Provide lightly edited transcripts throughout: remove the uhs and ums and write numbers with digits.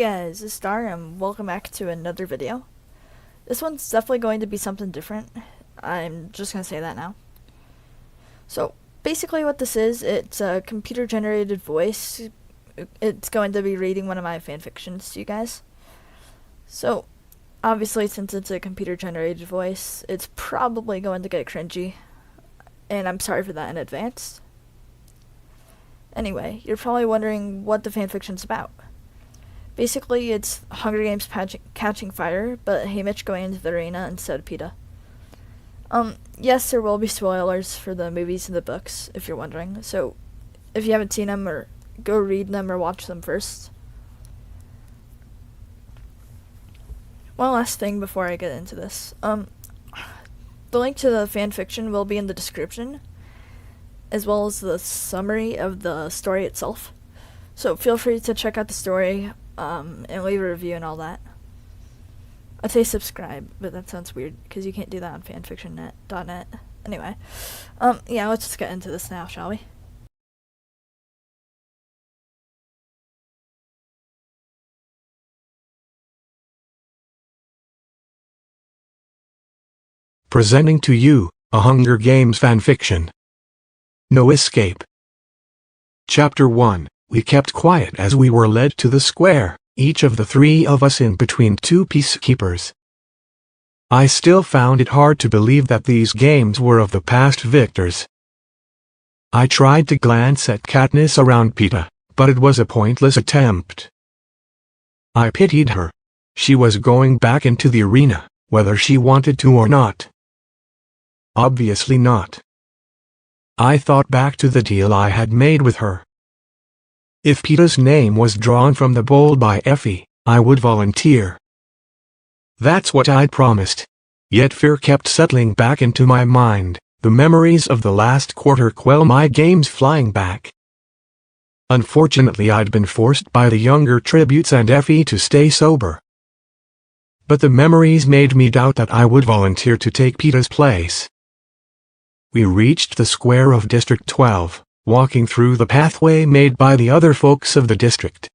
Hey guys, it's Star and welcome back to another video. This one's definitely going to be something different. I'm just gonna say that now. So basically what this is, it's a computer generated voice. It's going to be reading one of my fanfictions to you guys. So obviously since it's a computer generated voice, it's probably going to get cringy. And I'm sorry for that in advance. Anyway, you're probably wondering what the fanfiction's about. Basically, it's Hunger Games catching fire, but Haymitch going into the arena instead of Peeta. Yes, there will be spoilers for the movies and the books, if you're wondering. So, if you haven't seen them, or go read them or watch them first. One last thing before I get into this. The link to the fanfiction will be in the description, as well as the summary of the story itself. So feel free to check out the story, and leave a review and all that. I'd say subscribe, but that sounds weird because you can't do that on fanfiction.net. Anyway, yeah, let's just get into this now, shall we? Presenting to you, a Hunger Games fanfiction. No Escape. Chapter 1. We kept quiet as we were led to the square, each of the three of us in between two peacekeepers. I still found it hard to believe that these games were of the past victors. I tried to glance at Katniss around Peeta, but it was a pointless attempt. I pitied her. She was going back into the arena, whether she wanted to or not. Obviously not. I thought back to the deal I had made with her. If Peeta's name was drawn from the bowl by Effie, I would volunteer. That's what I'd promised. Yet fear kept settling back into my mind, the memories of the last Quarter Quell my games flying back. Unfortunately, I'd been forced by the younger tributes and Effie to stay sober. But the memories made me doubt that I would volunteer to take Peeta's place. We reached the square of District 12. Walking through the pathway made by the other folks of the district.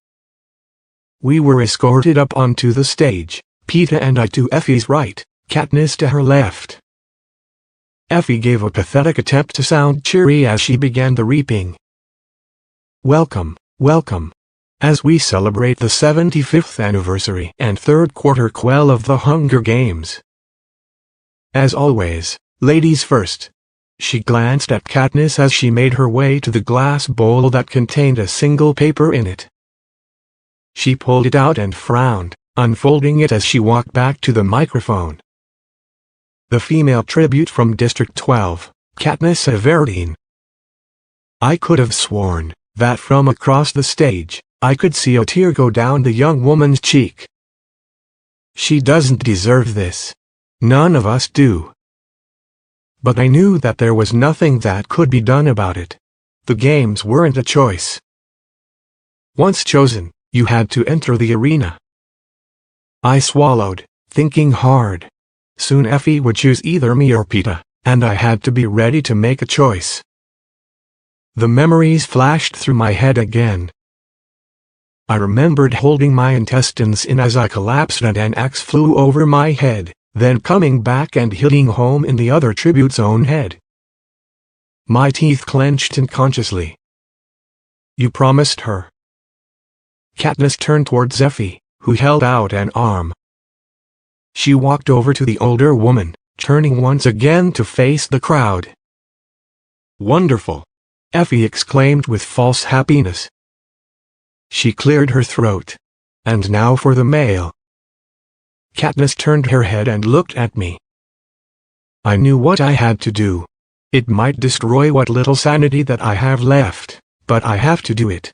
We were escorted up onto the stage, Peeta and I to Effie's right, Katniss to her left. Effie gave a pathetic attempt to sound cheery as she began the reaping. Welcome, welcome. As we celebrate the 75th anniversary and third Quarter Quell of the Hunger Games. As always, ladies first. She glanced at Katniss as she made her way to the glass bowl that contained a single paper in it. She pulled it out and frowned, unfolding it as she walked back to the microphone. The female tribute from District 12, Katniss Everdeen. I could have sworn that from across the stage, I could see a tear go down the young woman's cheek. She doesn't deserve this. None of us do. But I knew that there was nothing that could be done about it. The games weren't a choice. Once chosen, you had to enter the arena. I swallowed, thinking hard. Soon Effie would choose either me or Peeta, and I had to be ready to make a choice. The memories flashed through my head again. I remembered holding my intestines in as I collapsed and an axe flew over my head, then coming back and hitting home in the other tribute's own head. My teeth clenched unconsciously. You promised her. Katniss turned towards Effie, who held out an arm. She walked over to the older woman, turning once again to face the crowd. Wonderful! Effie exclaimed with false happiness. She cleared her throat. And now for the male. Katniss turned her head and looked at me. I knew what I had to do. It might destroy what little sanity that I have left, but I have to do it.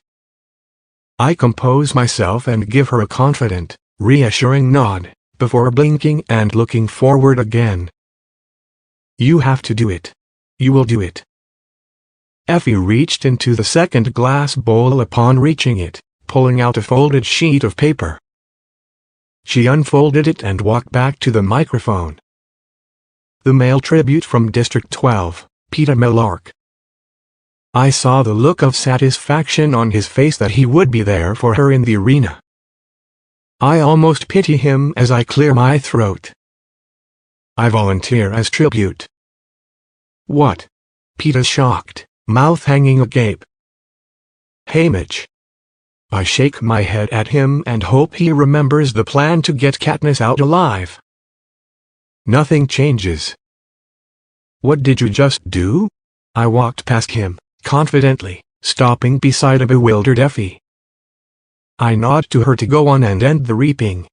I compose myself and give her a confident, reassuring nod, before blinking and looking forward again. You have to do it. You will do it. Effie reached into the second glass bowl upon reaching it, pulling out a folded sheet of paper. She unfolded it and walked back to the microphone. The male tribute from District 12, Peeta Mellark. I saw the look of satisfaction on his face that he would be there for her in the arena. I almost pity him as I clear my throat. I volunteer as tribute. What? Peeta's shocked, mouth hanging agape. Haymitch. I shake my head at him and hope he remembers the plan to get Katniss out alive. Nothing changes. What did you just do? I walked past him, confidently, stopping beside a bewildered Effie. I nod to her to go on and end the reaping.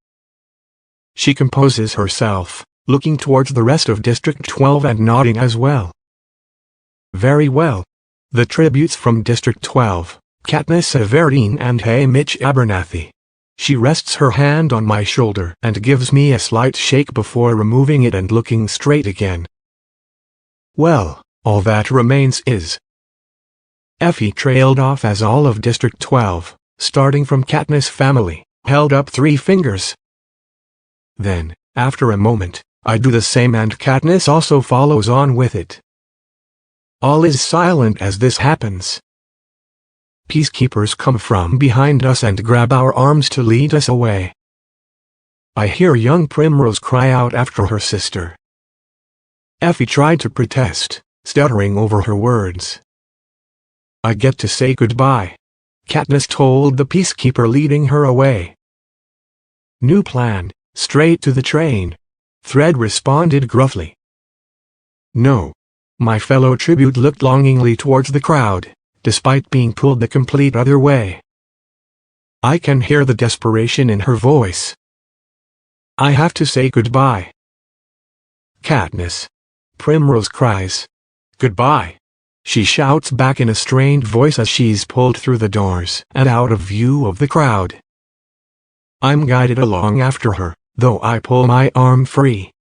She composes herself, looking towards the rest of District 12 and nodding as well. Very well. The tributes from District 12, Katniss Everdeen and Haymitch Abernathy. She rests her hand on my shoulder and gives me a slight shake before removing it and looking straight again. Well, all that remains is... Effie trailed off as all of District 12, starting from Katniss' family, held up 3 fingers. Then, after a moment, I do the same and Katniss also follows on with it. All is silent as this happens. Peacekeepers come from behind us and grab our arms to lead us away. I hear young Primrose cry out after her sister. Effie tried to protest, stuttering over her words. I get to say goodbye, Katniss told the peacekeeper leading her away. New plan, straight to the train, Thread responded gruffly. No. My fellow tribute looked longingly towards the crowd, despite being pulled the complete other way. I can hear the desperation in her voice. I have to say goodbye. Katniss. Primrose cries. Goodbye. She shouts back in a strained voice as she's pulled through the doors and out of view of the crowd. I'm guided along after her, though I pull my arm free.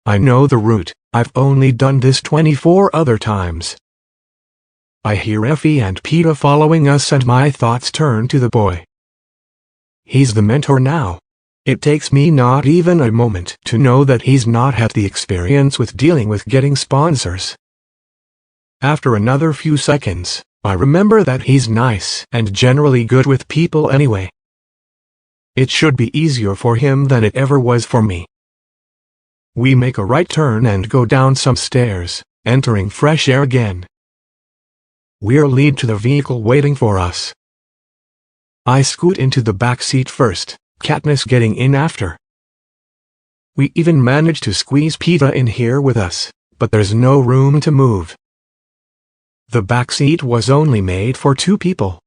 I know the route, I've only done this 24 other times. I hear Effie and Peeta following us and my thoughts turn to the boy. He's the mentor now. It takes me not even a moment to know that he's not had the experience with dealing with getting sponsors. After another few seconds, I remember that he's nice and generally good with people anyway. It should be easier for him than it ever was for me. We make a right turn and go down some stairs, entering fresh air again. We're lead to the vehicle waiting for us. I scoot into the back seat first, Katniss getting in after. We even manage to squeeze Peeta in here with us, but there's no room to move. The back seat was only made for 2 people.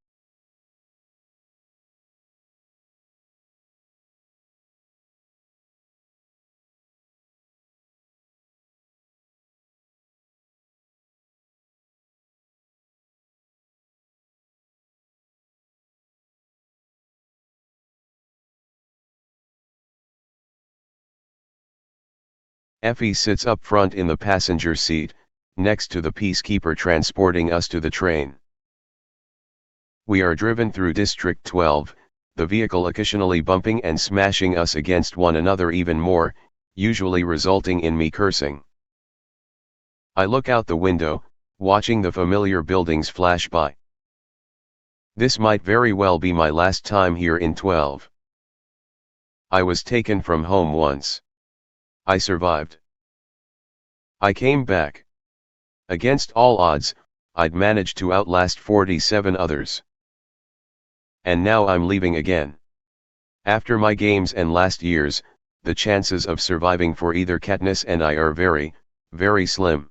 Effie sits up front in the passenger seat, next to the peacekeeper transporting us to the train. We are driven through District 12, the vehicle occasionally bumping and smashing us against one another even more, usually resulting in me cursing. I look out the window, watching the familiar buildings flash by. This might very well be my last time here in 12. I was taken from home once. I survived. I came back. Against all odds, I'd managed to outlast 47 others. And now I'm leaving again. After my games and last year's, the chances of surviving for either Katniss and I are very, very slim.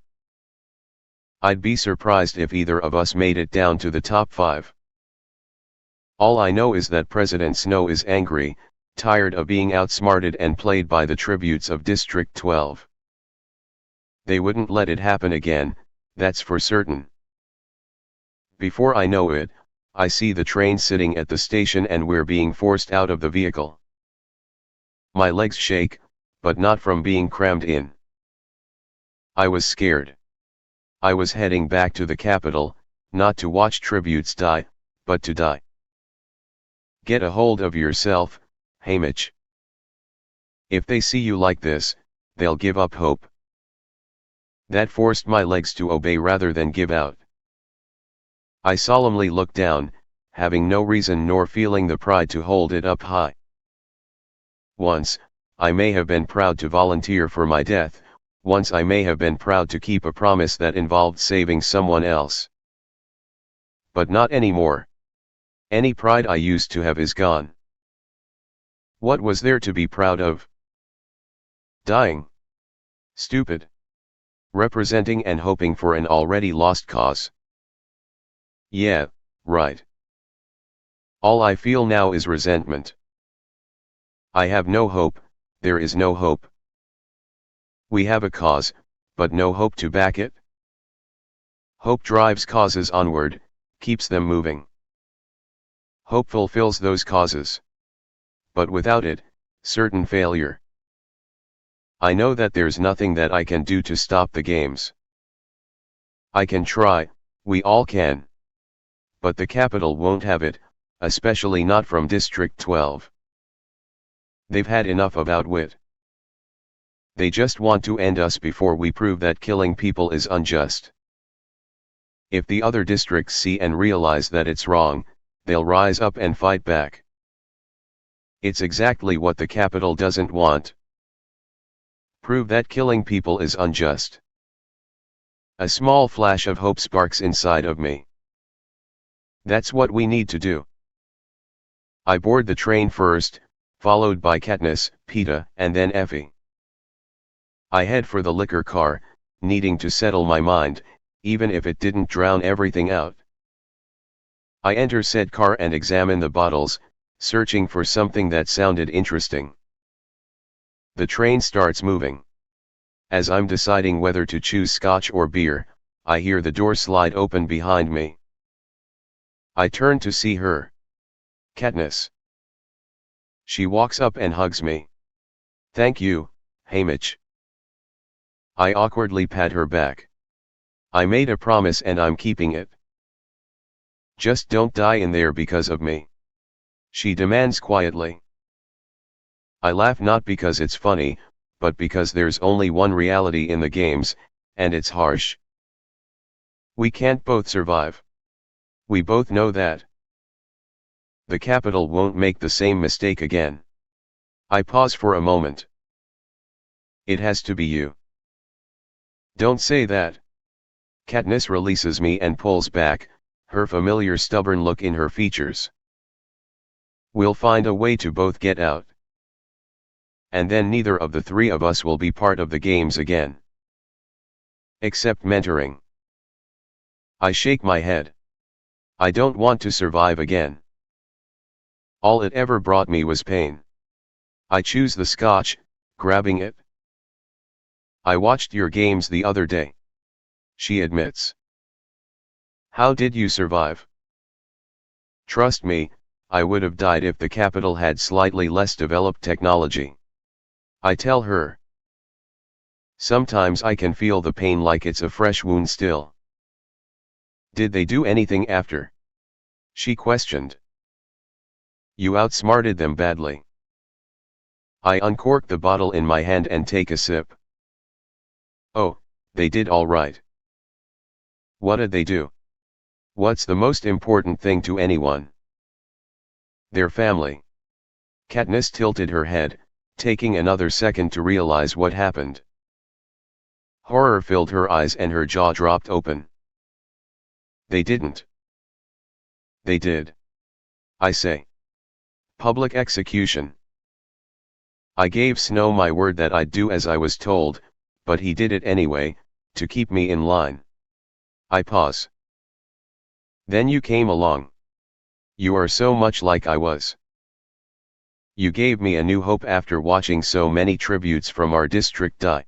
I'd be surprised if either of us made it down to the top 5. All I know is that President Snow is angry, tired of being outsmarted and played by the tributes of District 12. They wouldn't let it happen again, that's for certain. Before I know it, I see the train sitting at the station and we're being forced out of the vehicle. My legs shake, but not from being crammed in. I was scared. I was heading back to the capital, not to watch tributes die, but to die. Get a hold of yourself, Haymitch. If they see you like this, they'll give up hope. That forced my legs to obey rather than give out. I solemnly looked down, having no reason nor feeling the pride to hold it up high. Once, I may have been proud to volunteer for my death, once I may have been proud to keep a promise that involved saving someone else. But not anymore. Any pride I used to have is gone. What was there to be proud of? Dying. Stupid. Representing and hoping for an already lost cause. Yeah, right. All I feel now is resentment. I have no hope, there is no hope. We have a cause, but no hope to back it. Hope drives causes onward, keeps them moving. Hope fulfills those causes. But without it, certain failure. I know that there's nothing that I can do to stop the games. I can try, we all can. But the capital won't have it, especially not from District 12. They've had enough of outwit. They just want to end us before we prove that killing people is unjust. If the other districts see and realize that it's wrong, they'll rise up and fight back. It's exactly what the capital doesn't want. Prove that killing people is unjust. A small flash of hope sparks inside of me. That's what we need to do. I board the train first, followed by Katniss, Peeta, and then Effie. I head for the liquor car, needing to settle my mind, even if it didn't drown everything out. I enter said car and examine the bottles, searching for something that sounded interesting. The train starts moving. As I'm deciding whether to choose scotch or beer, I hear the door slide open behind me. I turn to see her. Katniss. She walks up and hugs me. Thank you, Haymitch. I awkwardly pat her back. I made a promise and I'm keeping it. Just don't die in there because of me. She demands quietly. I laugh not because it's funny, but because there's only one reality in the games, and it's harsh. We can't both survive. We both know that. The capital won't make the same mistake again. I pause for a moment. It has to be you. Don't say that. Katniss releases me and pulls back, her familiar stubborn look in her features. We'll find a way to both get out. And then neither of the three of us will be part of the games again. Except mentoring. I shake my head. I don't want to survive again. All it ever brought me was pain. I choose the scotch, grabbing it. I watched your games the other day. She admits. How did you survive? Trust me, I would have died if the capital had slightly less developed technology. I tell her. Sometimes I can feel the pain like it's a fresh wound still. Did they do anything after? She questioned. You outsmarted them badly. I uncork the bottle in my hand and take a sip. Oh, they did all right. What did they do? What's the most important thing to anyone? Their family. Katniss tilted her head, taking another second to realize what happened. Horror filled her eyes and her jaw dropped open. They didn't. They did. I say. Public execution. I gave Snow my word that I'd do as I was told, but he did it anyway, to keep me in line. I pause. Then you came along. You are so much like I was. You gave me a new hope after watching so many tributes from our district die.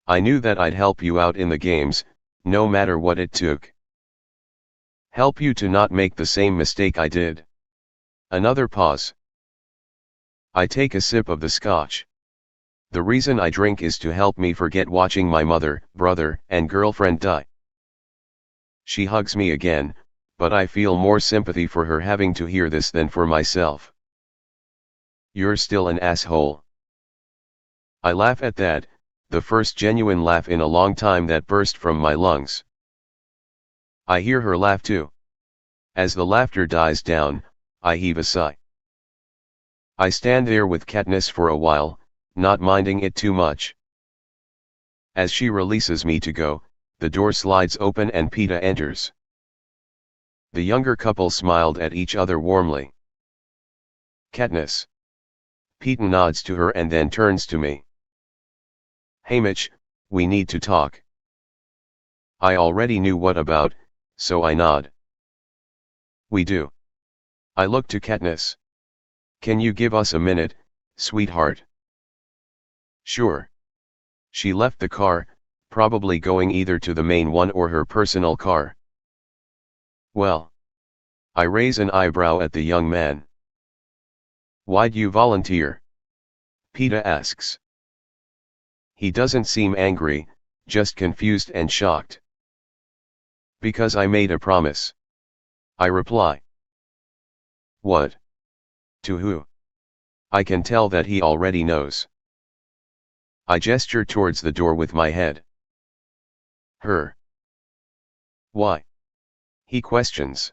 I knew that I'd help you out in the games, no matter what it took. Help you to not make the same mistake I did. Another pause. I take a sip of the scotch. The reason I drink is to help me forget watching my mother, brother, and girlfriend die. She hugs me again, but I feel more sympathy for her having to hear this than for myself. You're still an asshole. I laugh at that, the first genuine laugh in a long time that burst from my lungs. I hear her laugh too. As the laughter dies down, I heave a sigh. I stand there with Katniss for a while, not minding it too much. As she releases me to go, the door slides open and Peeta enters. The younger couple smiled at each other warmly. Katniss. Peeta nods to her and then turns to me. Haymitch, we need to talk. I already knew what about, so I nod. We do. I look to Katniss. Can you give us a minute, sweetheart? Sure. She left the car, probably going either to the main one or her personal car. Well. I raise an eyebrow at the young man. Why'd you volunteer? Peeta asks. He doesn't seem angry, just confused and shocked. Because I made a promise. I reply. What? To who? I can tell that he already knows. I gesture towards the door with my head. Her. Why? He questions.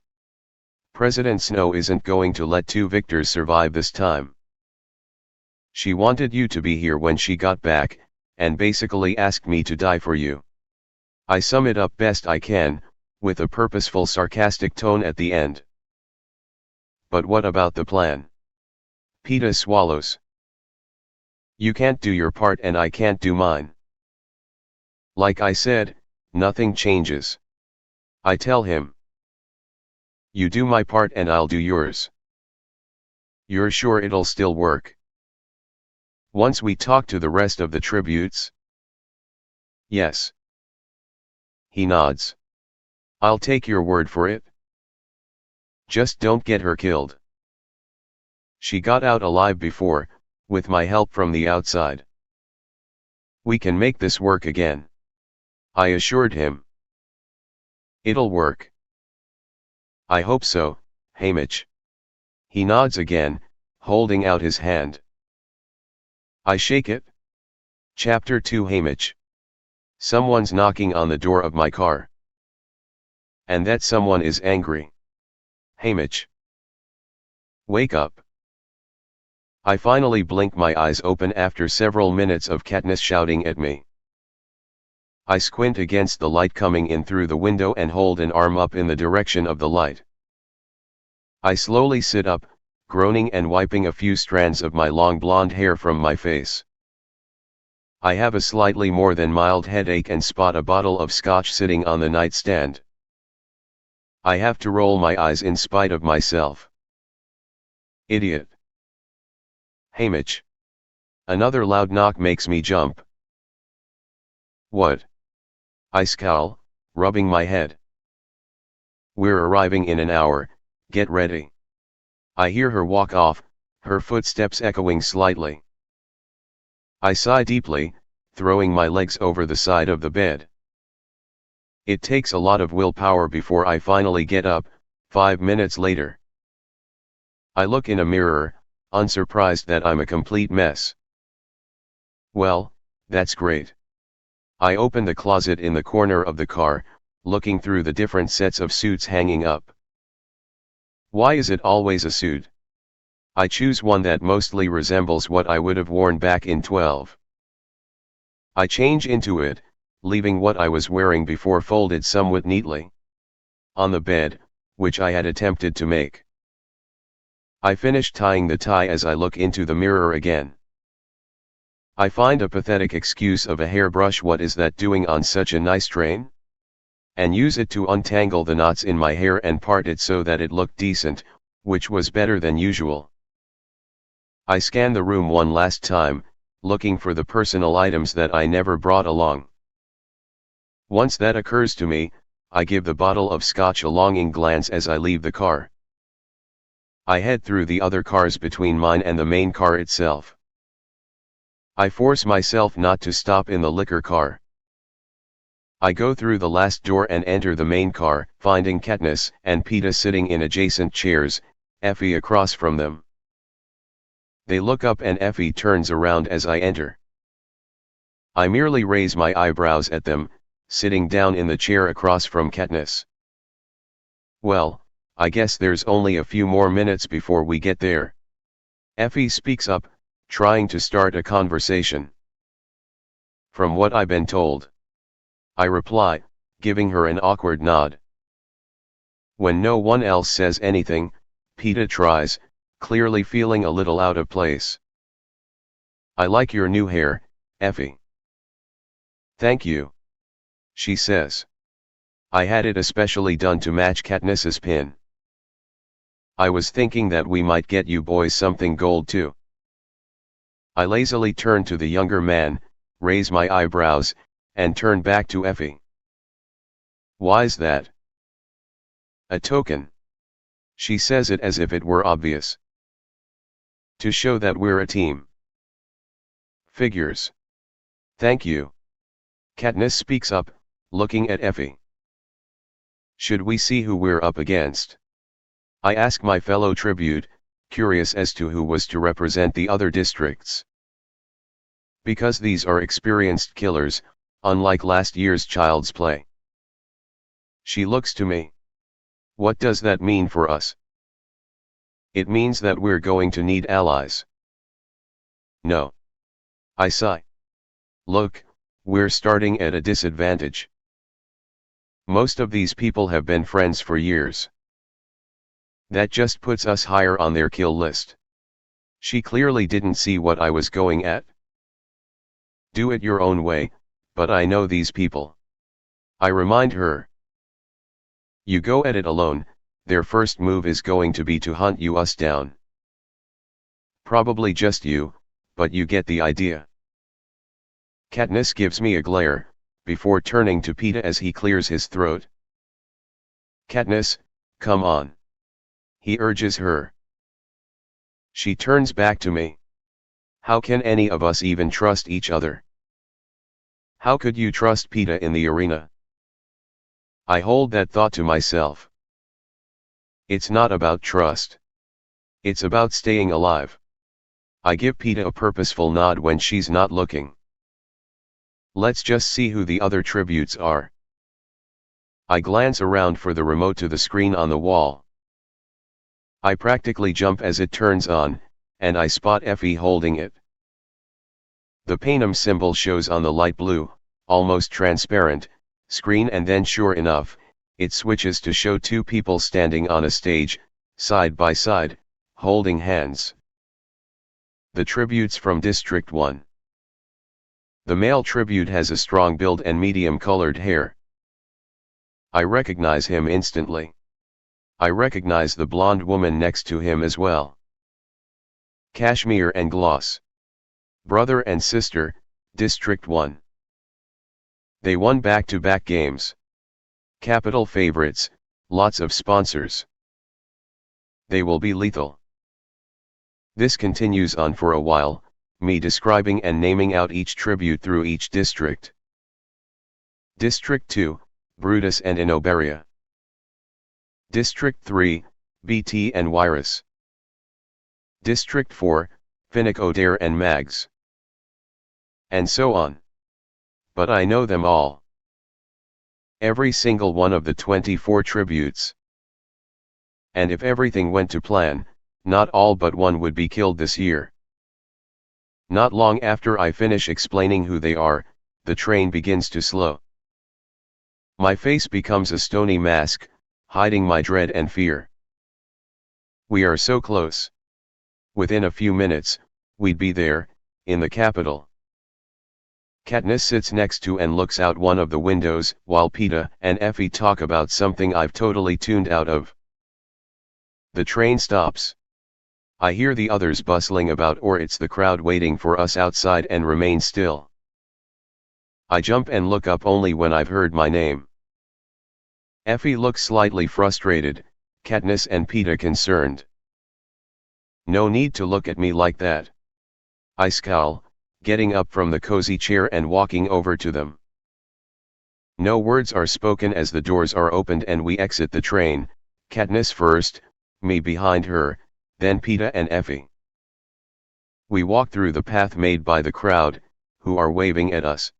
President Snow isn't going to let two victors survive this time. She wanted you to be here when she got back, and basically asked me to die for you. I sum it up best I can, with a purposeful sarcastic tone at the end. But what about the plan? Peeta swallows. You can't do your part and I can't do mine. Like I said, nothing changes. I tell him. You do my part and I'll do yours. You're sure it'll still work? Once we talk to the rest of the tributes? Yes. He nods. I'll take your word for it. Just don't get her killed. She got out alive before, with my help from the outside. We can make this work again. I assured him. It'll work. I hope so, Haymitch. He nods again, holding out his hand. I shake it. Chapter 2 Haymitch. Someone's knocking on the door of my car. And that someone is angry. Haymitch. Wake up. I finally blink my eyes open after several minutes of Katniss shouting at me. I squint against the light coming in through the window and hold an arm up in the direction of the light. I slowly sit up, groaning and wiping a few strands of my long blonde hair from my face. I have a slightly more than mild headache and spot a bottle of scotch sitting on the nightstand. I have to roll my eyes in spite of myself. Idiot. Haymitch. Another loud knock makes me jump. What? I scowl, rubbing my head. We're arriving in an hour, get ready. I hear her walk off, her footsteps echoing slightly. I sigh deeply, throwing my legs over the side of the bed. It takes a lot of willpower before I finally get up, 5 minutes later. I look in a mirror, unsurprised that I'm a complete mess. Well, that's great. I open the closet in the corner of the car, looking through the different sets of suits hanging up. Why is it always a suit? I choose one that mostly resembles what I would have worn back in 12. I change into it, leaving what I was wearing before folded somewhat neatly on the bed, which I had attempted to make. I finish tying the tie as I look into the mirror again. I find a pathetic excuse of a hairbrush. What is that doing on such a nice train? And use it to untangle the knots in my hair and part it so that it looked decent, which was better than usual. I scan the room one last time, looking for the personal items that I never brought along. Once that occurs to me, I give the bottle of scotch a longing glance as I leave the car. I head through the other cars between mine and the main car itself. I force myself not to stop in the liquor car. I go through the last door and enter the main car, finding Katniss and Peeta sitting in adjacent chairs, Effie across from them. They look up and Effie turns around as I enter. I merely raise my eyebrows at them, sitting down in the chair across from Katniss. Well, I guess there's only a few more minutes before we get there. Effie speaks up, trying to start a conversation. From what I've been told. I reply, giving her an awkward nod. When no one else says anything, Peeta tries, clearly feeling a little out of place. I like your new hair, Effie. Thank you. She says. I had it especially done to match Katniss's pin. I was thinking that we might get you boys something gold too. I lazily turn to the younger man, raise my eyebrows, and turn back to Effie. Why's that? A token. She says it as if it were obvious. To show that we're a team. Figures. Thank you. Katniss speaks up, looking at Effie. Should we see who we're up against? I ask my fellow tribute, curious as to who was to represent the other districts. Because these are experienced killers, unlike last year's Child's Play. She looks to me. What does that mean for us? It means that we're going to need allies. No. I sigh. Look, we're starting at a disadvantage. Most of these people have been friends for years. That just puts us higher on their kill list. She clearly didn't see what I was going at. Do it your own way, but I know these people. I remind her. You go at it alone, their first move is going to be to hunt us down. Probably just you, but you get the idea. Katniss gives me a glare, before turning to Peeta as he clears his throat. Katniss, come on. He urges her. She turns back to me. How can any of us even trust each other? How could you trust Peeta in the arena? I hold that thought to myself. It's not about trust. It's about staying alive. I give Peeta a purposeful nod when she's not looking. Let's just see who the other tributes are. I glance around for the remote to the screen on the wall. I practically jump as it turns on, and I spot Effie holding it. The Panem symbol shows on the light blue, almost transparent, screen, and then sure enough, it switches to show two people standing on a stage, side by side, holding hands. The tributes from District 1. The male tribute has a strong build and medium-colored hair. I recognize him instantly. I recognize the blonde woman next to him as well. Cashmere and Gloss. Brother and sister, District 1. They won back-to-back games. Capital favorites, lots of sponsors. They will be lethal. This continues on for a while, me describing and naming out each tribute through each district. District 2, Brutus and Enoberia. District 3, BT and Wyrus. District 4, Finnick O'Dare and Mags. And so on. But I know them all. Every single one of the 24 tributes. And if everything went to plan, not all but one would be killed this year. Not long after I finish explaining who they are, the train begins to slow. My face becomes a stony mask, hiding my dread and fear. We are so close. Within a few minutes, we'd be there, in the capital. Katniss sits next to and looks out one of the windows, while Peeta and Effie talk about something I've totally tuned out of. The train stops. I hear the others bustling about, or it's the crowd waiting for us outside, and remain still. I jump and look up only when I've heard my name. Effie looks slightly frustrated, Katniss and Peeta concerned. No need to look at me like that. I scowl, getting up from the cozy chair and walking over to them. No words are spoken as the doors are opened and we exit the train, Katniss first, me behind her, then Peeta and Effie. We walk through the path made by the crowd, who are waving at us.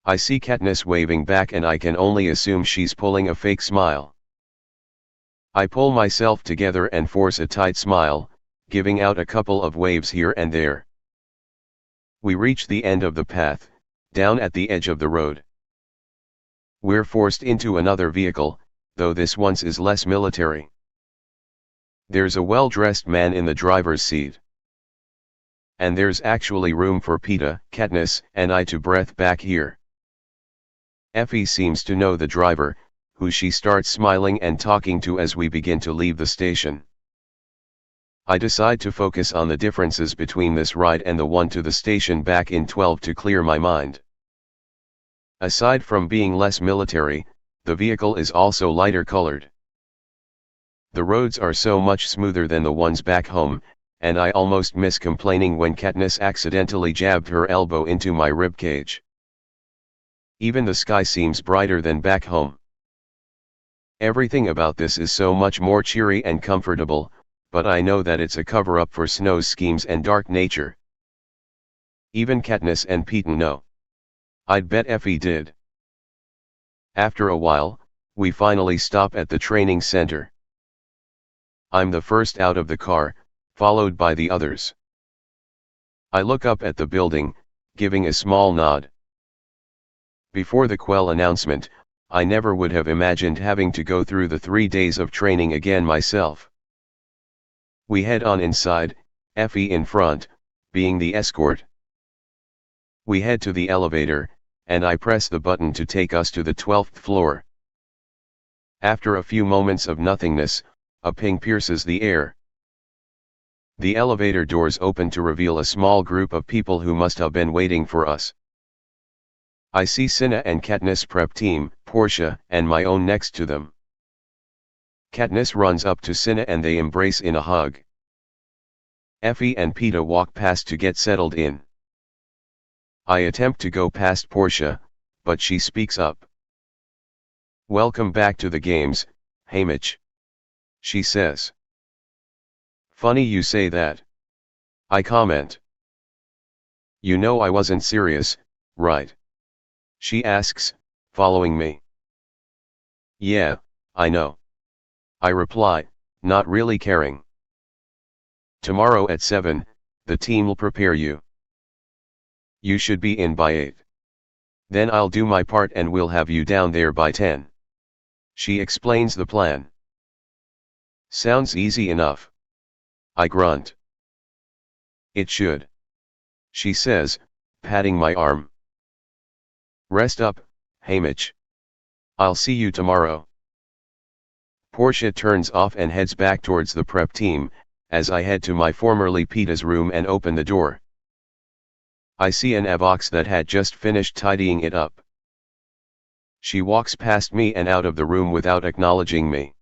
I see Katniss waving back and I can only assume she's pulling a fake smile. I pull myself together and force a tight smile, giving out a couple of waves here and there. We reach the end of the path, down at the edge of the road. We're forced into another vehicle, though this one's is less military. There's a well-dressed man in the driver's seat. And there's actually room for Peeta, Katniss, and I to breathe back here. Effie seems to know the driver, who she starts smiling and talking to as we begin to leave the station. I decide to focus on the differences between this ride and the one to the station back in 12 to clear my mind. Aside from being less military, the vehicle is also lighter colored. The roads are so much smoother than the ones back home, and I almost miss complaining when Katniss accidentally jabbed her elbow into my ribcage. Even the sky seems brighter than back home. Everything about this is so much more cheery and comfortable, but I know that it's a cover-up for Snow's schemes and dark nature. Even Katniss and Peeta know. I'd bet Effie did. After a while, we finally stop at the training center. I'm the first out of the car, followed by the others. I look up at the building, giving a small nod. Before the Quell announcement, I never would have imagined having to go through the 3 days of training again myself. We head on inside, Effie in front, being the escort. We head to the elevator, and I press the button to take us to the 12th floor. After a few moments of nothingness, a ping pierces the air. The elevator doors open to reveal a small group of people who must have been waiting for us. I see Cinna and Katniss' prep team, Portia, and my own next to them. Katniss runs up to Cinna and they embrace in a hug. Effie and Peeta walk past to get settled in. I attempt to go past Portia, but she speaks up. "Welcome back to the games, Haymitch," she says. "Funny you say that," I comment. "You know I wasn't serious, right?" she asks, following me. "Yeah, I know," I reply, not really caring. "Tomorrow at 7, the team will prepare you. You should be in by 8. Then I'll do my part and we'll have you down there by 10. She explains the plan. "Sounds easy enough," I grunt. "It should," she says, patting my arm. "Rest up, Haymitch. I'll see you tomorrow." Portia turns off and heads back towards the prep team, as I head to my formerly Peeta's room and open the door. I see an Avox that had just finished tidying it up. She walks past me and out of the room without acknowledging me.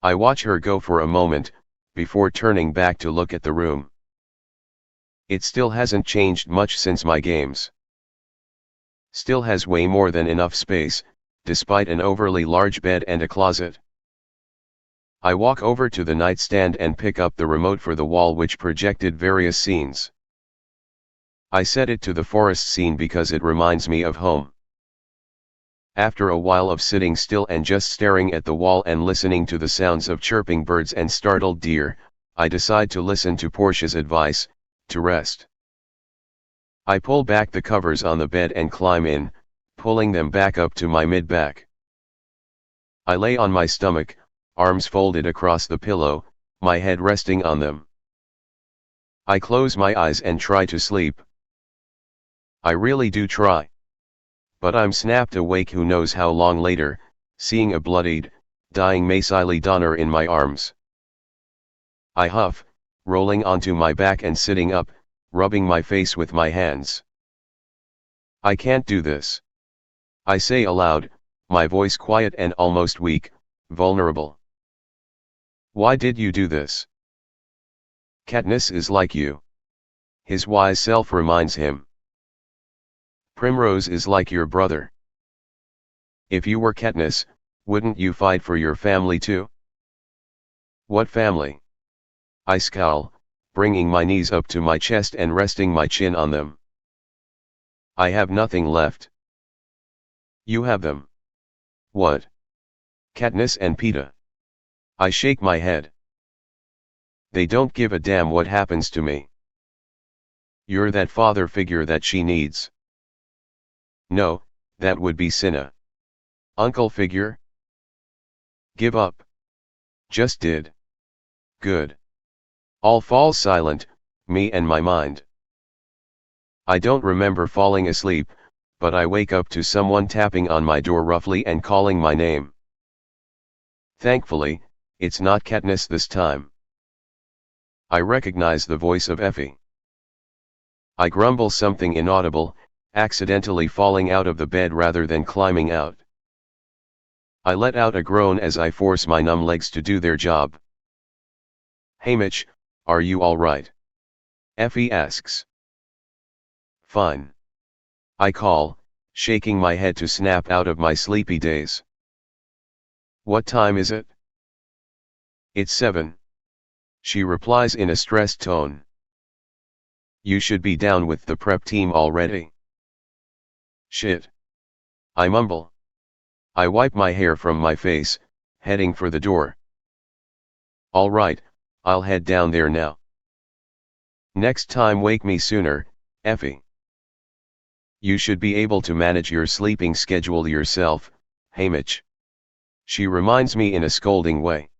I watch her go for a moment, before turning back to look at the room. It still hasn't changed much since my games. Still has way more than enough space, despite an overly large bed and a closet. I walk over to the nightstand and pick up the remote for the wall which projected various scenes. I set it to the forest scene because it reminds me of home. After a while of sitting still and just staring at the wall and listening to the sounds of chirping birds and startled deer, I decide to listen to Portia's advice, to rest. I pull back the covers on the bed and climb in, pulling them back up to my mid-back. I lay on my stomach, arms folded across the pillow, my head resting on them. I close my eyes and try to sleep. I really do try. But I'm snapped awake who knows how long later, seeing a bloodied, dying Maisily Donner in my arms. I huff, rolling onto my back and sitting up, rubbing my face with my hands. "I can't do this," I say aloud, my voice quiet and almost weak, vulnerable. "Why did you do this?" "Katniss is like you," his wise self reminds him. "Primrose is like your brother. If you were Katniss, wouldn't you fight for your family too?" "What family?" I scowl, bringing my knees up to my chest and resting my chin on them. "I have nothing left." "You have them." "What?" "Katniss and Peeta." I shake my head. They don't give a damn what happens to me. You're that father figure that she needs. No, that would be Cinna. Uncle figure? Give up. Just did. Good. All falls silent, me and my mind. I don't remember falling asleep, but I wake up to someone tapping on my door roughly and calling my name. Thankfully, it's not Katniss this time. I recognize the voice of Effie. I grumble something inaudible, accidentally falling out of the bed rather than climbing out. I let out a groan as I force my numb legs to do their job. Haymitch, are you all right? Effie asks. Fine. I call, shaking my head to snap out of my sleepy daze. What time is it? It's 7. She replies in a stressed tone. You should be down with the prep team already. Shit. I mumble. I wipe my hair from my face, heading for the door. All right, I'll head down there now. Next time wake me sooner, Effie. You should be able to manage your sleeping schedule yourself, Haymitch. She reminds me in a scolding way.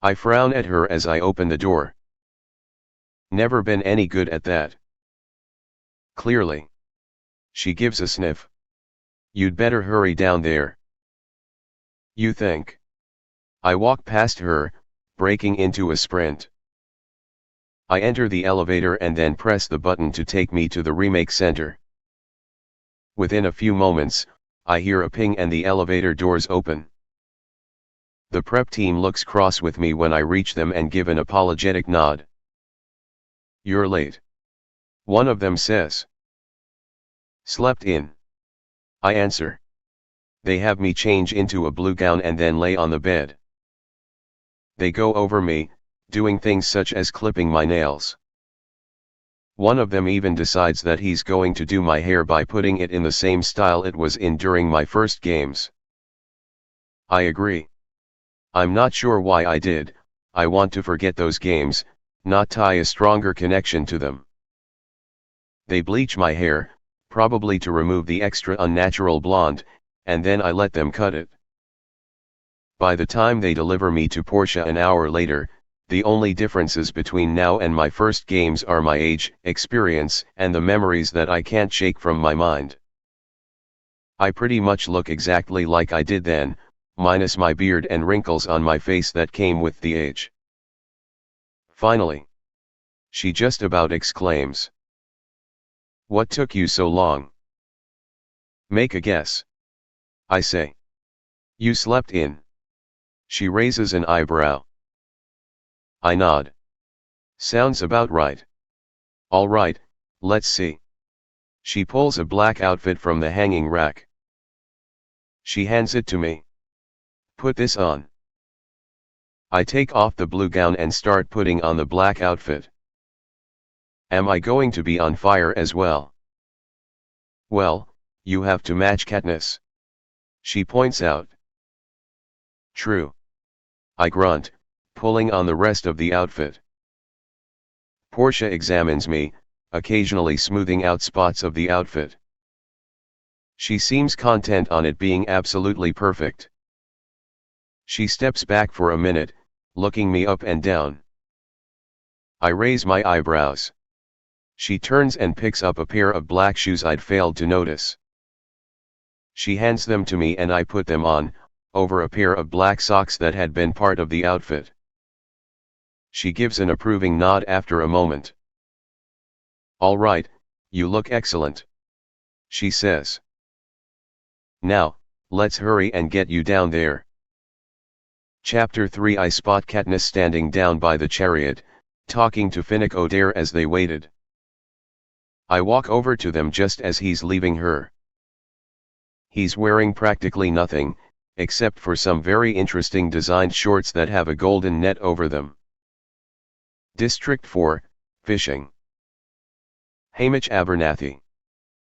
I frown at her as I open the door. Never been any good at that. Clearly. She gives a sniff. You'd better hurry down there. You think? I walk past her, breaking into a sprint. I enter the elevator and then press the button to take me to the remake center. Within a few moments, I hear a ping and the elevator doors open. The prep team looks cross with me when I reach them and give an apologetic nod. You're late. One of them says. Slept in. I answer. They have me change into a blue gown and then lay on the bed. They go over me, doing things such as clipping my nails. One of them even decides that he's going to do my hair by putting it in the same style it was in during my first games. I agree. I'm not sure why I did. I want to forget those games, not tie a stronger connection to them. They bleach my hair, probably to remove the extra unnatural blonde, and then I let them cut it. By the time they deliver me to Portia an hour later, the only differences between now and my first games are my age, experience, and the memories that I can't shake from my mind. I pretty much look exactly like I did then, minus my beard and wrinkles on my face that came with the age. Finally. She just about exclaims. What took you so long? Make a guess. I say. You slept in. She raises an eyebrow. I nod. Sounds about right. All right, let's see. She pulls a black outfit from the hanging rack. She hands it to me. Put this on. I take off the blue gown and start putting on the black outfit. Am I going to be on fire as well? Well, you have to match Katniss. She points out. True. I grunt, pulling on the rest of the outfit. Portia examines me, occasionally smoothing out spots of the outfit. She seems content on it being absolutely perfect. She steps back for a minute, looking me up and down. I raise my eyebrows. She turns and picks up a pair of black shoes I'd failed to notice. She hands them to me and I put them on, over a pair of black socks that had been part of the outfit. She gives an approving nod after a moment. All right, you look excellent. She says. Now, let's hurry and get you down there. Chapter 3 I spot Katniss standing down by the chariot, talking to Finnick Odair as they waited. I walk over to them just as he's leaving her. He's wearing practically nothing, except for some very interesting designed shorts that have a golden net over them. District 4, Fishing. Haymitch Abernathy.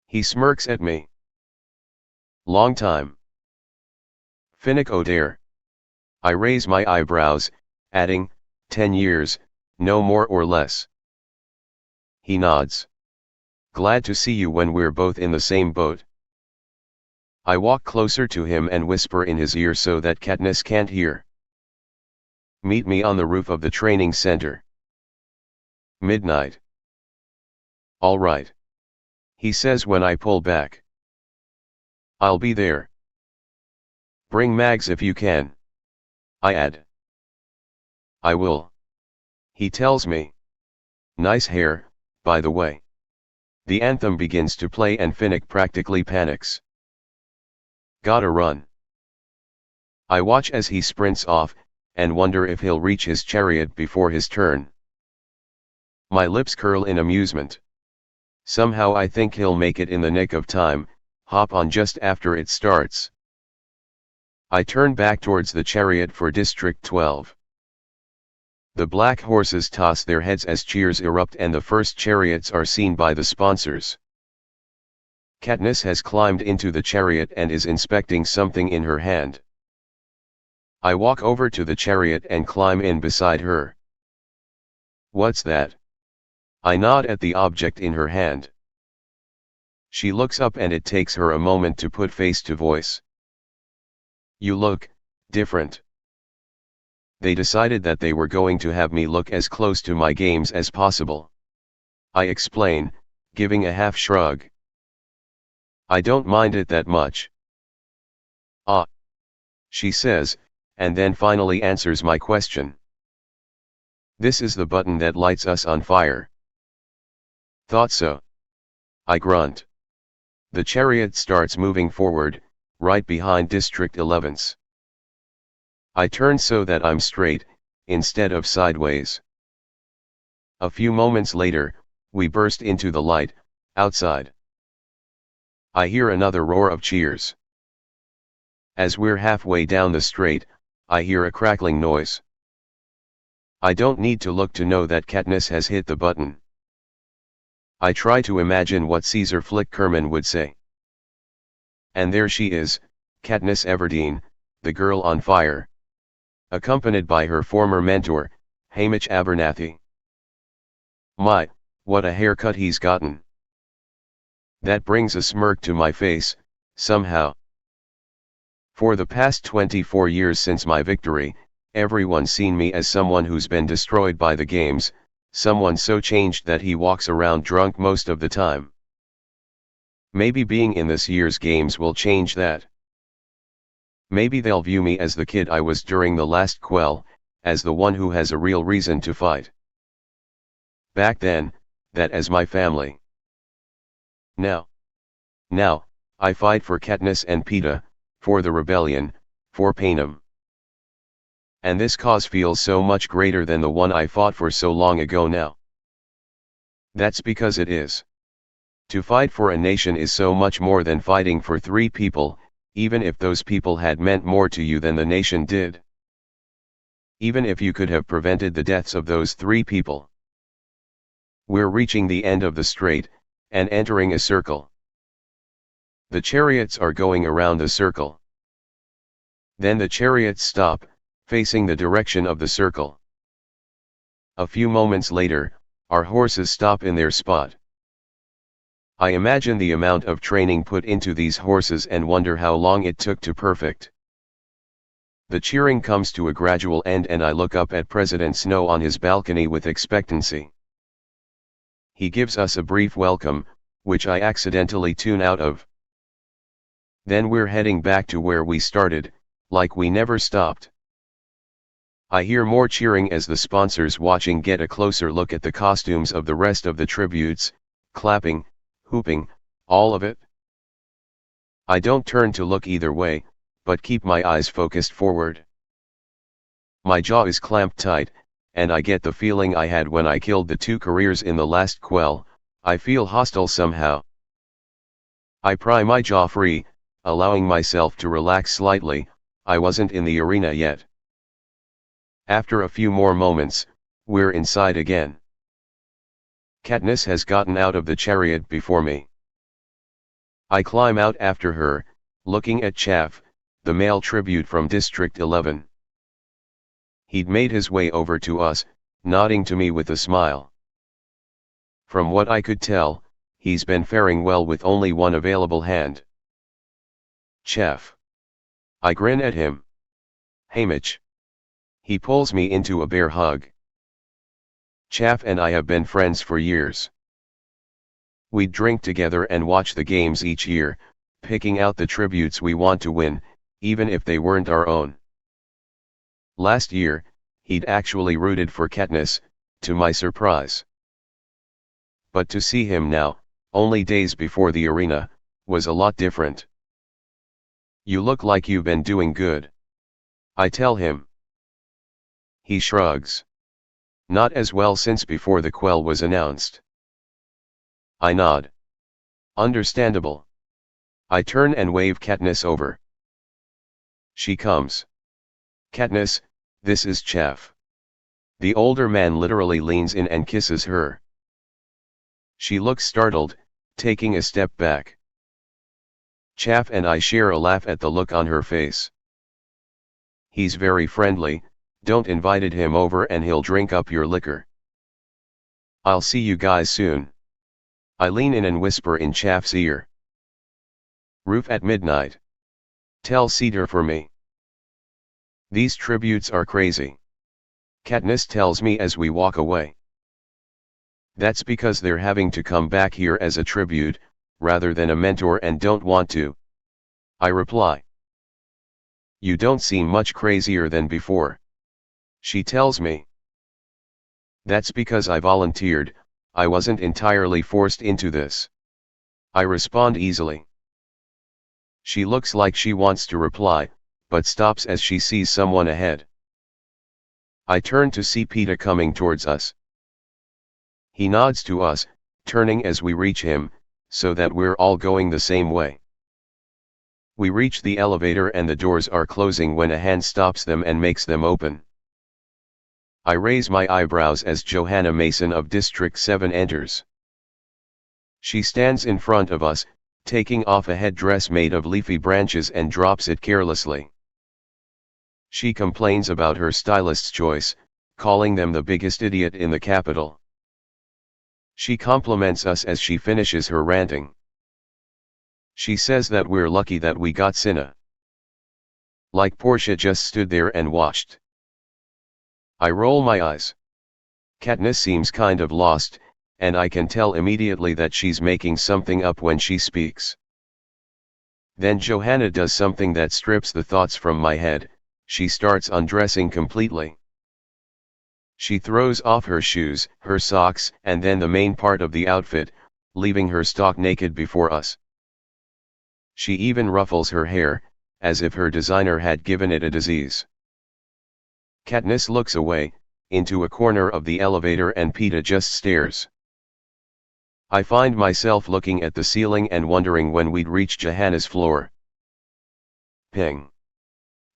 He smirks at me. Long time. Finnick Odair. I raise my eyebrows, adding, 10 years, no more or less. He nods. Glad to see you when we're both in the same boat. I walk closer to him and whisper in his ear so that Katniss can't hear. Meet me on the roof of the training center. Midnight. All right. He says when I pull back. I'll be there. Bring mags if you can. I add. I will. He tells me. Nice hair, by the way. The anthem begins to play and Finnick practically panics. Gotta run. I watch as he sprints off, and wonder if he'll reach his chariot before his turn. My lips curl in amusement. Somehow I think he'll make it in the nick of time, hop on just after it starts. I turn back towards the chariot for District 12. The black horses toss their heads as cheers erupt and the first chariots are seen by the sponsors. Katniss has climbed into the chariot and is inspecting something in her hand. I walk over to the chariot and climb in beside her. What's that? I nod at the object in her hand. She looks up and it takes her a moment to put face to voice. You look different. They decided that they were going to have me look as close to my games as possible. I explain, giving a half shrug. I don't mind it that much. Ah, she says, and then finally answers my question. This is the button that lights us on fire. Thought so. I grunt. The chariot starts moving forward, right behind District 11's. I turn so that I'm straight, instead of sideways. A few moments later, we burst into the light, outside. I hear another roar of cheers. As we're halfway down the straight, I hear a crackling noise. I don't need to look to know that Katniss has hit the button. I try to imagine what Caesar Flick-Kerman would say. And there she is, Katniss Everdeen, the girl on fire. Accompanied by her former mentor, Haymitch Abernathy. My, what a haircut he's gotten. That brings a smirk to my face, somehow. For the past 24 years since my victory, everyone's seen me as someone who's been destroyed by the games, someone so changed that he walks around drunk most of the time. Maybe being in this year's games will change that. Maybe they'll view me as the kid I was during the last Quell, as the one who has a real reason to fight. Back then, that as my family. Now, I fight for Katniss and Peeta, for the rebellion, for Panem. And this cause feels so much greater than the one I fought for so long ago now. That's because it is. To fight for a nation is so much more than fighting for 3 people, even if those people had meant more to you than the nation did. Even if you could have prevented the deaths of those 3 people. We're reaching the end of the straight, and entering a circle. The chariots are going around the circle. Then the chariots stop, facing the direction of the circle. A few moments later, our horses stop in their spot. I imagine the amount of training put into these horses and wonder how long it took to perfect. The cheering comes to a gradual end and I look up at President Snow on his balcony with expectancy. He gives us a brief welcome, which I accidentally tune out of. Then we're heading back to where we started, like we never stopped. I hear more cheering as the sponsors watching get a closer look at the costumes of the rest of the tributes, clapping, whooping, all of it. I don't turn to look either way, but keep my eyes focused forward. My jaw is clamped tight, and I get the feeling I had when I killed the 2 careers in the last Quell. I feel hostile somehow. I pry my jaw free, allowing myself to relax slightly. I wasn't in the arena yet. After a few more moments, we're inside again. Katniss has gotten out of the chariot before me. I climb out after her, looking at Chaff, the male tribute from District 11. He'd made his way over to us, nodding to me with a smile. From what I could tell, he's been faring well with only one available hand. Chef. I grin at him. Haymitch. He pulls me into a bear hug. Chaff and I have been friends for years. We'd drink together and watch the games each year, picking out the tributes we want to win, even if they weren't our own. Last year, he'd actually rooted for Katniss, to my surprise. But to see him now, only days before the arena, was a lot different. You look like you've been doing good. I tell him. He shrugs. Not as well since before the quell was announced. I nod. Understandable. I turn and wave Katniss over. She comes. Katniss, this is Chaff. The older man literally leans in and kisses her. She looks startled, taking a step back. Chaff and I share a laugh at the look on her face. He's very friendly, don't invited him over and he'll drink up your liquor. I'll see you guys soon. I lean in and whisper in Chaff's ear. Roof at midnight. Tell Cedar for me. These tributes are crazy. Katniss tells me as we walk away. That's because they're having to come back here as a tribute, rather than a mentor and don't want to. I reply. You don't seem much crazier than before. She tells me. That's because I volunteered, I wasn't entirely forced into this. I respond easily. She looks like she wants to reply, but stops as she sees someone ahead. I turn to see Peeta coming towards us. He nods to us, turning as we reach him, so that we're all going the same way. We reach the elevator and the doors are closing when a hand stops them and makes them open. I raise my eyebrows as Johanna Mason of District 7 enters. She stands in front of us, taking off a headdress made of leafy branches and drops it carelessly. She complains about her stylist's choice, calling them the biggest idiot in the capital. She compliments us as she finishes her ranting. She says that we're lucky that we got Cinna. Like Portia just stood there and watched. I roll my eyes. Katniss seems kind of lost, and I can tell immediately that she's making something up when she speaks. Then Johanna does something that strips the thoughts from my head, she starts undressing completely. She throws off her shoes, her socks, and then the main part of the outfit, leaving her stark naked before us. She even ruffles her hair, as if her designer had given it a disease. Katniss looks away, into a corner of the elevator and Peeta just stares. I find myself looking at the ceiling and wondering when we'd reach Johanna's floor. Ping.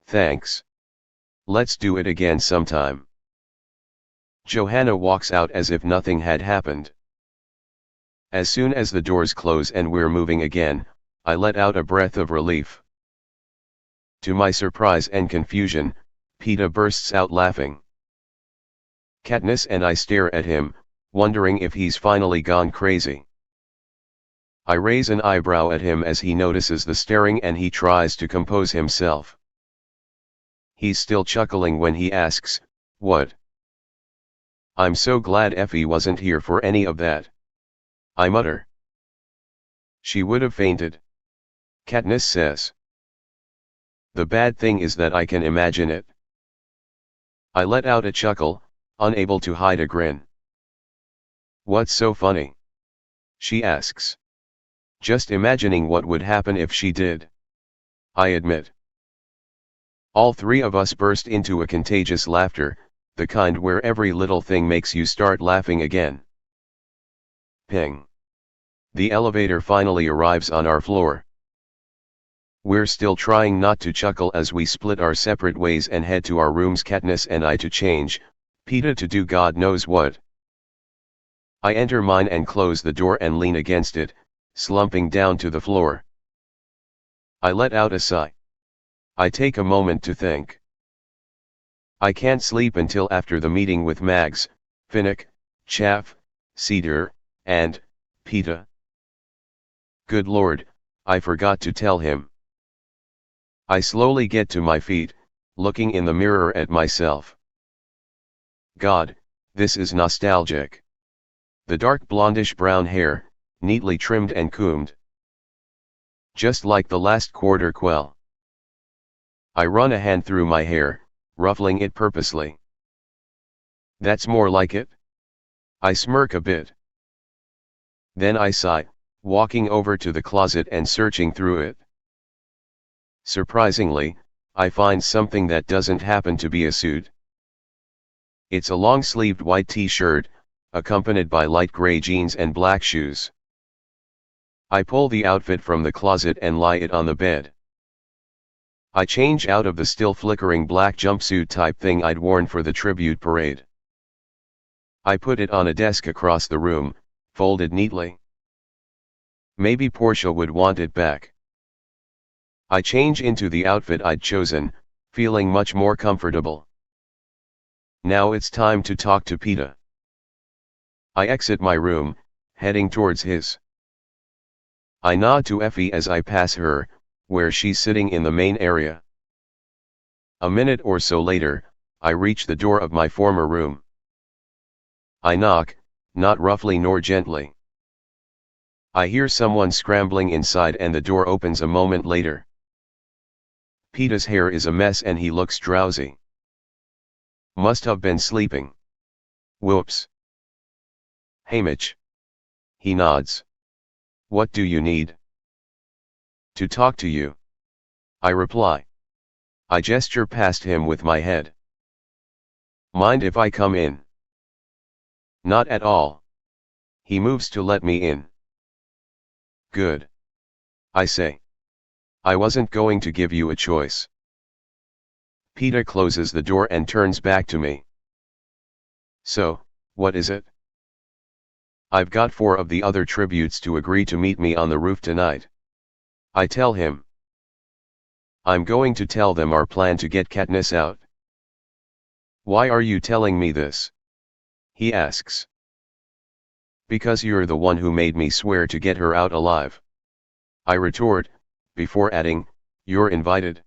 Thanks. Let's do it again sometime. Johanna walks out as if nothing had happened. As soon as the doors close and we're moving again, I let out a breath of relief. To my surprise and confusion, Peeta bursts out laughing. Katniss and I stare at him, wondering if he's finally gone crazy. I raise an eyebrow at him as he notices the staring and he tries to compose himself. He's still chuckling when he asks, "What?" I'm so glad Effie wasn't here for any of that. I mutter. She would have fainted. Katniss says. The bad thing is that I can imagine it. I let out a chuckle, unable to hide a grin. What's so funny? She asks. Just imagining what would happen if she did. I admit. All three of us burst into a contagious laughter, the kind where every little thing makes you start laughing again. Ping. The elevator finally arrives on our floor. We're still trying not to chuckle as we split our separate ways and head to our rooms, Katniss and I to change, Peeta to do God knows what. I enter mine and close the door and lean against it, slumping down to the floor. I let out a sigh. I take a moment to think. I can't sleep until after the meeting with Mags, Finnick, Chaff, Cedar, and Peeta. Good Lord, I forgot to tell him. I slowly get to my feet, looking in the mirror at myself. God, this is nostalgic. The dark blondish brown hair, neatly trimmed and combed. Just like the last Quarter Quell. I run a hand through my hair, ruffling it purposely. That's more like it. I smirk a bit. Then I sigh, walking over to the closet and searching through it. Surprisingly, I find something that doesn't happen to be a suit. It's a long-sleeved white t-shirt, accompanied by light gray jeans and black shoes. I pull the outfit from the closet and lie it on the bed. I change out of the still flickering black jumpsuit type thing I'd worn for the tribute parade. I put it on a desk across the room, folded neatly. Maybe Portia would want it back. I change into the outfit I'd chosen, feeling much more comfortable. Now it's time to talk to Peeta. I exit my room, heading towards his. I nod to Effie as I pass her, where she's sitting in the main area. A minute or so later, I reach the door of my former room. I knock, not roughly nor gently. I hear someone scrambling inside and the door opens a moment later. Peeta's hair is a mess and he looks drowsy. Must have been sleeping. Whoops. Haymitch. He nods. What do you need? To talk to you. I reply. I gesture past him with my head. Mind if I come in? Not at all. He moves to let me in. Good. I say. I wasn't going to give you a choice. Peeta closes the door and turns back to me. So, what is it? I've got 4 of the other tributes to agree to meet me on the roof tonight. I tell him. I'm going to tell them our plan to get Katniss out. Why are you telling me this? He asks. Because you're the one who made me swear to get her out alive. I retort, before adding, you're invited.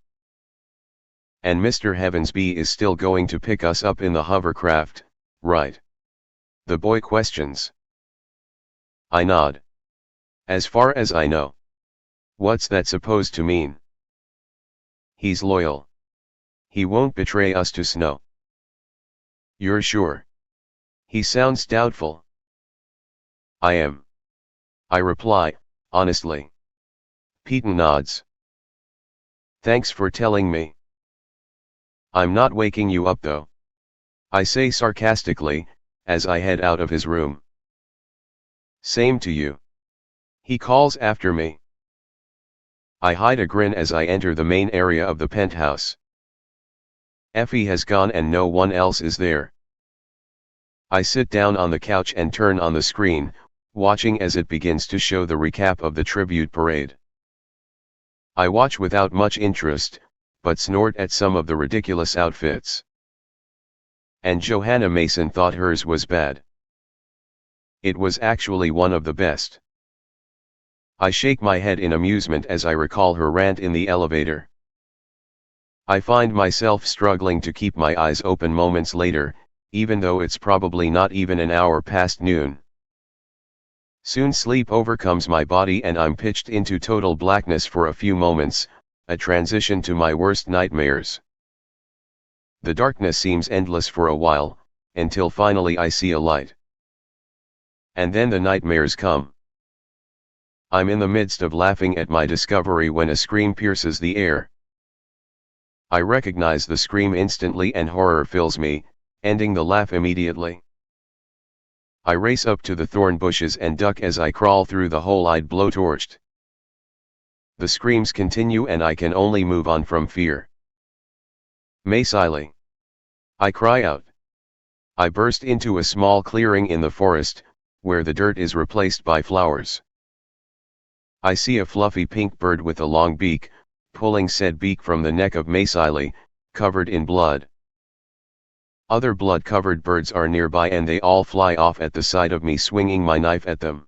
And Mr. Heavensby is still going to pick us up in the hovercraft, right? The boy questions. I nod. As far as I know. What's that supposed to mean? He's loyal. He won't betray us to Snow. You're sure? He sounds doubtful. I am. I reply, honestly. Peeta nods. Thanks for telling me. I'm not waking you up though. I say sarcastically, as I head out of his room. Same to you. He calls after me. I hide a grin as I enter the main area of the penthouse. Effie has gone and no one else is there. I sit down on the couch and turn on the screen, watching as it begins to show the recap of the tribute parade. I watch without much interest, but snort at some of the ridiculous outfits. And Johanna Mason thought hers was bad. It was actually one of the best. I shake my head in amusement as I recall her rant in the elevator. I find myself struggling to keep my eyes open moments later, even though it's probably not even an hour past noon. Soon sleep overcomes my body and I'm pitched into total blackness for a few moments, a transition to my worst nightmares. The darkness seems endless for a while, until finally I see a light. And then the nightmares come. I'm in the midst of laughing at my discovery when a scream pierces the air. I recognize the scream instantly and horror fills me, ending the laugh immediately. I race up to the thorn bushes and duck as I crawl through the hole I'd blowtorched. The screams continue and I can only move on from fear. Maysily. I cry out. I burst into a small clearing in the forest, where the dirt is replaced by flowers. I see a fluffy pink bird with a long beak, pulling said beak from the neck of Maysily, covered in blood. Other blood-covered birds are nearby and they all fly off at the sight of me swinging my knife at them.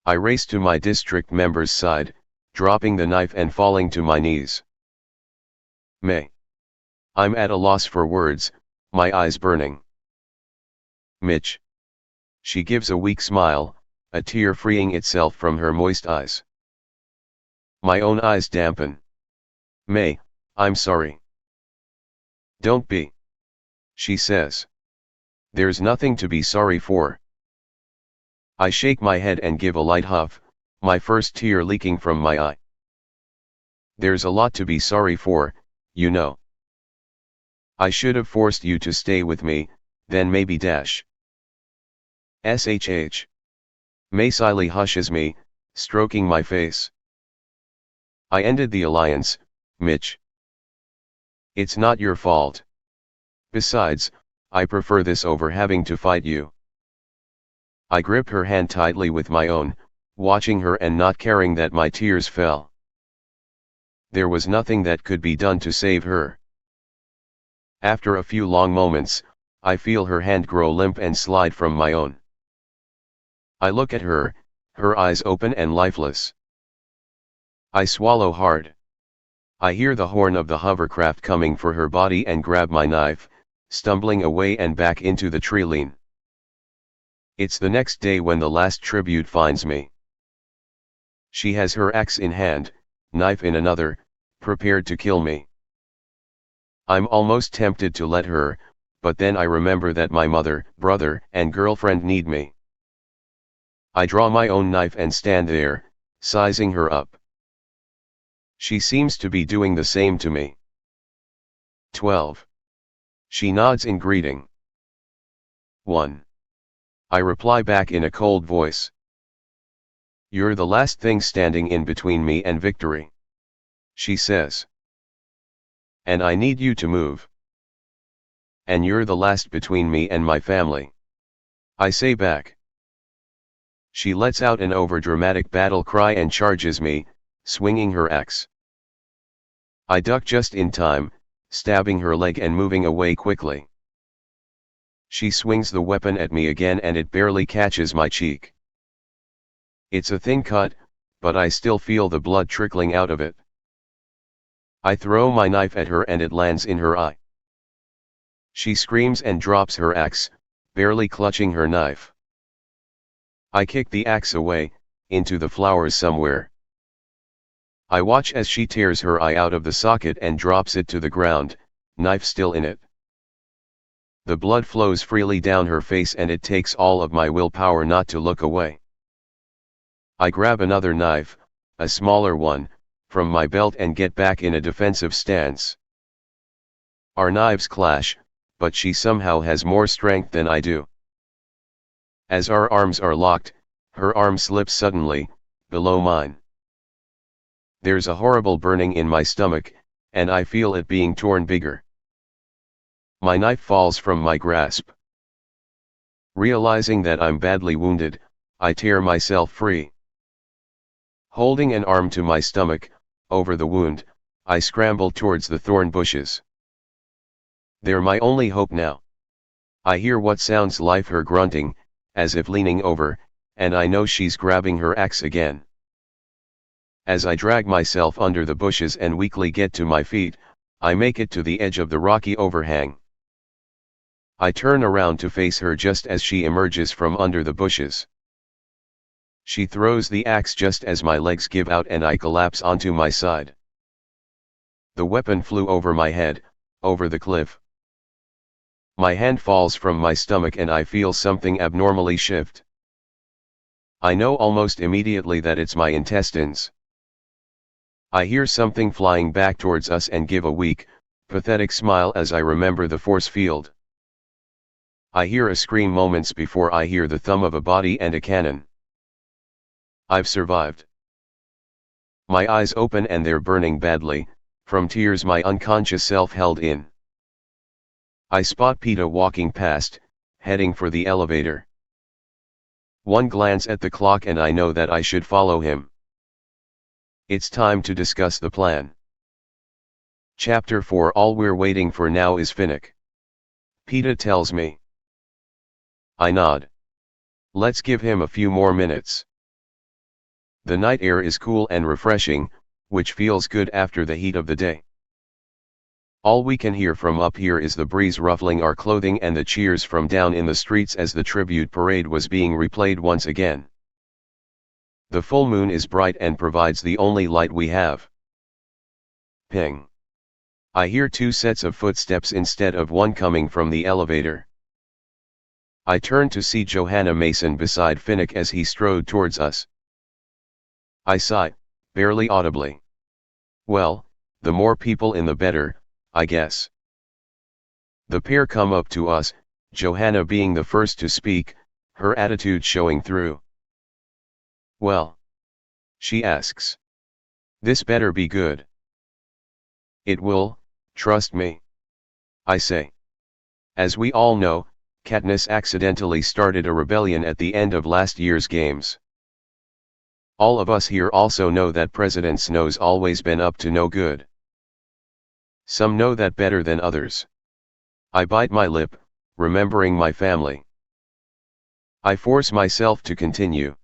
I race to my district member's side, dropping the knife and falling to my knees. May. I'm at a loss for words, my eyes burning. Mitch. She gives a weak smile, a tear freeing itself from her moist eyes. My own eyes dampen. May, I'm sorry. Don't be. She says. There's nothing to be sorry for. I shake my head and give a light huff, my first tear leaking from my eye. There's a lot to be sorry for, you know. I should have forced you to stay with me, then maybe dash. SHH. May slyly hushes me, stroking my face. I ended the alliance, Mitch. It's not your fault. Besides, I prefer this over having to fight you. I grip her hand tightly with my own, watching her and not caring that my tears fell. There was nothing that could be done to save her. After a few long moments, I feel her hand grow limp and slide from my own. I look at her, her eyes open and lifeless. I swallow hard. I hear the horn of the hovercraft coming for her body and grab my knife, stumbling away and back into the tree line. It's the next day when the last tribute finds me. She has her axe in hand, knife in another, prepared to kill me. I'm almost tempted to let her, but then I remember that my mother, brother, and girlfriend need me. I draw my own knife and stand there, sizing her up. She seems to be doing the same to me. 12. She nods in greeting. 1. I reply back in a cold voice. You're the last thing standing in between me and victory. She says. And I need you to move. And you're the last between me and my family. I say back. She lets out an overdramatic battle cry and charges me, swinging her axe. I duck just in time, stabbing her leg and moving away quickly. She swings the weapon at me again and it barely catches my cheek. It's a thin cut, but I still feel the blood trickling out of it. I throw my knife at her and it lands in her eye. She screams and drops her axe, barely clutching her knife. I kick the axe away, into the flowers somewhere. I watch as she tears her eye out of the socket and drops it to the ground, knife still in it. The blood flows freely down her face and it takes all of my willpower not to look away. I grab another knife, a smaller one, from my belt and get back in a defensive stance. Our knives clash, but she somehow has more strength than I do. As our arms are locked, her arm slips suddenly, below mine. There's a horrible burning in my stomach, and I feel it being torn bigger. My knife falls from my grasp. Realizing that I'm badly wounded, I tear myself free. Holding an arm to my stomach, over the wound, I scramble towards the thorn bushes. They're my only hope now. I hear what sounds like her grunting, as if leaning over, and I know she's grabbing her axe again. As I drag myself under the bushes and weakly get to my feet, I make it to the edge of the rocky overhang. I turn around to face her just as she emerges from under the bushes. She throws the axe just as my legs give out and I collapse onto my side. The weapon flew over my head, over the cliff. My hand falls from my stomach and I feel something abnormally shift. I know almost immediately that it's my intestines. I hear something flying back towards us and give a weak, pathetic smile as I remember the force field. I hear a scream moments before I hear the thump of a body and a cannon. I've survived. My eyes open and they're burning badly, from tears my unconscious self held in. I spot Peeta walking past, heading for the elevator. One glance at the clock and I know that I should follow him. It's time to discuss the plan. Chapter 4. All we're waiting for now is Finnick. Peeta tells me. I nod. Let's give him a few more minutes. The night air is cool and refreshing, which feels good after the heat of the day. All we can hear from up here is the breeze ruffling our clothing and the cheers from down in the streets as the tribute parade was being replayed once again. The full moon is bright and provides the only light we have. Ping. I hear two sets of footsteps instead of one coming from the elevator. I turn to see Johanna Mason beside Finnick as he strode towards us. I sigh, barely audibly. Well, the more people in the better, I guess. The pair come up to us, Johanna being the first to speak, her attitude showing through. Well? She asks. This better be good. It will, trust me. I say. As we all know, Katniss accidentally started a rebellion at the end of last year's games. All of us here also know that President Snow's always been up to no good. Some know that better than others. I bite my lip, remembering my family. I force myself to continue.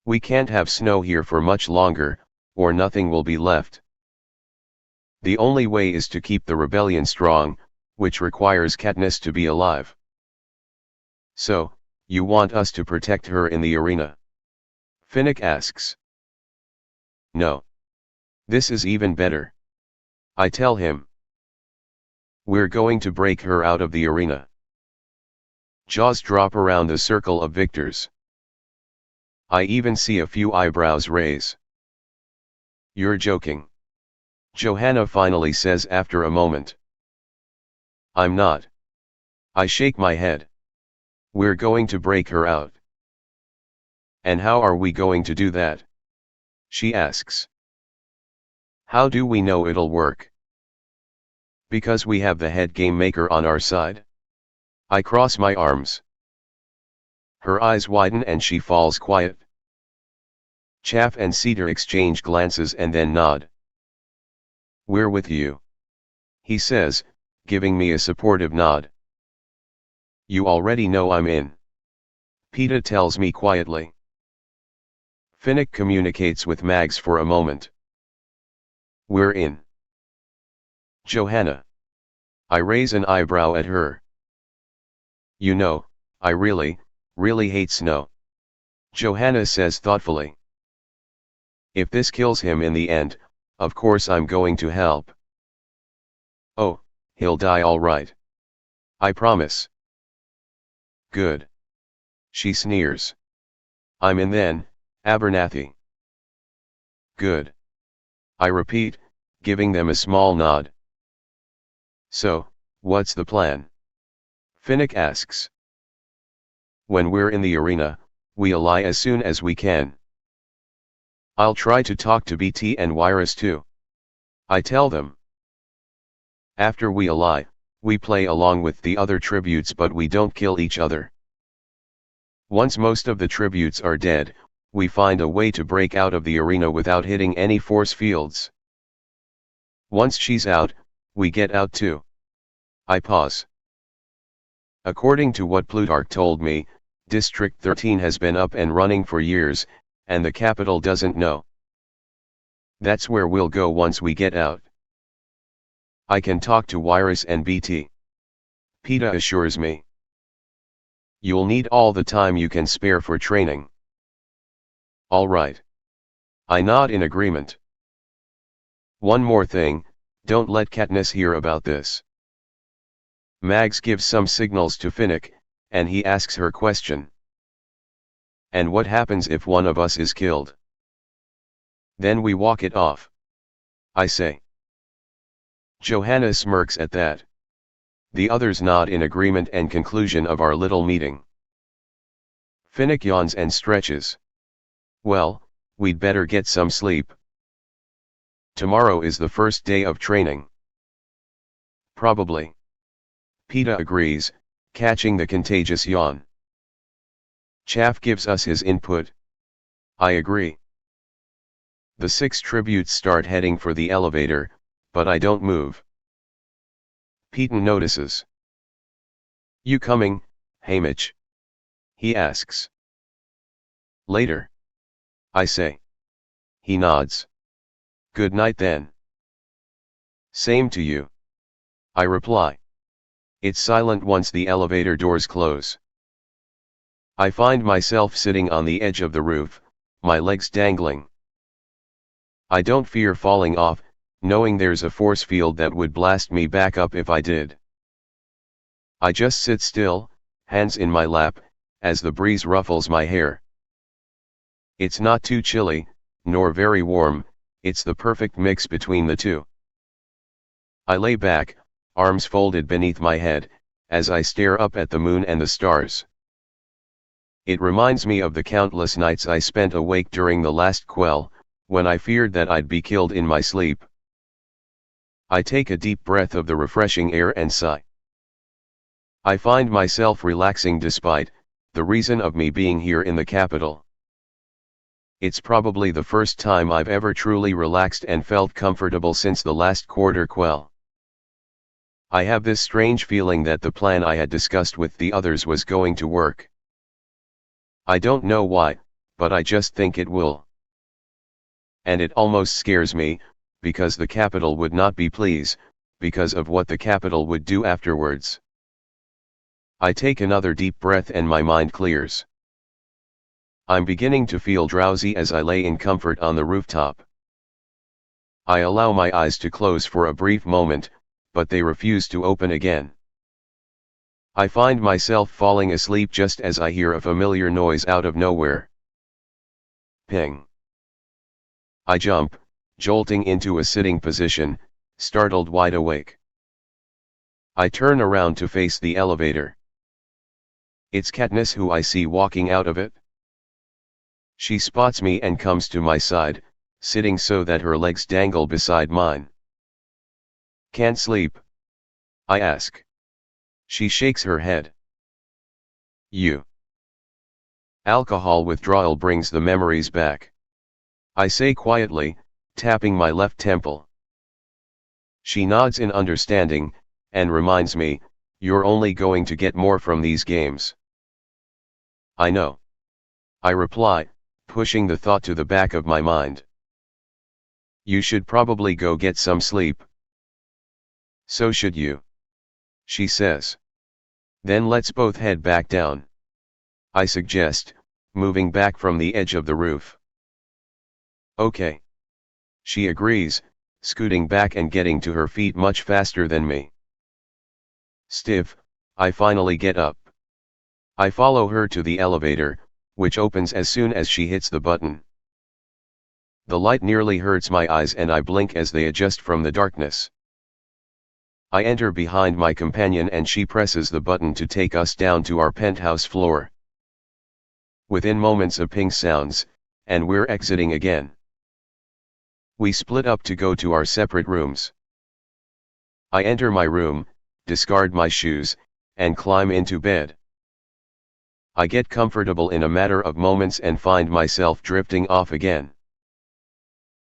We can't have Snow here for much longer, or nothing will be left. The only way is to keep the rebellion strong, which requires Katniss to be alive. So, you want us to protect her in the arena? Finnick asks. No. This is even better. I tell him. We're going to break her out of the arena. Jaws drop around the circle of victors. I even see a few eyebrows raise. You're joking. Johanna finally says after a moment. I'm not. I shake my head. We're going to break her out. And how are we going to do that? She asks. How do we know it'll work? Because we have the head game maker on our side. I cross my arms. Her eyes widen and she falls quiet. Chaff and Cedar exchange glances and then nod. We're with you. He says, giving me a supportive nod. You already know I'm in. Peeta tells me quietly. Finnick communicates with Mags for a moment. We're in. Johanna. I raise an eyebrow at her. You know, I really hate Snow. Johanna says thoughtfully. If this kills him in the end, of course I'm going to help. Oh, he'll die all right. I promise. Good. She sneers. I'm in then, Abernathy. Good. I repeat, giving them a small nod. So, what's the plan? Finnick asks. When we're in the arena, we ally as soon as we can. I'll try to talk to BT and Wirus too. I tell them. After we ally, we play along with the other tributes but we don't kill each other. Once most of the tributes are dead, we find a way to break out of the arena without hitting any force fields. Once she's out, we get out too. I pause. According to what Plutarch told me, District 13 has been up and running for years, and the capital doesn't know. That's where we'll go once we get out. I can talk to Wirus and BT. Peeta assures me. You'll need all the time you can spare for training. All right. I nod in agreement. One more thing, don't let Katniss hear about this. Mags gives some signals to Finnick, and he asks her question. And what happens if one of us is killed? Then we walk it off. I say. Johanna smirks at that. The others nod in agreement and conclusion of our little meeting. Finnick yawns and stretches. Well, we'd better get some sleep. Tomorrow is the first day of training. Probably. Peeta agrees, catching the contagious yawn. Chaff gives us his input. I agree. The 6 tributes start heading for the elevator, but I don't move. Peeta notices. You coming, Haymitch? He asks. Later. I say. He nods. Good night then. Same to you. I reply. It's silent once the elevator doors close. I find myself sitting on the edge of the roof, my legs dangling. I don't fear falling off, knowing there's a force field that would blast me back up if I did. I just sit still, hands in my lap, as the breeze ruffles my hair. It's not too chilly, nor very warm, it's the perfect mix between the two. I lay back, arms folded beneath my head, as I stare up at the moon and the stars. It reminds me of the countless nights I spent awake during the last quell, when I feared that I'd be killed in my sleep. I take a deep breath of the refreshing air and sigh. I find myself relaxing despite the reason of me being here in the capital. It's probably the first time I've ever truly relaxed and felt comfortable since the last Quarter Quell. I have this strange feeling that the plan I had discussed with the others was going to work. I don't know why, but I just think it will. And it almost scares me, because the capital would not be pleased, because of what the capital would do afterwards. I take another deep breath and my mind clears. I'm beginning to feel drowsy as I lay in comfort on the rooftop. I allow my eyes to close for a brief moment, but they refuse to open again. I find myself falling asleep just as I hear a familiar noise out of nowhere. Ping. I jump, jolting into a sitting position, startled wide awake. I turn around to face the elevator. It's Katniss who I see walking out of it. She spots me and comes to my side, sitting so that her legs dangle beside mine. Can't sleep? I ask. She shakes her head. You. Alcohol withdrawal brings the memories back. I say quietly, tapping my left temple. She nods in understanding, and reminds me, you're only going to get more from these games. I know. I reply, pushing the thought to the back of my mind. You should probably go get some sleep. So should you. She says. Then let's both head back down. I suggest, moving back from the edge of the roof. Okay. She agrees, scooting back and getting to her feet much faster than me. Stiff, I finally get up. I follow her to the elevator, which opens as soon as she hits the button. The light nearly hurts my eyes and I blink as they adjust from the darkness. I enter behind my companion and she presses the button to take us down to our penthouse floor. Within moments a ping sounds, and we're exiting again. We split up to go to our separate rooms. I enter my room, discard my shoes, and climb into bed. I get comfortable in a matter of moments and find myself drifting off again.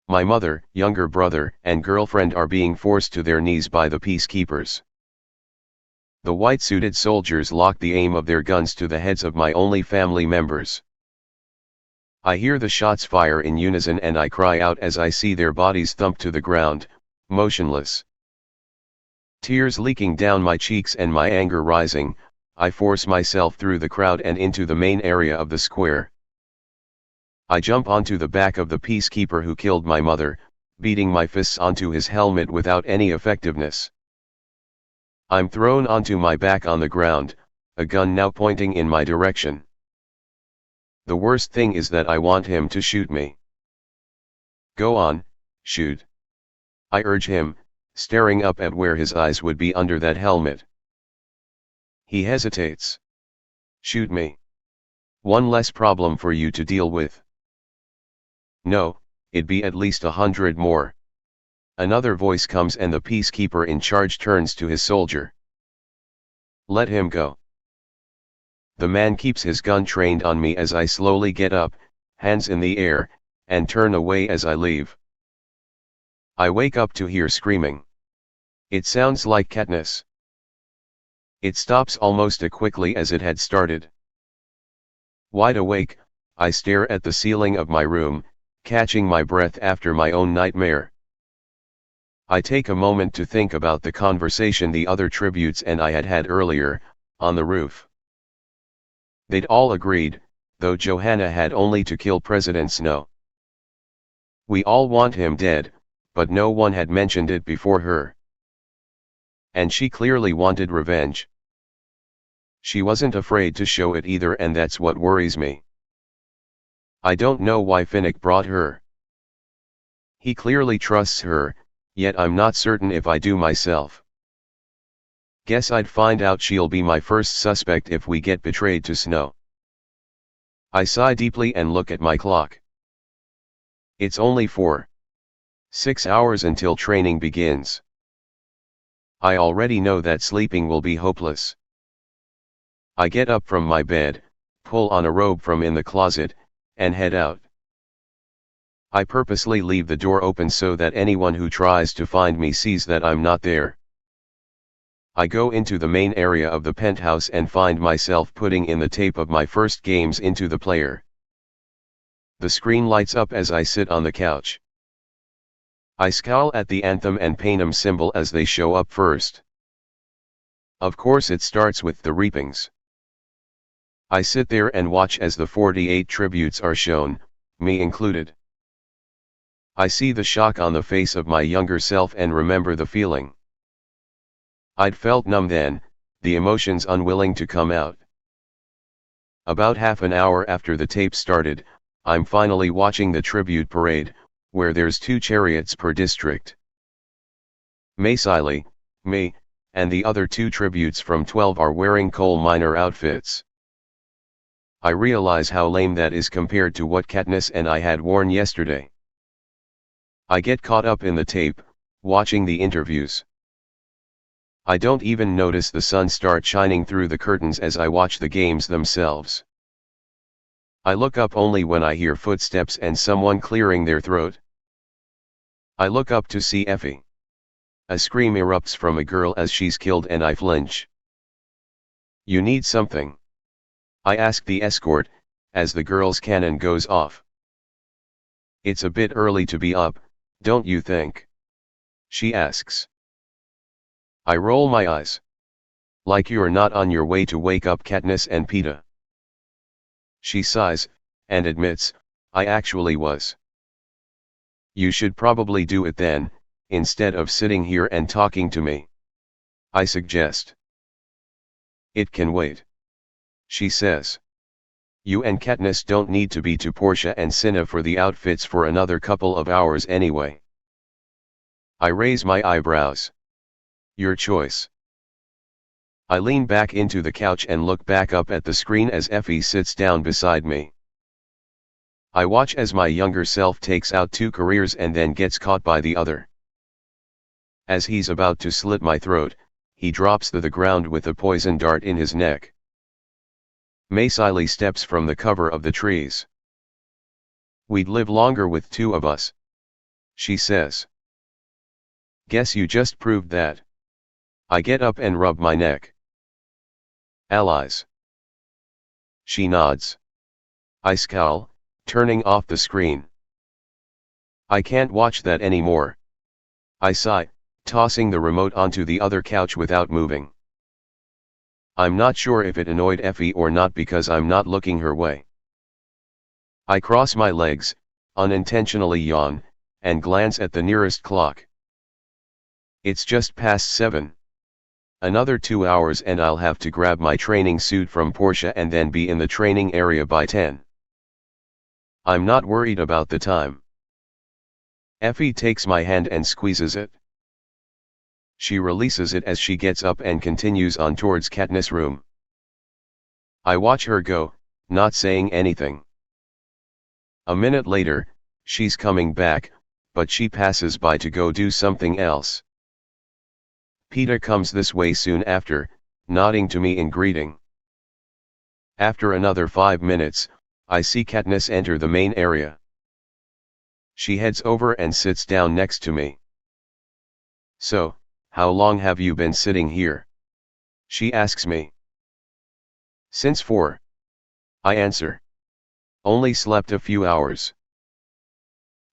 My mother, younger brother, and girlfriend are being forced to their knees by the peacekeepers. The white-suited soldiers lock the aim of their guns to the heads of my only family members. I hear the shots fire in unison and I cry out as I see their bodies thump to the ground, motionless. Tears leaking down my cheeks and my anger rising, I force myself through the crowd and into the main area of the square. I jump onto the back of the peacekeeper who killed my mother, beating my fists onto his helmet without any effectiveness. I'm thrown onto my back on the ground, a gun now pointing in my direction. The worst thing is that I want him to shoot me. Go on, shoot. I urge him, staring up at where his eyes would be under that helmet. He hesitates. Shoot me. One less problem for you to deal with. No, it'd be at least 100 more. Another voice comes and the peacekeeper in charge turns to his soldier. Let him go. The man keeps his gun trained on me as I slowly get up, hands in the air, and turn away as I leave. I wake up to hear screaming. It sounds like Katniss. It stops almost as quickly as it had started. Wide awake, I stare at the ceiling of my room, catching my breath after my own nightmare. I take a moment to think about the conversation the other tributes and I had had earlier, on the roof. They'd all agreed, though Johanna had only to kill President Snow. We all want him dead, but no one had mentioned it before her. And she clearly wanted revenge. She wasn't afraid to show it either, and that's what worries me. I don't know why Finnick brought her. He clearly trusts her, yet I'm not certain if I do myself. Guess I'd find out she'll be my first suspect if we get betrayed to Snow. I sigh deeply and look at my clock. It's only 6 hours until training begins. I already know that sleeping will be hopeless. I get up from my bed, pull on a robe from in the closet, and head out. I purposely leave the door open so that anyone who tries to find me sees that I'm not there. I go into the main area of the penthouse and find myself putting in the tape of my first games into the player. The screen lights up as I sit on the couch. I scowl at the anthem and panem symbol as they show up first. Of course it starts with the reapings. I sit there and watch as the 48 tributes are shown, me included. I see the shock on the face of my younger self and remember the feeling. I'd felt numb then, the emotions unwilling to come out. About half an hour after the tape started, I'm finally watching the tribute parade, where there's 2 chariots per district. Maisily, me, and the other 2 tributes from 12 are wearing coal miner outfits. I realize how lame that is compared to what Katniss and I had worn yesterday. I get caught up in the tape, watching the interviews. I don't even notice the sun start shining through the curtains as I watch the games themselves. I look up only when I hear footsteps and someone clearing their throat. I look up to see Effie. A scream erupts from a girl as she's killed and I flinch. "You need something?" I ask the escort, as the girl's cannon goes off. "It's a bit early to be up, don't you think?" she asks. I roll my eyes. "Like you're not on your way to wake up Katniss and Peeta." She sighs, and admits, "I actually was." "You should probably do it then, instead of sitting here and talking to me," I suggest. "It can wait," she says. "You and Katniss don't need to be to Portia and Cinna for the outfits for another couple of hours anyway." I raise my eyebrows. "Your choice." I lean back into the couch and look back up at the screen as Effie sits down beside me. I watch as my younger self takes out 2 careers and then gets caught by the other. As he's about to slit my throat, he drops to the ground with a poison dart in his neck. Maisily steps from the cover of the trees. "We'd live longer with 2 of us," she says. "Guess you just proved that." I get up and rub my neck. "Allies." She nods. I scowl, turning off the screen. I can't watch that anymore. I sigh, tossing the remote onto the other couch without moving. I'm not sure if it annoyed Effie or not because I'm not looking her way. I cross my legs, unintentionally yawn, and glance at the nearest clock. It's just past 7. Another 2 hours and I'll have to grab my training suit from Portia and then be in the training area by 10. I'm not worried about the time. Effie takes my hand and squeezes it. She releases it as she gets up and continues on towards Katniss' room. I watch her go, not saying anything. A minute later, she's coming back, but she passes by to go do something else. Peeta comes this way soon after, nodding to me in greeting. After another 5 minutes, I see Katniss enter the main area. She heads over and sits down next to me. "So, how long have you been sitting here?" She asks me. Since 4. I answer. Only slept a few hours.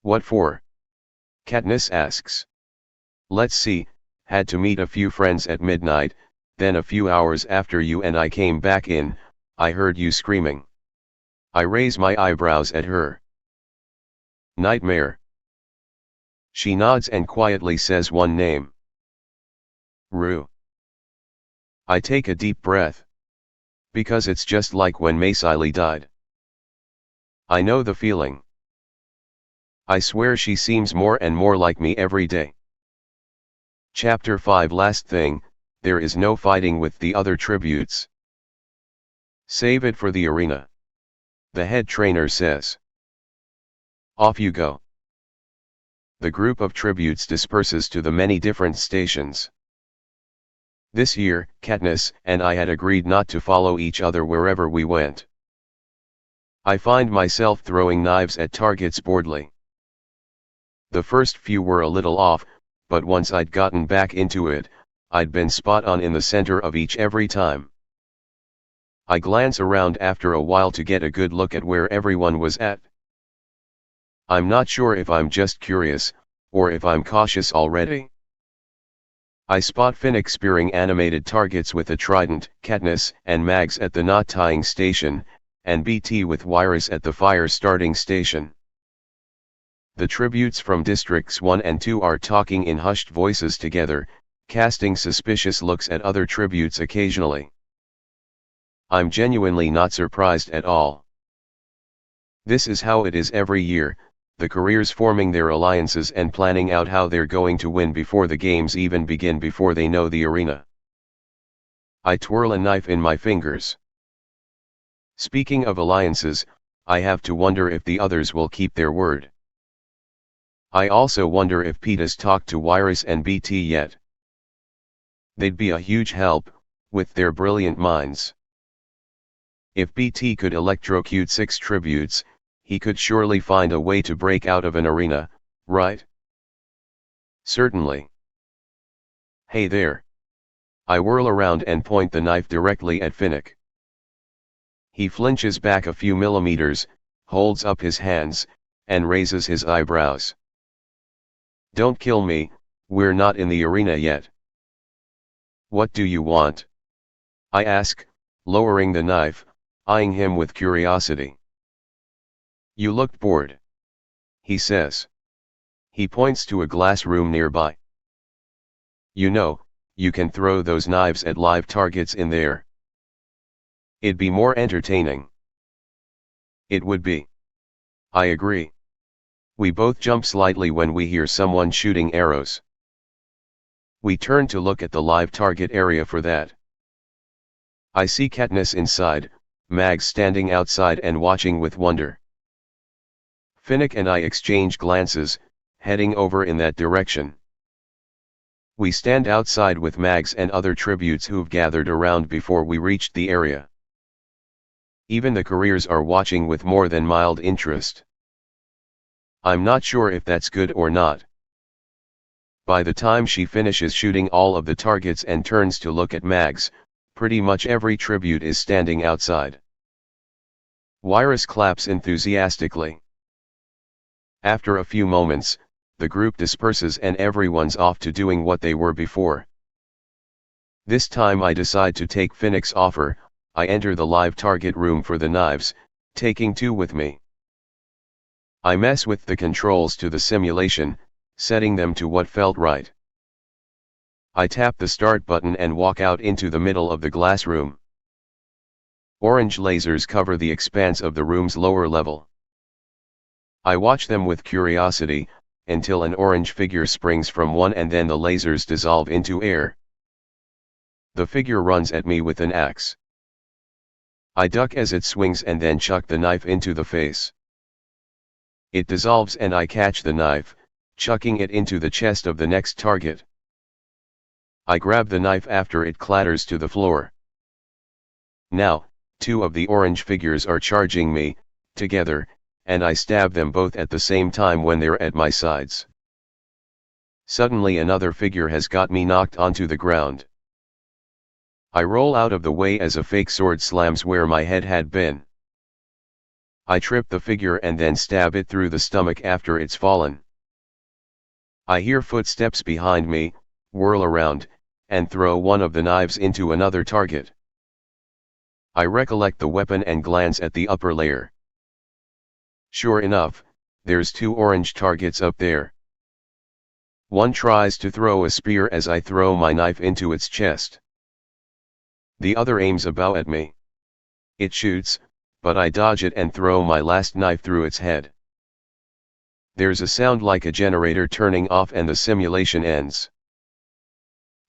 What for? Katniss asks. Let's see, had to meet a few friends at midnight, then a few hours after you and I came back in, I heard you screaming. I raise my eyebrows at her. Nightmare. She nods and quietly says one name. Rue. I take a deep breath. Because it's just like when Maysiley died. I know the feeling. I swear she seems more and more like me every day. Chapter 5. Last thing, there is no fighting with the other tributes. Save it for the arena. The head trainer says. Off you go. The group of tributes disperses to the many different stations. This year, Katniss and I had agreed not to follow each other wherever we went. I find myself throwing knives at targets boredly. The first few were a little off, but once I'd gotten back into it, I'd been spot on in the center of each every time. I glance around after a while to get a good look at where everyone was at. I'm not sure if I'm just curious, or if I'm cautious already. I spot Finnick spearing animated targets with a trident, Katniss and Mags at the knot-tying station, and BT with Wyrus at the fire-starting station. The tributes from Districts 1 and 2 are talking in hushed voices together, casting suspicious looks at other tributes occasionally. I'm genuinely not surprised at all. This is how it is every year, the careers forming their alliances and planning out how they're going to win before the games even begin, before they know the arena. I twirl a knife in my fingers. Speaking of alliances, I have to wonder if the others will keep their word. I also wonder if Peeta's talked to Wyrus and BT yet. They'd be a huge help, with their brilliant minds. If BT could electrocute 6 tributes, he could surely find a way to break out of an arena, right? Certainly. Hey there. I whirl around and point the knife directly at Finnick. He flinches back a few millimeters, holds up his hands, and raises his eyebrows. Don't kill me, we're not in the arena yet. What do you want? I ask, lowering the knife, eyeing him with curiosity. You looked bored. He says. He points to a glass room nearby. You know, you can throw those knives at live targets in there. It'd be more entertaining. It would be. I agree. We both jump slightly when we hear someone shooting arrows. We turn to look at the live target area for that. I see Katniss inside, Mags standing outside and watching with wonder. Finnick and I exchange glances, heading over in that direction. We stand outside with Mags and other tributes who've gathered around before we reached the area. Even the careers are watching with more than mild interest. I'm not sure if that's good or not. By the time she finishes shooting all of the targets and turns to look at Mags, pretty much every tribute is standing outside. Wyrus claps enthusiastically. After a few moments, the group disperses and everyone's off to doing what they were before. This time I decide to take Finnick's offer. I enter the live target room for the knives, taking 2 with me. I mess with the controls to the simulation, setting them to what felt right. I tap the start button and walk out into the middle of the glass room. Orange lasers cover the expanse of the room's lower level. I watch them with curiosity, until an orange figure springs from one and then the lasers dissolve into air. The figure runs at me with an axe. I duck as it swings and then chuck the knife into the face. It dissolves and I catch the knife, chucking it into the chest of the next target. I grab the knife after it clatters to the floor. Now, 2 of the orange figures are charging me, together, and I stab them both at the same time when they're at my sides. Suddenly another figure has got me knocked onto the ground. I roll out of the way as a fake sword slams where my head had been. I trip the figure and then stab it through the stomach after it's fallen. I hear footsteps behind me, whirl around, and throw one of the knives into another target. I recollect the weapon and glance at the upper layer. Sure enough, there's 2 orange targets up there. One tries to throw a spear as I throw my knife into its chest. The other aims a bow at me. It shoots, but I dodge it and throw my last knife through its head. There's a sound like a generator turning off and the simulation ends.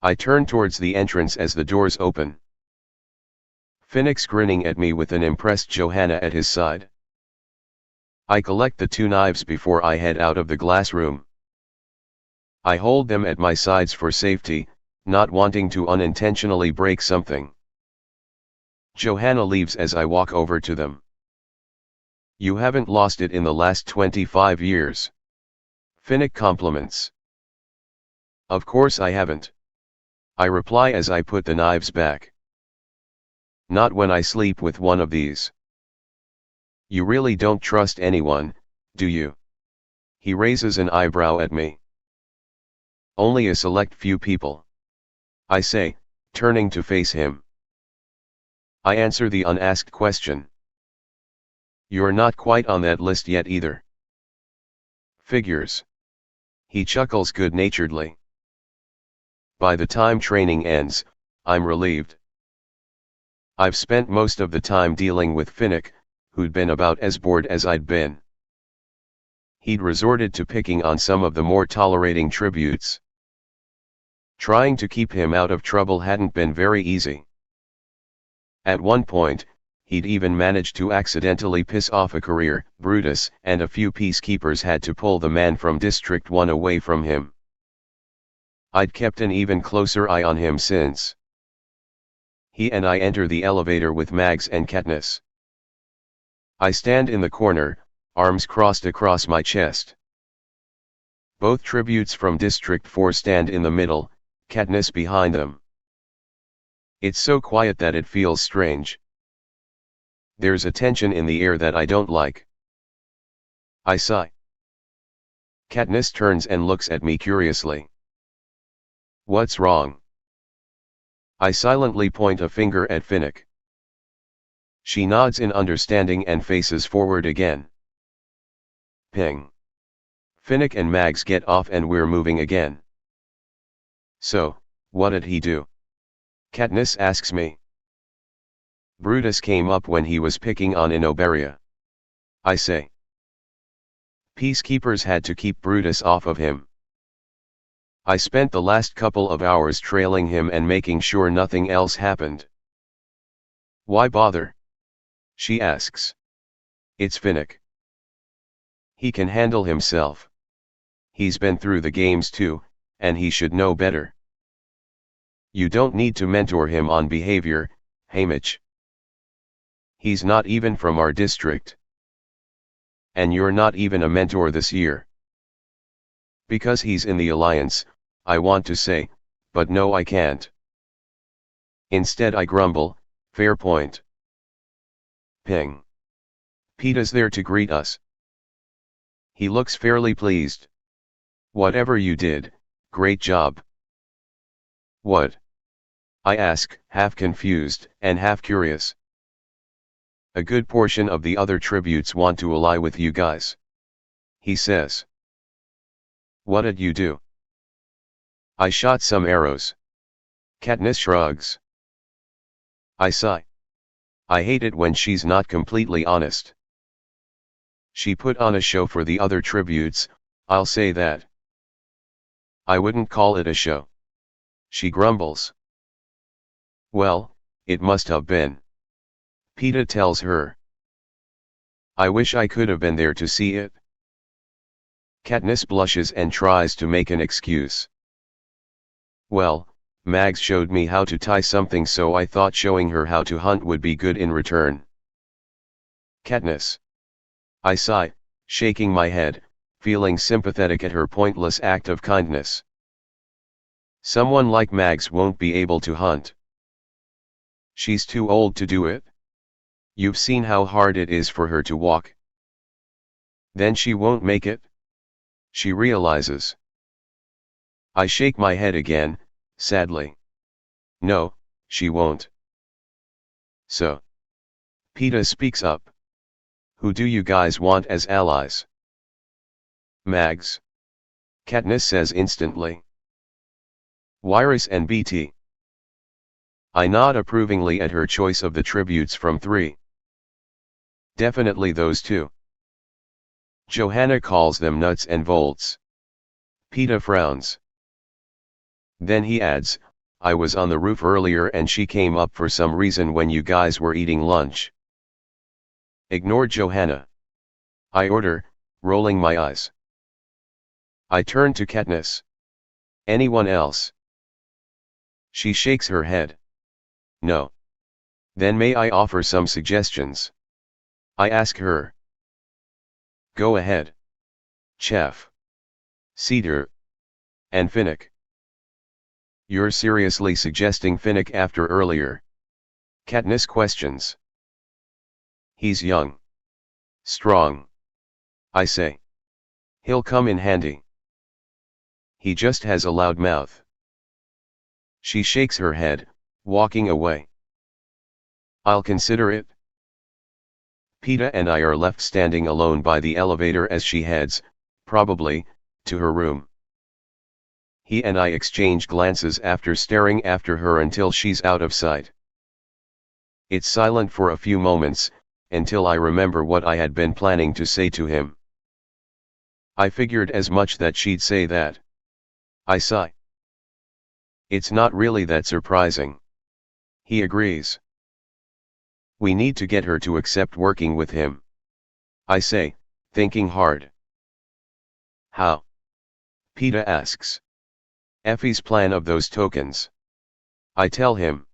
I turn towards the entrance as the doors open. Finnick's grinning at me with an impressed Johanna at his side. I collect the 2 knives before I head out of the glass room. I hold them at my sides for safety, not wanting to unintentionally break something. Johanna leaves as I walk over to them. You haven't lost it in the last 25 years. Finnick compliments. Of course I haven't. I reply as I put the knives back. Not when I sleep with one of these. You really don't trust anyone, do you? He raises an eyebrow at me. Only a select few people. I say, turning to face him. I answer the unasked question. You're not quite on that list yet either. Figures. He chuckles good-naturedly. By the time training ends, I'm relieved. I've spent most of the time dealing with Finnick, who'd been about as bored as I'd been. He'd resorted to picking on some of the more tolerating tributes. Trying to keep him out of trouble hadn't been very easy. At one point, he'd even managed to accidentally piss off a career, Brutus, and a few peacekeepers had to pull the man from District 1 away from him. I'd kept an even closer eye on him since. He and I enter the elevator with Mags and Katniss. I stand in the corner, arms crossed across my chest. Both tributes from District 4 stand in the middle, Katniss behind them. It's so quiet that it feels strange. There's a tension in the air that I don't like. I sigh. Katniss turns and looks at me curiously. What's wrong? I silently point a finger at Finnick. She nods in understanding and faces forward again. Ping. Finnick and Mags get off and we're moving again. So, what did he do? Katniss asks me. Brutus came up when he was picking on Inoberia. I say. Peacekeepers had to keep Brutus off of him. I spent the last couple of hours trailing him and making sure nothing else happened. Why bother? She asks. It's Finnick. He can handle himself. He's been through the games too, and he should know better. You don't need to mentor him on behavior, Haymitch. He's not even from our district. And you're not even a mentor this year. Because he's in the Alliance, I want to say, but no I can't. Instead I grumble, fair point. Ping. Peeta's there to greet us. He looks fairly pleased. Whatever you did, great job. What? I ask, half confused and half curious. A good portion of the other tributes want to ally with you guys. He says. What did you do? I shot some arrows. Katniss shrugs. I sigh. I hate it when she's not completely honest. She put on a show for the other tributes, I'll say that. I wouldn't call it a show. She grumbles. Well, it must have been. Peeta tells her. I wish I could have been there to see it. Katniss blushes and tries to make an excuse. Well, Mags showed me how to tie something, so I thought showing her how to hunt would be good in return. Katniss. I sigh, shaking my head, feeling sympathetic at her pointless act of kindness. Someone like Mags won't be able to hunt. She's too old to do it. You've seen how hard it is for her to walk. Then she won't make it. She realizes. I shake my head again, sadly. No, she won't. So. Peeta speaks up. Who do you guys want as allies? Mags. Katniss says instantly. Wyrus and BT. I nod approvingly at her choice of the tributes from 3. Definitely those two. Johanna calls them nuts and bolts. Peeta frowns. Then he adds, I was on the roof earlier and she came up for some reason when you guys were eating lunch. Ignore Johanna. I order, rolling my eyes. I turn to Katniss. Anyone else? She shakes her head. No. Then may I offer some suggestions? I ask her. Go ahead. Chef. Cedar. And Finnick. You're seriously suggesting Finnick after earlier? Katniss questions. He's young. Strong. I say. He'll come in handy. He just has a loud mouth. She shakes her head, walking away. I'll consider it. Peeta and I are left standing alone by the elevator as she heads, probably, to her room. He and I exchange glances after staring after her until she's out of sight. It's silent for a few moments, until I remember what I had been planning to say to him. I figured as much that she'd say that. I sigh. It's not really that surprising. He agrees. We need to get her to accept working with him. I say, thinking hard. How? Peeta asks. Effie's plan of those tokens. I tell him.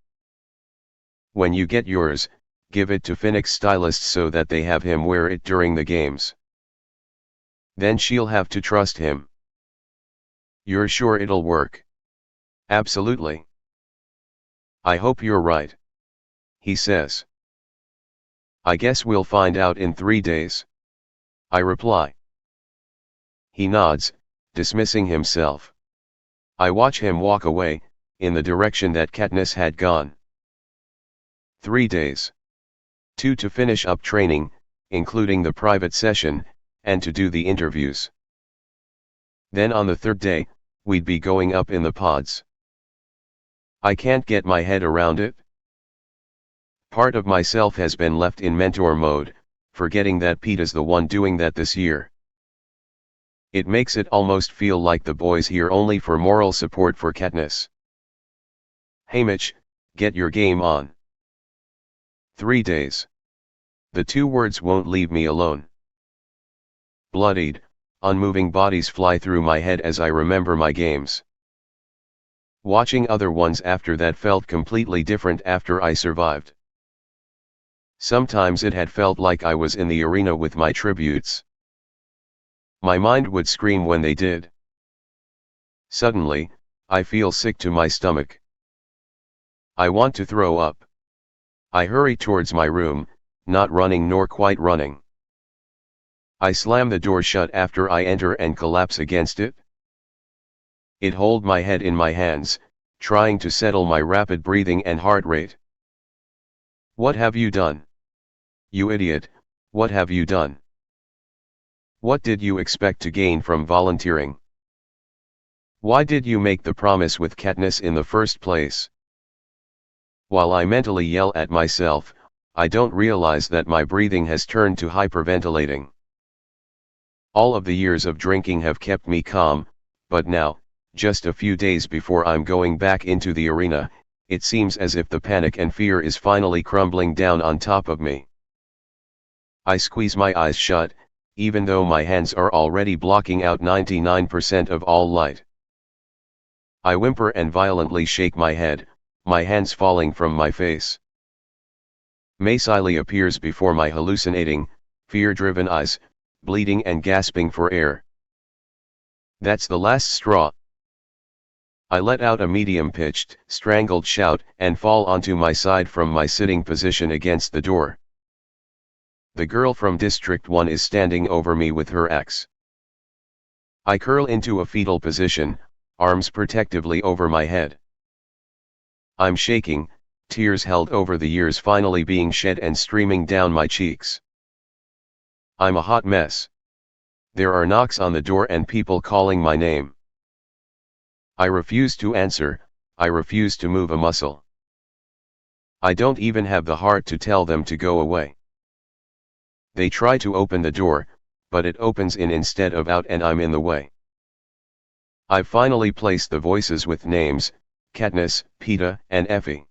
When you get yours, give it to Finnick's stylist so that they have him wear it during the games. Then she'll have to trust him. You're sure it'll work? Absolutely. I hope you're right. He says. I guess we'll find out in 3 days. I reply. He nods, dismissing himself. I watch him walk away, in the direction that Katniss had gone. 3 days. 2 to finish up training, including the private session, and to do the interviews. Then on the 3rd day, we'd be going up in the pods. I can't get my head around it. Part of myself has been left in mentor mode, forgetting that Peeta's the one doing that this year. It makes it almost feel like the boys here only for moral support for Katniss. Haymitch, get your game on. 3 days. The 2 words won't leave me alone. Bloodied, unmoving bodies fly through my head as I remember my games. Watching other ones after that felt completely different after I survived. Sometimes it had felt like I was in the arena with my tributes. My mind would scream when they did. Suddenly, I feel sick to my stomach. I want to throw up. I hurry towards my room, not running nor quite running. I slam the door shut after I enter and collapse against it. It hold my head in my hands, trying to settle my rapid breathing and heart rate. What have you done? You idiot, what have you done? What did you expect to gain from volunteering? Why did you make the promise with Katniss in the first place? While I mentally yell at myself, I don't realize that my breathing has turned to hyperventilating. All of the years of drinking have kept me calm, but now, just a few days before I'm going back into the arena, it seems as if the panic and fear is finally crumbling down on top of me. I squeeze my eyes shut, even though my hands are already blocking out 99% of all light. I whimper and violently shake my head, my hands falling from my face. Maysili appears before my hallucinating, fear-driven eyes, bleeding and gasping for air. That's the last straw. I let out a medium-pitched, strangled shout and fall onto my side from my sitting position against the door. The girl from District 1 is standing over me with her axe. I curl into a fetal position, arms protectively over my head. I'm shaking, tears held over the years finally being shed and streaming down my cheeks. I'm a hot mess. There are knocks on the door and people calling my name. I refuse to answer, I refuse to move a muscle. I don't even have the heart to tell them to go away. They try to open the door, but it opens in instead of out and I'm in the way. I've finally placed the voices with names, Katniss, Peeta, and Effie.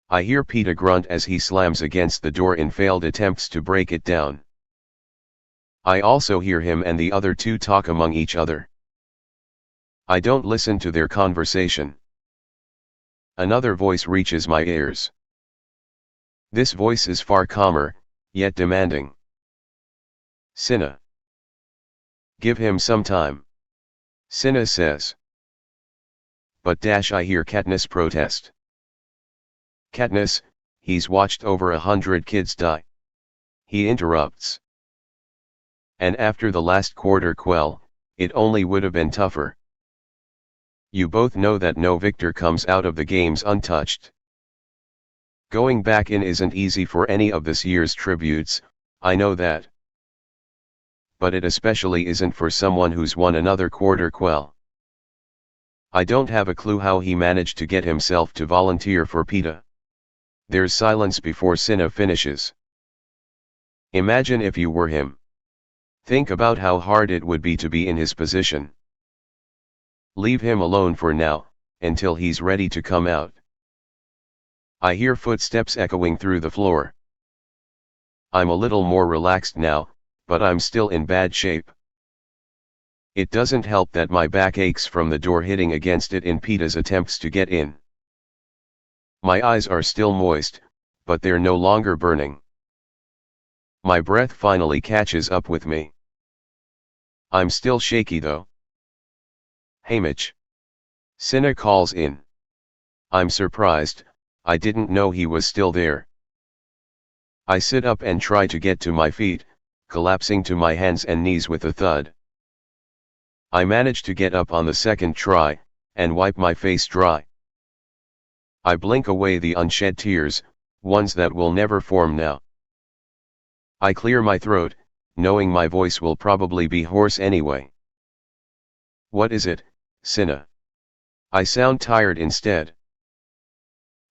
I hear Peeta grunt as he slams against the door in failed attempts to break it down. I also hear him and the other two talk among each other. I don't listen to their conversation. Another voice reaches my ears. This voice is far calmer, yet demanding. Cinna. Give him some time. Cinna says. But I hear Katniss protest. Katniss, he's watched over 100 kids die. He interrupts. And after the last Quarter Quell, it only would have been tougher. You both know that no victor comes out of the games untouched. Going back in isn't easy for any of this year's tributes, I know that. But it especially isn't for someone who's won another Quarter Quell. I don't have a clue how he managed to get himself to volunteer for Peeta. There's silence before Cinna finishes. Imagine if you were him. Think about how hard it would be to be in his position. Leave him alone for now, until he's ready to come out. I hear footsteps echoing through the floor. I'm a little more relaxed now, but I'm still in bad shape. It doesn't help that my back aches from the door hitting against it in Peeta's attempts to get in. My eyes are still moist, but they're no longer burning. My breath finally catches up with me. I'm still shaky though. Haymitch. Cinna calls in. I'm surprised, I didn't know he was still there. I sit up and try to get to my feet, collapsing to my hands and knees with a thud. I manage to get up on the second try, and wipe my face dry. I blink away the unshed tears, ones that will never form now. I clear my throat, knowing my voice will probably be hoarse anyway. What is it, Cinna? I sound tired instead.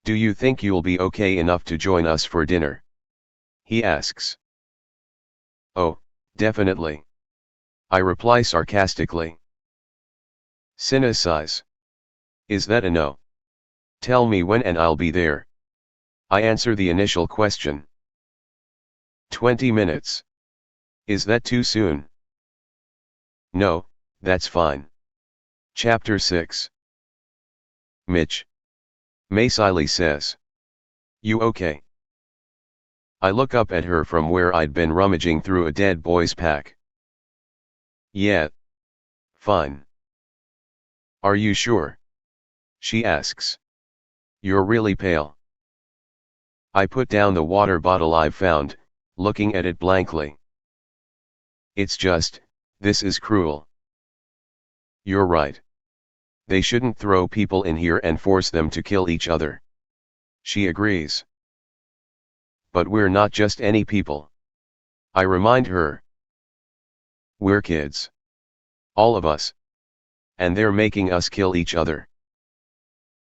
Do you think you'll be okay enough to join us for dinner? He asks. Oh, definitely. I reply sarcastically. Cinna sighs. Is that a no? Tell me when and I'll be there. I answer the initial question. 20 minutes. Is that too soon? No, that's fine. Chapter 6. Mitch. Macily says. You okay? I look up at her from where I'd been rummaging through a dead boy's pack. Yeah. Fine. Are you sure? She asks. You're really pale. I put down the water bottle I've found, looking at it blankly. It's just, this is cruel. You're right. They shouldn't throw people in here and force them to kill each other. She agrees. But we're not just any people. I remind her. We're kids. All of us. And they're making us kill each other.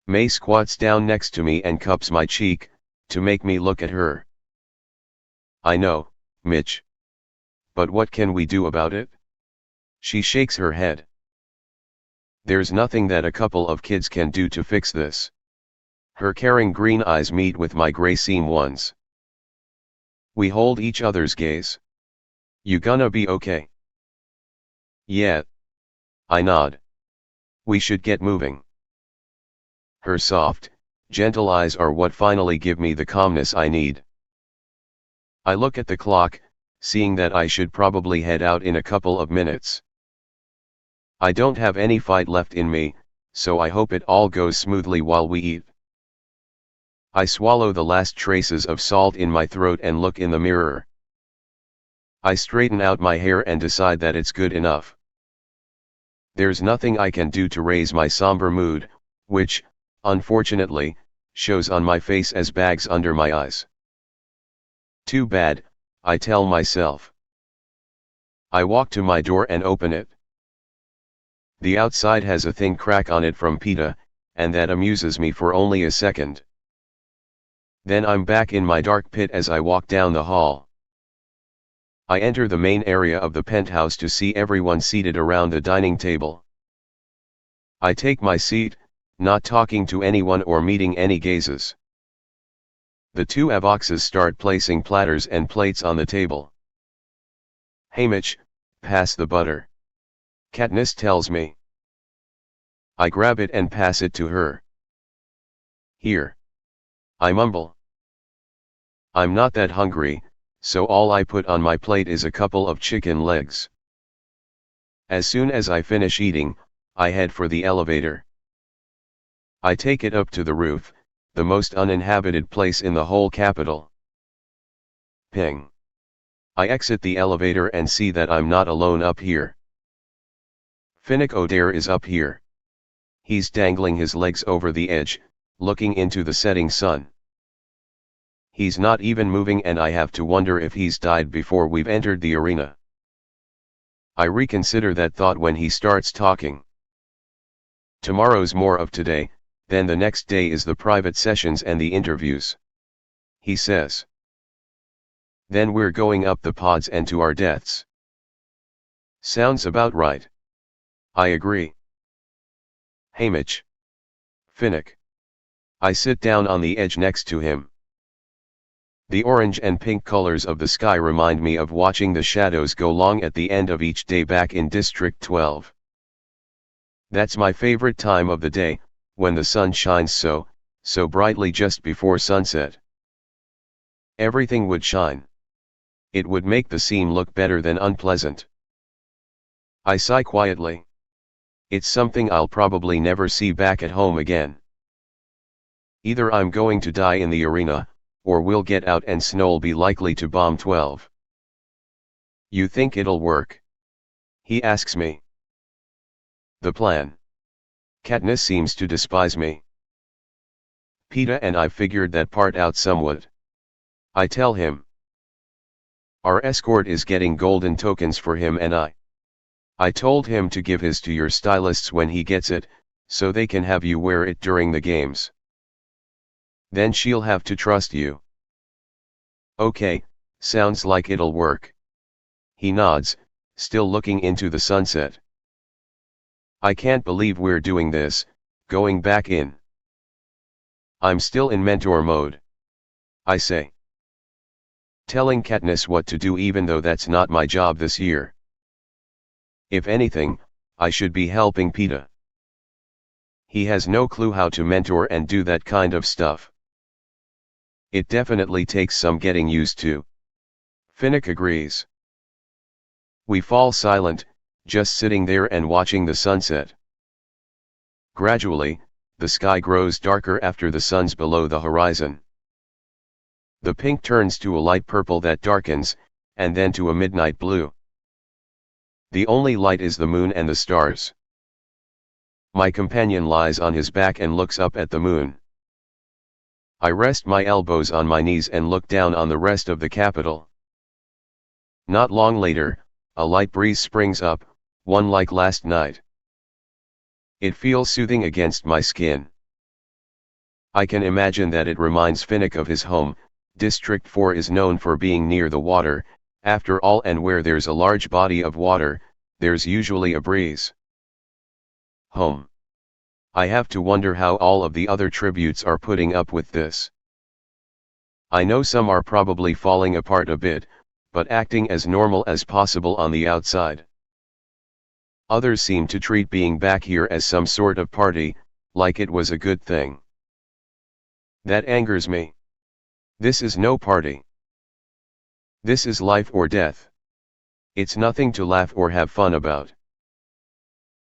May squats down next to me and cups my cheek, to make me look at her. I know, Mitch. But what can we do about it? She shakes her head. There's nothing that a couple of kids can do to fix this. Her caring green eyes meet with my gray seam ones. We hold each other's gaze. You gonna be okay? Yeah. I nod. We should get moving. Her soft, gentle eyes are what finally give me the calmness I need. I look at the clock, seeing that I should probably head out in a couple of minutes. I don't have any fight left in me, so I hope it all goes smoothly while we eat. I swallow the last traces of salt in my throat and look in the mirror. I straighten out my hair and decide that it's good enough. There's nothing I can do to raise my somber mood, which, unfortunately, shows on my face as bags under my eyes. Too bad, I tell myself. I walk to my door and open it. The outside has a thin crack on it from Peeta, and that amuses me for only a second. Then I'm back in my dark pit as I walk down the hall. I enter the main area of the penthouse to see everyone seated around the dining table. I take my seat, not talking to anyone or meeting any gazes. The two avoxes start placing platters and plates on the table. "Haymitch, pass the butter," Katniss tells me. I grab it and pass it to her. "Here," I mumble. I'm not that hungry, so all I put on my plate is a couple of chicken legs. As soon as I finish eating, I head for the elevator. I take it up to the roof, the most uninhabited place in the whole capital. Ping. I exit the elevator and see that I'm not alone up here. Finnick Odair is up here. He's dangling his legs over the edge, looking into the setting sun. He's not even moving and I have to wonder if he's died before we've entered the arena. I reconsider that thought when he starts talking. "Tomorrow's more of today, then the next day is the private sessions and the interviews," he says. "Then we're going up the pods and to our deaths." Sounds about right. I agree. "Haymitch." "Finnick." I sit down on the edge next to him. The orange and pink colors of the sky remind me of watching the shadows go long at the end of each day back in District 12. That's my favorite time of the day, when the sun shines so brightly just before sunset. Everything would shine. It would make the scene look better than unpleasant. I sigh quietly. It's something I'll probably never see back at home again. Either I'm going to die in the arena, or we'll get out and Snow'll be likely to bomb 12. "You think it'll work?" he asks me. "The plan." Katniss seems to despise me. "Peeta and I figured that part out somewhat," I tell him. "Our escort is getting golden tokens for him and I told him to give his to your stylists when he gets it, so they can have you wear it during the games. Then she'll have to trust you." "Okay, sounds like it'll work." He nods, still looking into the sunset. "I can't believe we're doing this, going back in." "I'm still in mentor mode," I say. Telling Katniss what to do even though that's not my job this year. If anything, I should be helping Peeta. He has no clue how to mentor and do that kind of stuff. It definitely takes some getting used to. Finnick agrees. We fall silent, just sitting there and watching the sunset. Gradually, the sky grows darker after the sun's below the horizon. The pink turns to a light purple that darkens, and then to a midnight blue. The only light is the moon and the stars. My companion lies on his back and looks up at the moon. I rest my elbows on my knees and look down on the rest of the capital. Not long later, a light breeze springs up, one like last night. It feels soothing against my skin. I can imagine that it reminds Finnick of his home. District 4 is known for being near the water, after all, and where there's a large body of water, there's usually a breeze. Home. I have to wonder how all of the other tributes are putting up with this. I know some are probably falling apart a bit, but acting as normal as possible on the outside. Others seem to treat being back here as some sort of party, like it was a good thing. That angers me. This is no party. This is life or death. It's nothing to laugh or have fun about.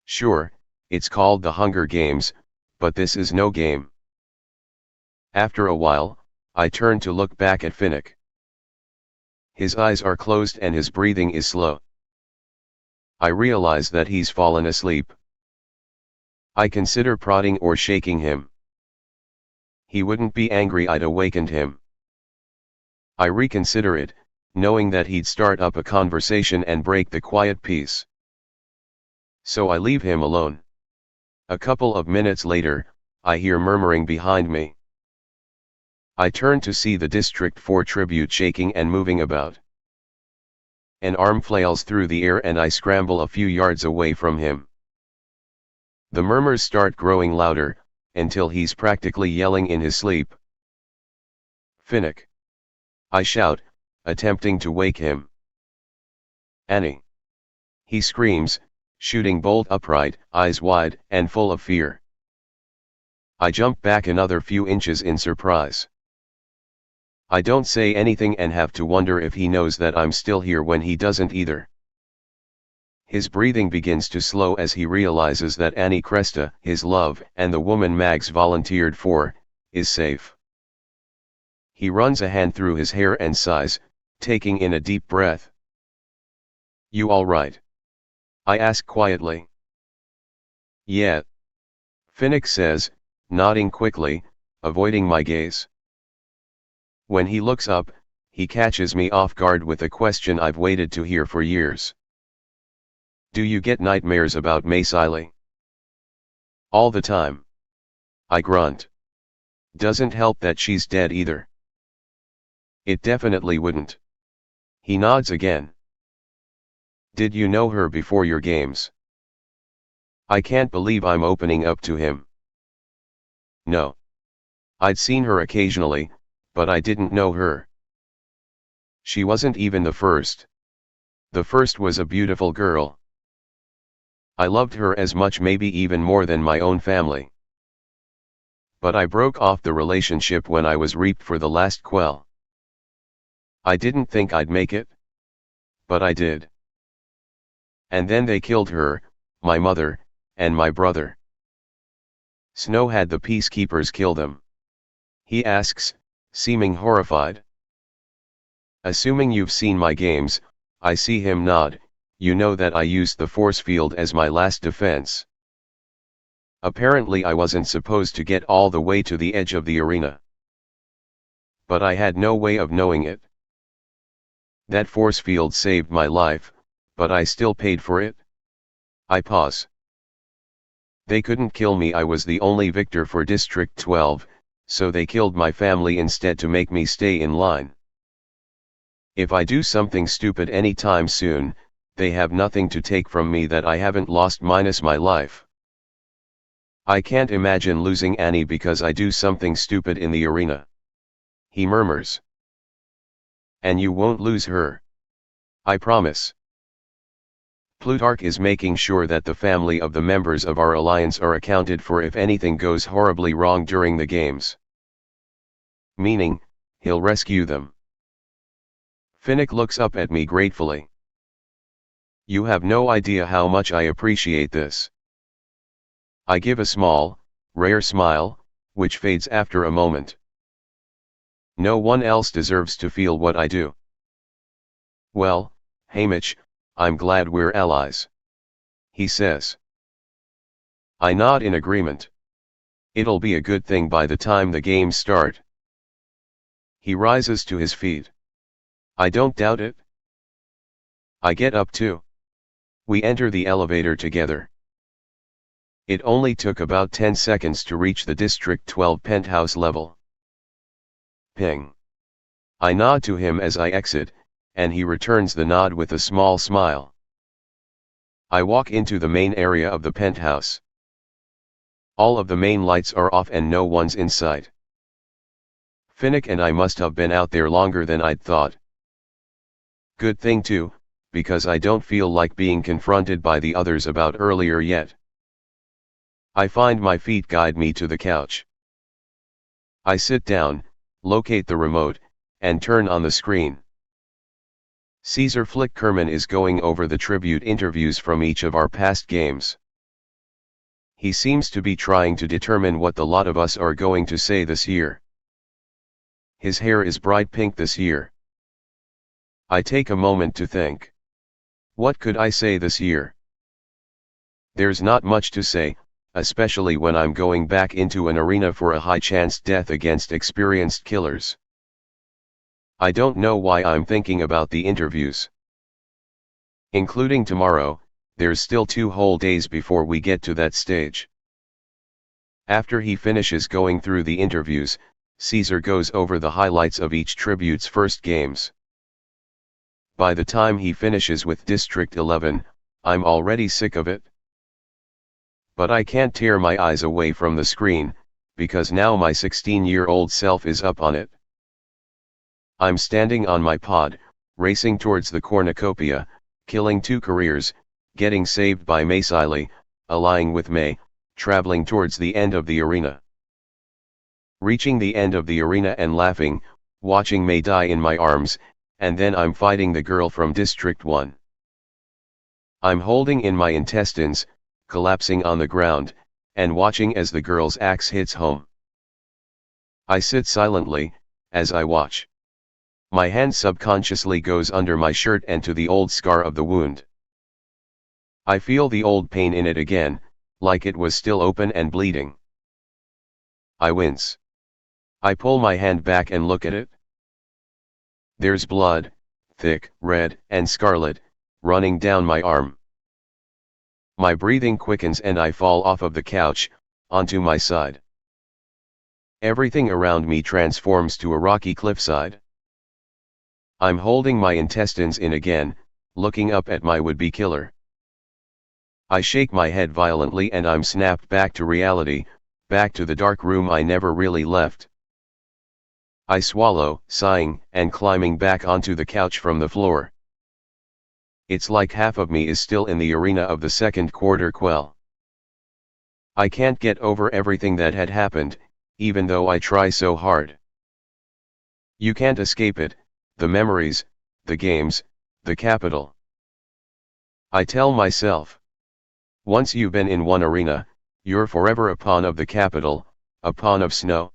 Sure, it's called the Hunger Games, but this is no game. After a while, I turn to look back at Finnick. His eyes are closed and his breathing is slow. I realize that he's fallen asleep. I consider prodding or shaking him. He wouldn't be angry I'd awakened him. I reconsider it, knowing that he'd start up a conversation and break the quiet peace. So I leave him alone. A couple of minutes later, I hear murmuring behind me. I turn to see the District 4 tribute shaking and moving about. An arm flails through the air and I scramble a few yards away from him. The murmurs start growing louder, until he's practically yelling in his sleep. Finnick! I shout, attempting to wake him. Annie! He screams, shooting bolt upright, eyes wide and full of fear. I jump back another few inches in surprise. I don't say anything and have to wonder if he knows that I'm still here when he doesn't either. His breathing begins to slow as he realizes that Annie Cresta, his love, and the woman Mags volunteered for, is safe. He runs a hand through his hair and sighs, taking in a deep breath. You all right? I ask quietly. Yeah. Finnick says, nodding quickly, avoiding my gaze. When he looks up, he catches me off guard with a question I've waited to hear for years. Do you get nightmares about Maysiley? All the time. I grunt. Doesn't help that she's dead either. It definitely wouldn't. He nods again. Did you know her before your games? I can't believe I'm opening up to him. No. I'd seen her occasionally, but I didn't know her. She wasn't even the first. The first was a beautiful girl. I loved her as much, maybe even more than my own family. But I broke off the relationship when I was reaped for the last quell. I didn't think I'd make it. But I did. And then they killed her, my mother, and my brother. Snow had the peacekeepers kill them. He asks, seeming horrified. Assuming you've seen my games, I see him nod. You know that I used the force field as my last defense. Apparently I wasn't supposed to get all the way to the edge of the arena. But I had no way of knowing it. That force field saved my life, but I still paid for it. I pause. They couldn't kill me. I was the only victor for District 12, so they killed my family instead to make me stay in line. If I do something stupid anytime soon, they have nothing to take from me that I haven't lost minus my life. I can't imagine losing Annie because I do something stupid in the arena. He murmurs. And you won't lose her. I promise. Plutarch is making sure that the family of the members of our alliance are accounted for if anything goes horribly wrong during the games. Meaning, he'll rescue them. Finnick looks up at me gratefully. You have no idea how much I appreciate this. I give a small, rare smile, which fades after a moment. No one else deserves to feel what I do. Well, Haymitch, I'm glad we're allies. He says. I nod in agreement. It'll be a good thing by the time the games start. He rises to his feet. I don't doubt it. I get up too. We enter the elevator together. It only took about 10 seconds to reach the District 12 penthouse level. Ping. I nod to him as I exit, and he returns the nod with a small smile. I walk into the main area of the penthouse. All of the main lights are off and no one's in sight. Finnick and I must have been out there longer than I'd thought. Good thing too, because I don't feel like being confronted by the others about earlier yet. I find my feet guide me to the couch. I sit down, locate the remote, and turn on the screen. Caesar Flick Kerman is going over the tribute interviews from each of our past games. He seems to be trying to determine what the lot of us are going to say this year. His hair is bright pink this year. I take a moment to think. What could I say this year? There's not much to say, especially when I'm going back into an arena for a high-chance death against experienced killers. I don't know why I'm thinking about the interviews. Including tomorrow, there's still 2 whole days before we get to that stage. After he finishes going through the interviews, Caesar goes over the highlights of each tribute's first games. By the time he finishes with District 11, I'm already sick of it. But I can't tear my eyes away from the screen, because now my 16-year-old self is up on it. I'm standing on my pod, racing towards the cornucopia, killing 2 careers, getting saved by Maysiley, allying with May, traveling towards the end of the arena. Reaching the end of the arena and laughing, watching May die in my arms, and then I'm fighting the girl from District 1. I'm holding in my intestines, collapsing on the ground, and watching as the girl's axe hits home. I sit silently, as I watch. My hand subconsciously goes under my shirt and to the old scar of the wound. I feel the old pain in it again, like it was still open and bleeding. I wince. I pull my hand back and look at it. There's blood, thick, red, and scarlet, running down my arm. My breathing quickens and I fall off of the couch, onto my side. Everything around me transforms to a rocky cliffside. I'm holding my intestines in again, looking up at my would-be killer. I shake my head violently and I'm snapped back to reality, back to the dark room I never really left. I swallow, sighing, and climbing back onto the couch from the floor. It's like half of me is still in the arena of the second Quarter Quell. I can't get over everything that had happened, even though I try so hard. You can't escape it, the memories, the games, the capital. I tell myself. Once you've been in one arena, you're forever a pawn of the capital, a pawn of snow.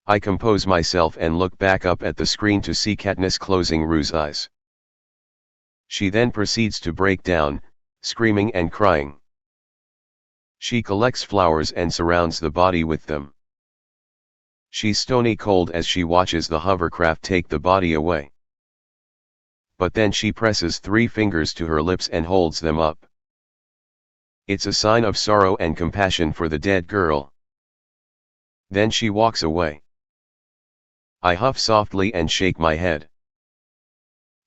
I compose myself and look back up at the screen to see Katniss closing Rue's eyes. She then proceeds to break down, screaming and crying. She collects flowers and surrounds the body with them. She's stony cold as she watches the hovercraft take the body away. But then she presses 3 fingers to her lips and holds them up. It's a sign of sorrow and compassion for the dead girl. Then she walks away. I huff softly and shake my head.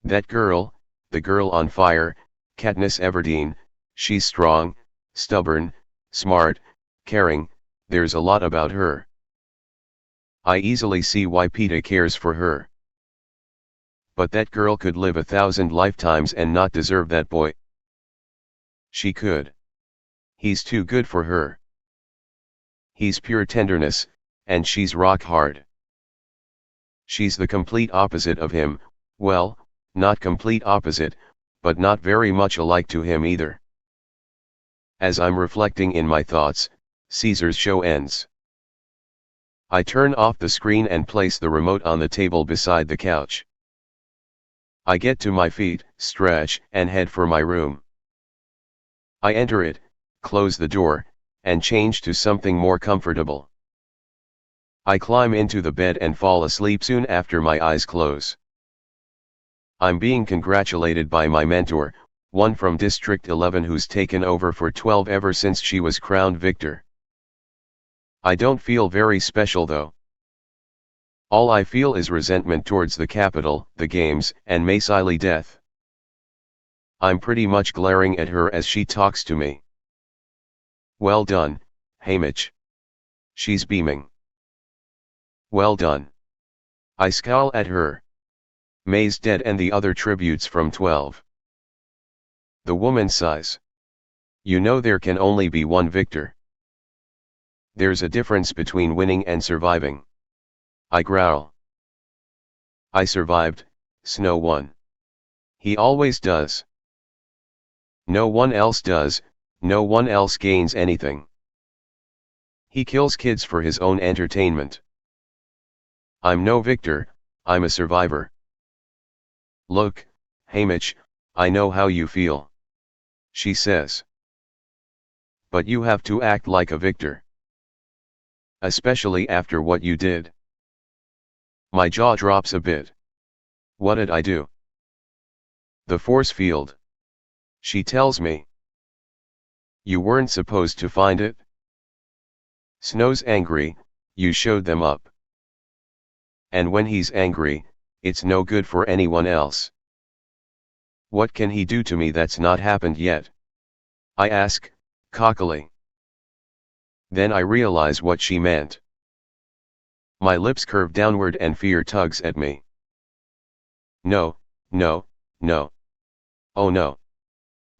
That girl, the girl on fire, Katniss Everdeen, she's strong, stubborn, smart, caring, there's a lot about her. I easily see why Peeta cares for her. But that girl could live 1,000 lifetimes and not deserve that boy. She could. He's too good for her. He's pure tenderness, and she's rock hard. She's the complete opposite of him, well, not complete opposite, but not very much alike to him either. As I'm reflecting in my thoughts, Caesar's show ends. I turn off the screen and place the remote on the table beside the couch. I get to my feet, stretch, and head for my room. I enter it, close the door, and change to something more comfortable. I climb into the bed and fall asleep soon after my eyes close. I'm being congratulated by my mentor, one from District 11 who's taken over for 12 ever since she was crowned victor. I don't feel very special though. All I feel is resentment towards the capital, the games, and Maysiley death. I'm pretty much glaring at her as she talks to me. Well done, Haymitch. She's beaming. Well done. I scowl at her. May's dead and the other tributes from 12. The woman sighs. You know there can only be one victor. There's a difference between winning and surviving. I growl. I survived, Snow won. He always does. No one else does, No one else gains anything. He kills kids for his own entertainment. I'm no victor, I'm a survivor. Look, Haymitch, I know how you feel. She says. But you have to act like a victor. Especially after what you did. My jaw drops a bit. What did I do? The force field. She tells me. You weren't supposed to find it? Snow's angry, you showed them up. And when he's angry, it's no good for anyone else. What can he do to me that's not happened yet? I ask, cockily. Then I realize what she meant. My lips curve downward and fear tugs at me. No, no, no. Oh no.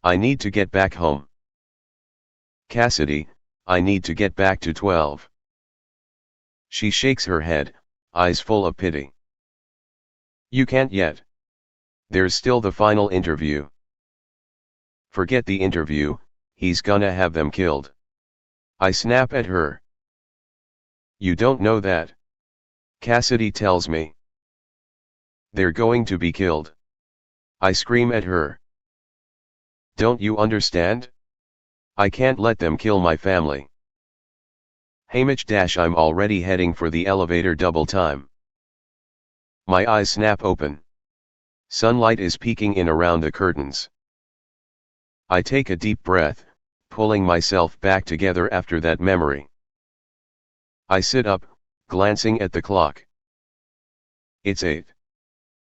I need to get back home. Cassidy, I need to get back to 12. She shakes her head, eyes full of pity. You can't yet. There's still the final interview. Forget the interview, he's gonna have them killed. I snap at her. You don't know that. Cassidy tells me. They're going to be killed. I scream at her. Don't you understand? I can't let them kill my family. Haymitch. I'm already heading for the elevator double time. My eyes snap open. Sunlight is peeking in around the curtains. I take a deep breath, pulling myself back together after that memory. I sit up, glancing at the clock. It's 8.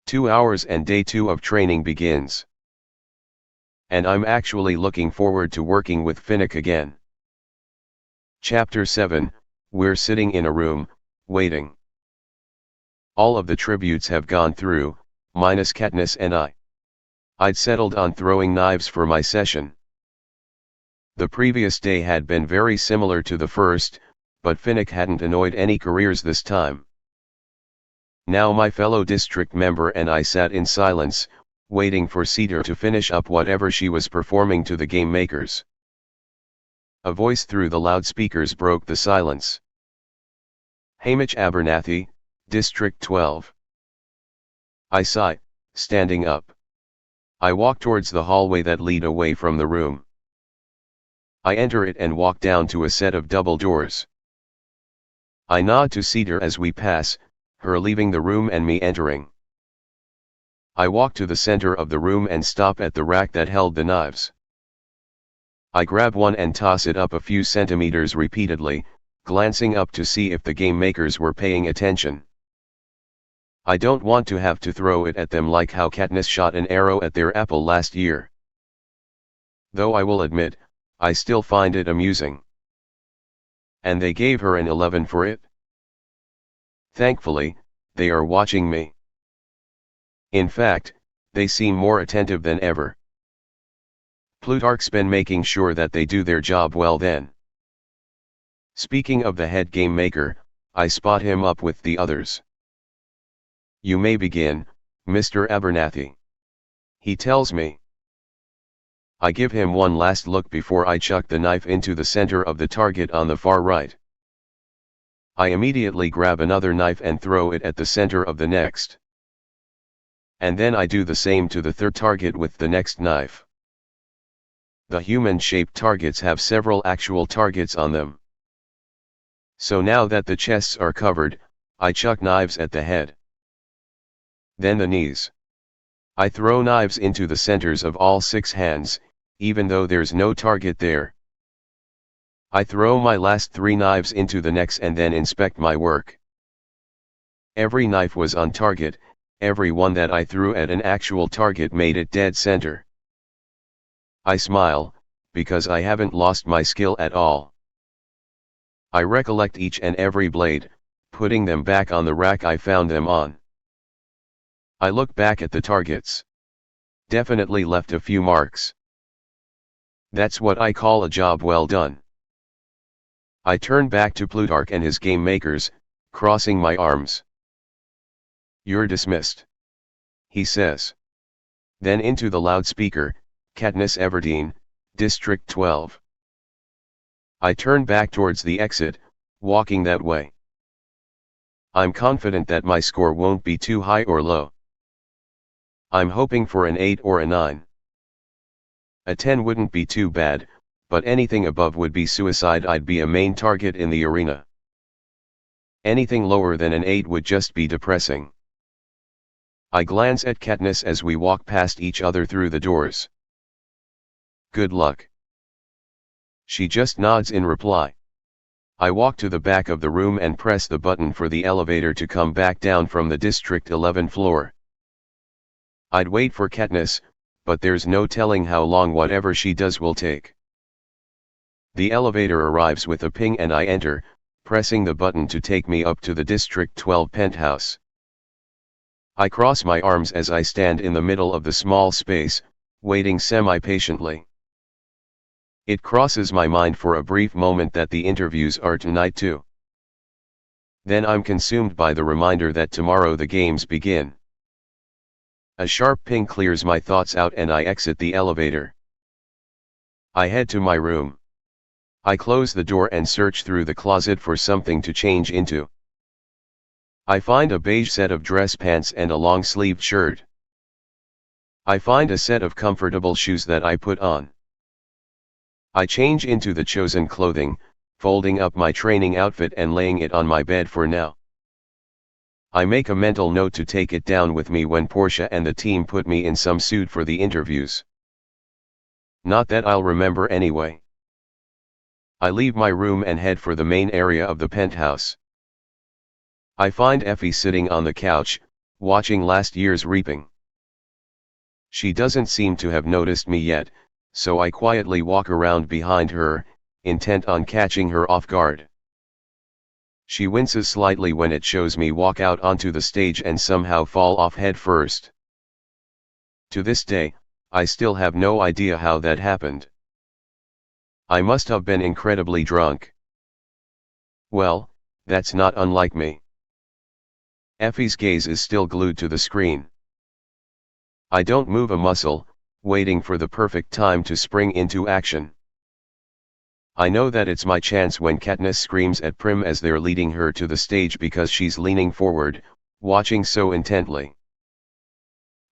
2 hours and day 2 of training begins. And I'm actually looking forward to working with Finnick again. Chapter 7, we're sitting in a room, waiting. All of the tributes have gone through, minus Katniss and I. I'd settled on throwing knives for my session. The previous day had been very similar to the first, but Finnick hadn't annoyed any careers this time. Now my fellow district member and I sat in silence, waiting for Cedar to finish up whatever she was performing to the game makers. A voice through the loudspeakers broke the silence. Haymitch Abernathy, District 12. I sigh, standing up. I walk towards the hallway that lead away from the room. I enter it and walk down to a set of double doors. I nod to Cedar as we pass, her leaving the room and me entering. I walk to the center of the room and stop at the rack that held the knives. I grab one and toss it up a few centimeters repeatedly, glancing up to see if the game makers were paying attention. I don't want to have to throw it at them like how Katniss shot an arrow at their apple last year. Though I will admit, I still find it amusing. And they gave her an 11 for it? Thankfully, they are watching me. In fact, they seem more attentive than ever. Plutarch's been making sure that they do their job well then. Speaking of the head game maker, I spot him up with the others. You may begin, Mr. Abernathy. He tells me. I give him one last look before I chuck the knife into the center of the target on the far right. I immediately grab another knife and throw it at the center of the next. And then I do the same to the third target with the next knife. The human-shaped targets have several actual targets on them. So now that the chests are covered, I chuck knives at the head. Then the knees. I throw knives into the centers of all 6 hands, even though there's no target there. I throw my last 3 knives into the necks and then inspect my work. Every knife was on target, every one that I threw at an actual target made it dead center. I smile, because I haven't lost my skill at all. I recollect each and every blade, putting them back on the rack I found them on. I look back at the targets. Definitely left a few marks. That's what I call a job well done. I turn back to Plutarch and his game makers, crossing my arms. You're dismissed, he says. Then into the loudspeaker, Katniss Everdeen, District 12. I turn back towards the exit, walking that way. I'm confident that my score won't be too high or low. I'm hoping for an 8 or a 9. A 10 wouldn't be too bad, but anything above would be suicide. I'd be a main target in the arena. Anything lower than an 8 would just be depressing. I glance at Katniss as we walk past each other through the doors. Good luck. She just nods in reply. I walk to the back of the room and press the button for the elevator to come back down from the District 11 floor. I'd wait for Katniss, but there's no telling how long whatever she does will take. The elevator arrives with a ping and I enter, pressing the button to take me up to the District 12 penthouse. I cross my arms as I stand in the middle of the small space, waiting semi-patiently. It crosses my mind for a brief moment that the interviews are tonight too. Then I'm consumed by the reminder that tomorrow the games begin. A sharp ping clears my thoughts out and I exit the elevator. I head to my room. I close the door and search through the closet for something to change into. I find a beige set of dress pants and a long-sleeved shirt. I find a set of comfortable shoes that I put on. I change into the chosen clothing, folding up my training outfit and laying it on my bed for now. I make a mental note to take it down with me when Portia and the team put me in some suit for the interviews. Not that I'll remember anyway. I leave my room and head for the main area of the penthouse. I find Effie sitting on the couch, watching last year's reaping. She doesn't seem to have noticed me yet, so I quietly walk around behind her, intent on catching her off guard. She winces slightly when it shows me walk out onto the stage and somehow fall off head first. To this day, I still have no idea how that happened. I must have been incredibly drunk. Well, that's not unlike me. Effie's gaze is still glued to the screen. I don't move a muscle, waiting for the perfect time to spring into action. I know that it's my chance when Katniss screams at Prim as they're leading her to the stage because she's leaning forward, watching so intently.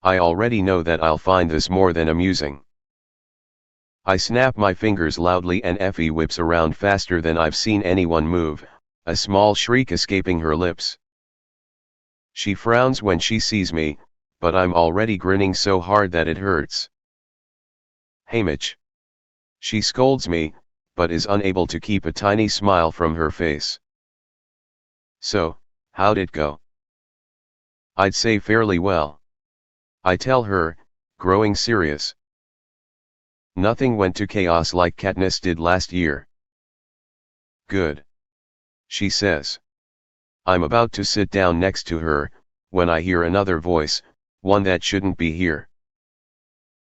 I already know that I'll find this more than amusing. I snap my fingers loudly and Effie whips around faster than I've seen anyone move, a small shriek escaping her lips. She frowns when she sees me, but I'm already grinning so hard that it hurts. Haymitch. She scolds me, but is unable to keep a tiny smile from her face. So, how'd it go? I'd say fairly well. I tell her, growing serious. Nothing went to chaos like Katniss did last year. Good. She says. I'm about to sit down next to her, when I hear another voice, one that shouldn't be here.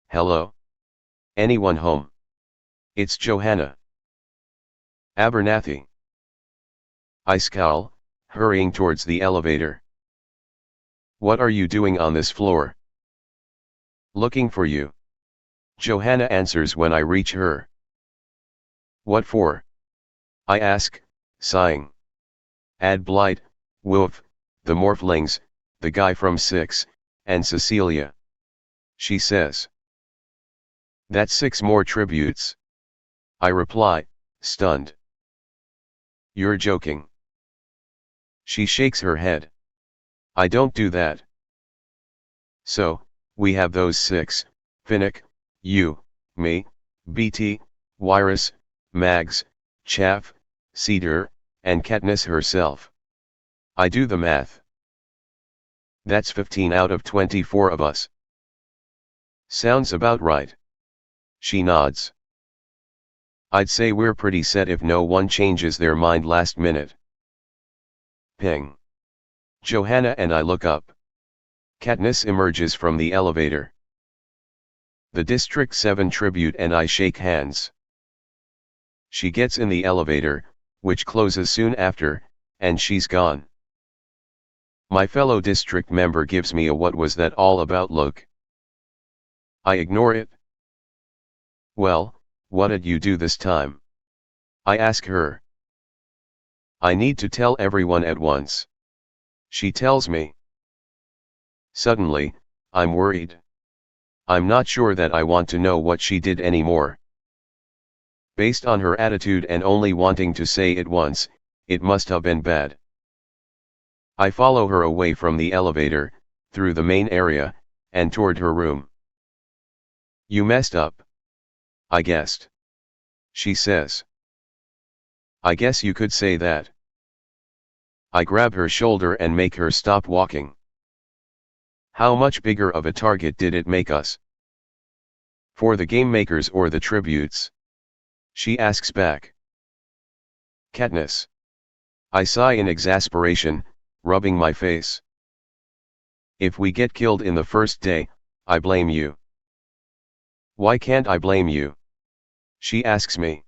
Hello? Anyone home? It's Johanna. Abernathy. I scowl, hurrying towards the elevator. What are you doing on this floor? Looking for you. Johanna answers when I reach her. What for? I ask, sighing. Add Blight, Wolf, the Morphlings, the guy from 6, and Cecilia. She says. That's 6 more tributes. I reply, stunned. You're joking. She shakes her head. I don't do that. So, we have those 6, Finnick, you, me, BT, Wyrus, Mags, Chaff, Cedar, and Katniss herself. I do the math. That's 15 out of 24 of us. Sounds about right. She nods. I'd say we're pretty set if no one changes their mind last minute. Ping. Johanna and I look up. Katniss emerges from the elevator. The District 7 tribute and I shake hands. She gets in the elevator, which closes soon after, and she's gone. My fellow district member gives me a "what was that all about" look. I ignore it. Well, what did you do this time? I ask her. I need to tell everyone at once. She tells me. Suddenly, I'm worried. I'm not sure that I want to know what she did anymore. Based on her attitude and only wanting to say it once, it must have been bad. I follow her away from the elevator, through the main area, and toward her room. You messed up. I guessed. She says. I guess you could say that. I grab her shoulder and make her stop walking. How much bigger of a target did it make us? For the game makers or the tributes? She asks back. Katniss. I sigh in exasperation, rubbing my face. If we get killed in the first day, I blame you. Why can't I blame you? She asks me.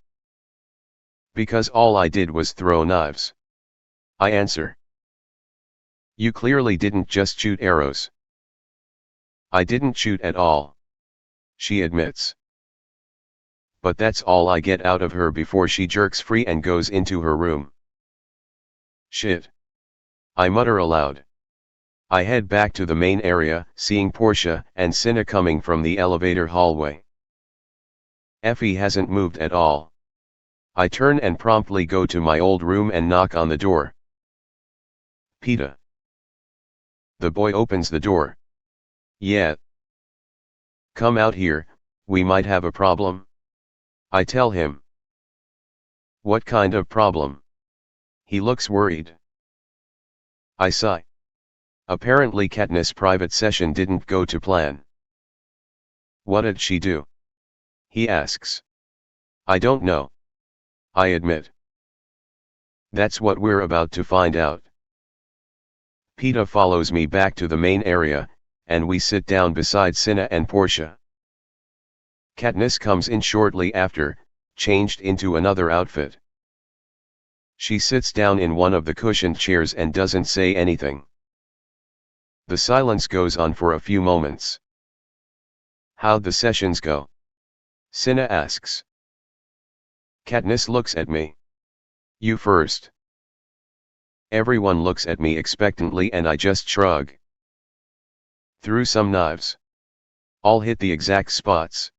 Because all I did was throw knives. I answer. You clearly didn't just shoot arrows. I didn't shoot at all. She admits. But that's all I get out of her before she jerks free and goes into her room. Shit. I mutter aloud. I head back to the main area, seeing Portia and Cinna coming from the elevator hallway. Effie hasn't moved at all. I turn and promptly go to my old room and knock on the door. Peeta. The boy opens the door. Yeah. Come out here, we might have a problem. I tell him. What kind of problem? He looks worried. I sigh. Apparently Katniss' private session didn't go to plan. What did she do? He asks. I don't know. I admit. That's what we're about to find out. Peeta follows me back to the main area, and we sit down beside Cinna and Portia. Katniss comes in shortly after, changed into another outfit. She sits down in one of the cushioned chairs and doesn't say anything. The silence goes on for a few moments. How'd the sessions go? Cinna asks. Katniss looks at me. You first. Everyone looks at me expectantly and I just shrug. Threw some knives. All hit the exact spots.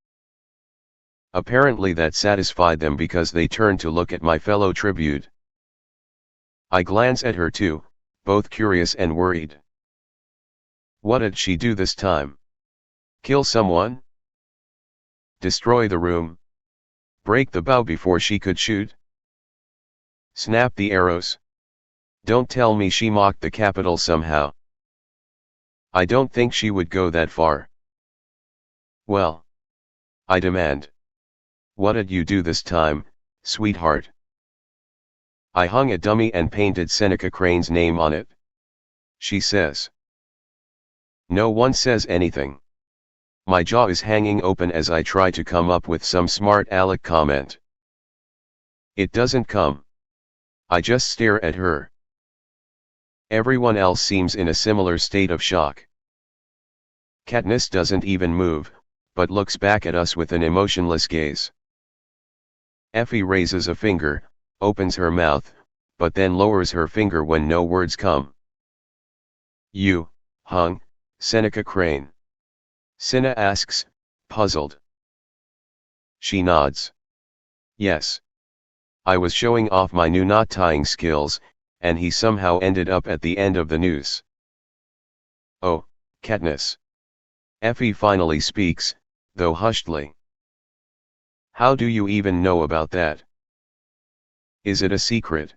Apparently that satisfied them because they turned to look at my fellow tribute. I glance at her too, both curious and worried. What did she do this time? Kill someone? Destroy the room? Break the bow before she could shoot? Snap the arrows? Don't tell me she mocked the Capitol somehow. I don't think she would go that far. Well, I demand. What did you do this time, sweetheart? I hung a dummy and painted Seneca Crane's name on it. She says. No one says anything. My jaw is hanging open as I try to come up with some smart aleck comment. It doesn't come. I just stare at her. Everyone else seems in a similar state of shock. Katniss doesn't even move, but looks back at us with an emotionless gaze. Effie raises a finger, opens her mouth, but then lowers her finger when no words come. You, hung, Seneca Crane? Cinna asks, puzzled. She nods. Yes. I was showing off my new knot tying skills, and he somehow ended up at the end of the noose. Oh, Katniss. Effie finally speaks, though hushedly. How do you even know about that? Is it a secret?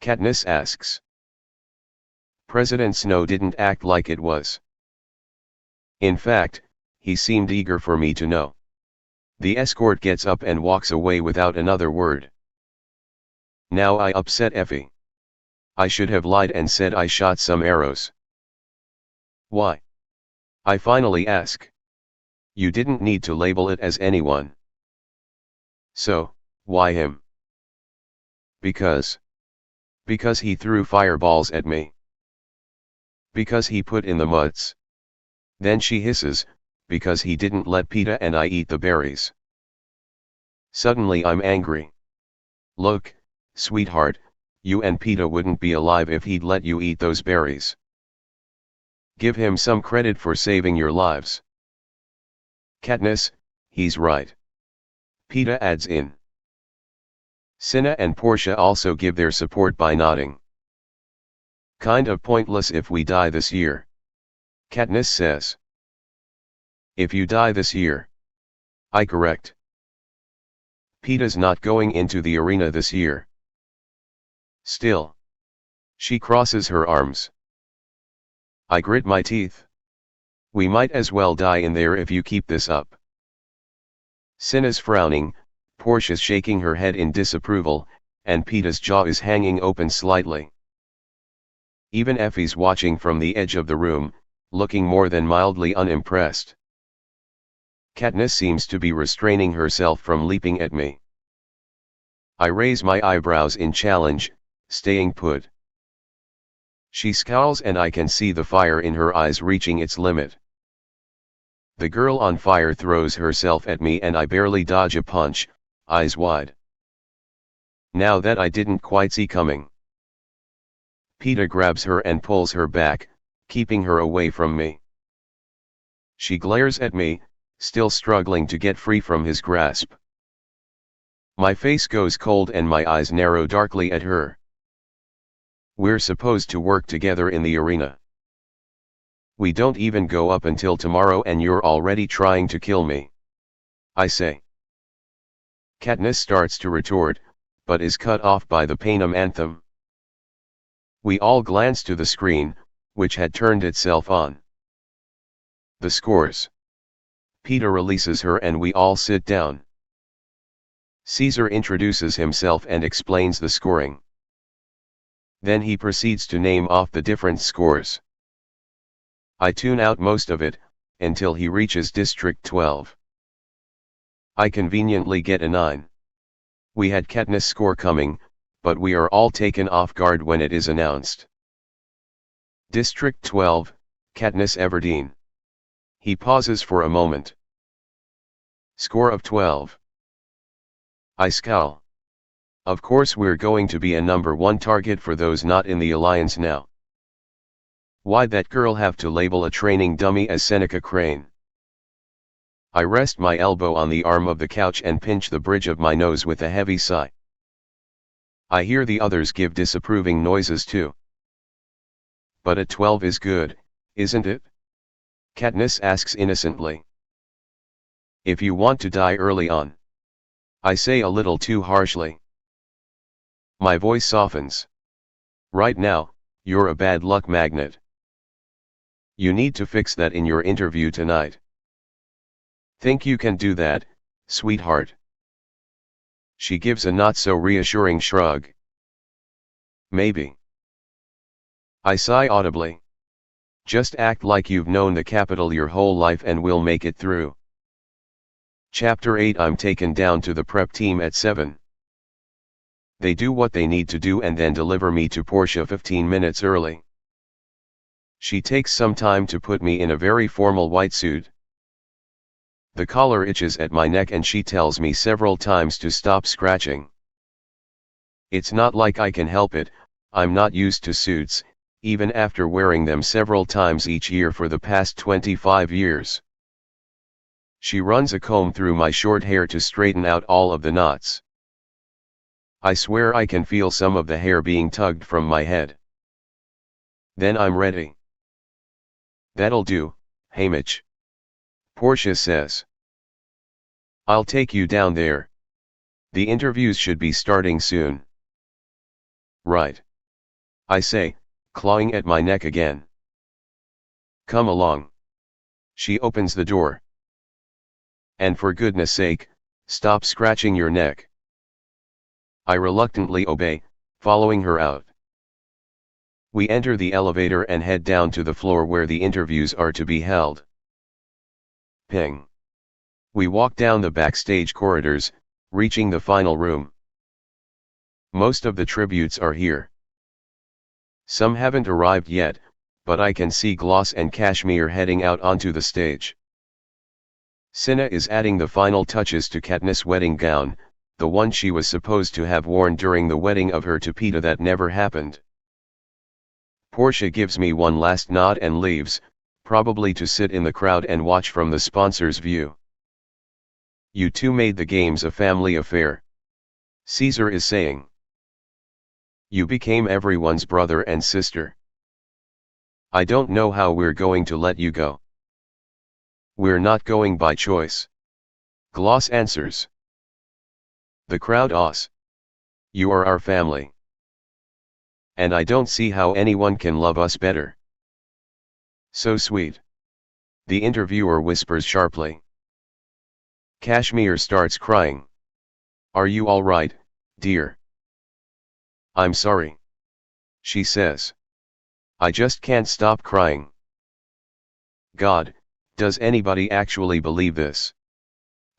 Katniss asks. President Snow didn't act like it was. In fact, he seemed eager for me to know. The escort gets up and walks away without another word. Now I upset Effie. I should have lied and said I shot some arrows. Why? I finally ask. You didn't need to label it as anyone. So, why him? Because. Because he threw fireballs at me. Because he put in the mutts. Then she hisses, because he didn't let Peeta and I eat the berries. Suddenly I'm angry. Look, sweetheart, you and Peeta wouldn't be alive if he'd let you eat those berries. Give him some credit for saving your lives. Katniss, he's right. Peeta adds in. Cinna and Portia also give their support by nodding. Kind of pointless if we die this year. Katniss says. If you die this year. I correct. Peeta's not going into the arena this year. Still. She crosses her arms. I grit my teeth. We might as well die in there if you keep this up. Cinna's frowning, Portia's shaking her head in disapproval, and Peeta's jaw is hanging open slightly. Even Effie's watching from the edge of the room, looking more than mildly unimpressed. Katniss seems to be restraining herself from leaping at me. I raise my eyebrows in challenge, staying put. She scowls and I can see the fire in her eyes reaching its limit. The girl on fire throws herself at me and I barely dodge a punch, eyes wide. Now that I didn't quite see coming. Peeta grabs her and pulls her back, keeping her away from me. She glares at me, still struggling to get free from his grasp. My face goes cold and my eyes narrow darkly at her. We're supposed to work together in the arena. We don't even go up until tomorrow and you're already trying to kill me. I say. Katniss starts to retort, but is cut off by the Panem anthem. We all glance to the screen, which had turned itself on. The scores. Peeta releases her and we all sit down. Caesar introduces himself and explains the scoring. Then he proceeds to name off the different scores. I tune out most of it, until he reaches District 12. I conveniently get a 9. We had Katniss' score coming, but we are all taken off guard when it is announced. District 12, Katniss Everdeen. He pauses for a moment. Score of 12. I scowl. Of course we're going to be a number 1 target for those not in the Alliance now. Why'd that girl have to label a training dummy as Seneca Crane? I rest my elbow on the arm of the couch and pinch the bridge of my nose with a heavy sigh. I hear the others give disapproving noises too. But a 12 is good, isn't it? Katniss asks innocently. If you want to die early on. I say a little too harshly. My voice softens. Right now, you're a bad luck magnet. You need to fix that in your interview tonight. Think you can do that, sweetheart? She gives a not so reassuring shrug. Maybe. I sigh audibly. Just act like you've known the capital your whole life and we'll make it through. Chapter 8. I'm taken down to the prep team at 7. They do what they need to do and then deliver me to Portia 15 minutes early. She takes some time to put me in a very formal white suit. The collar itches at my neck and she tells me several times to stop scratching. It's not like I can help it, I'm not used to suits, even after wearing them several times each year for the past 25 years. She runs a comb through my short hair to straighten out all of the knots. I swear I can feel some of the hair being tugged from my head. Then I'm ready. That'll do, Haymitch. Portia says. I'll take you down there. The interviews should be starting soon. Right. I say, clawing at my neck again. Come along. She opens the door. And for goodness sake, stop scratching your neck. I reluctantly obey, following her out. We enter the elevator and head down to the floor where the interviews are to be held. Ping. We walk down the backstage corridors, reaching the final room. Most of the tributes are here. Some haven't arrived yet, but I can see Gloss and Kashmir heading out onto the stage. Cinna is adding the final touches to Katniss' wedding gown, the one she was supposed to have worn during the wedding of her to Peeta that never happened. Portia gives me one last nod and leaves, probably to sit in the crowd and watch from the sponsor's view. You two made the games a family affair. Caesar is saying. You became everyone's brother and sister. I don't know how we're going to let you go. We're not going by choice. Gloss answers. The crowd awes. You are our family. And I don't see how anyone can love us better. So sweet. The interviewer whispers sharply. Kashmir starts crying. Are you all right, dear? I'm sorry. She says. I just can't stop crying. God, does anybody actually believe this?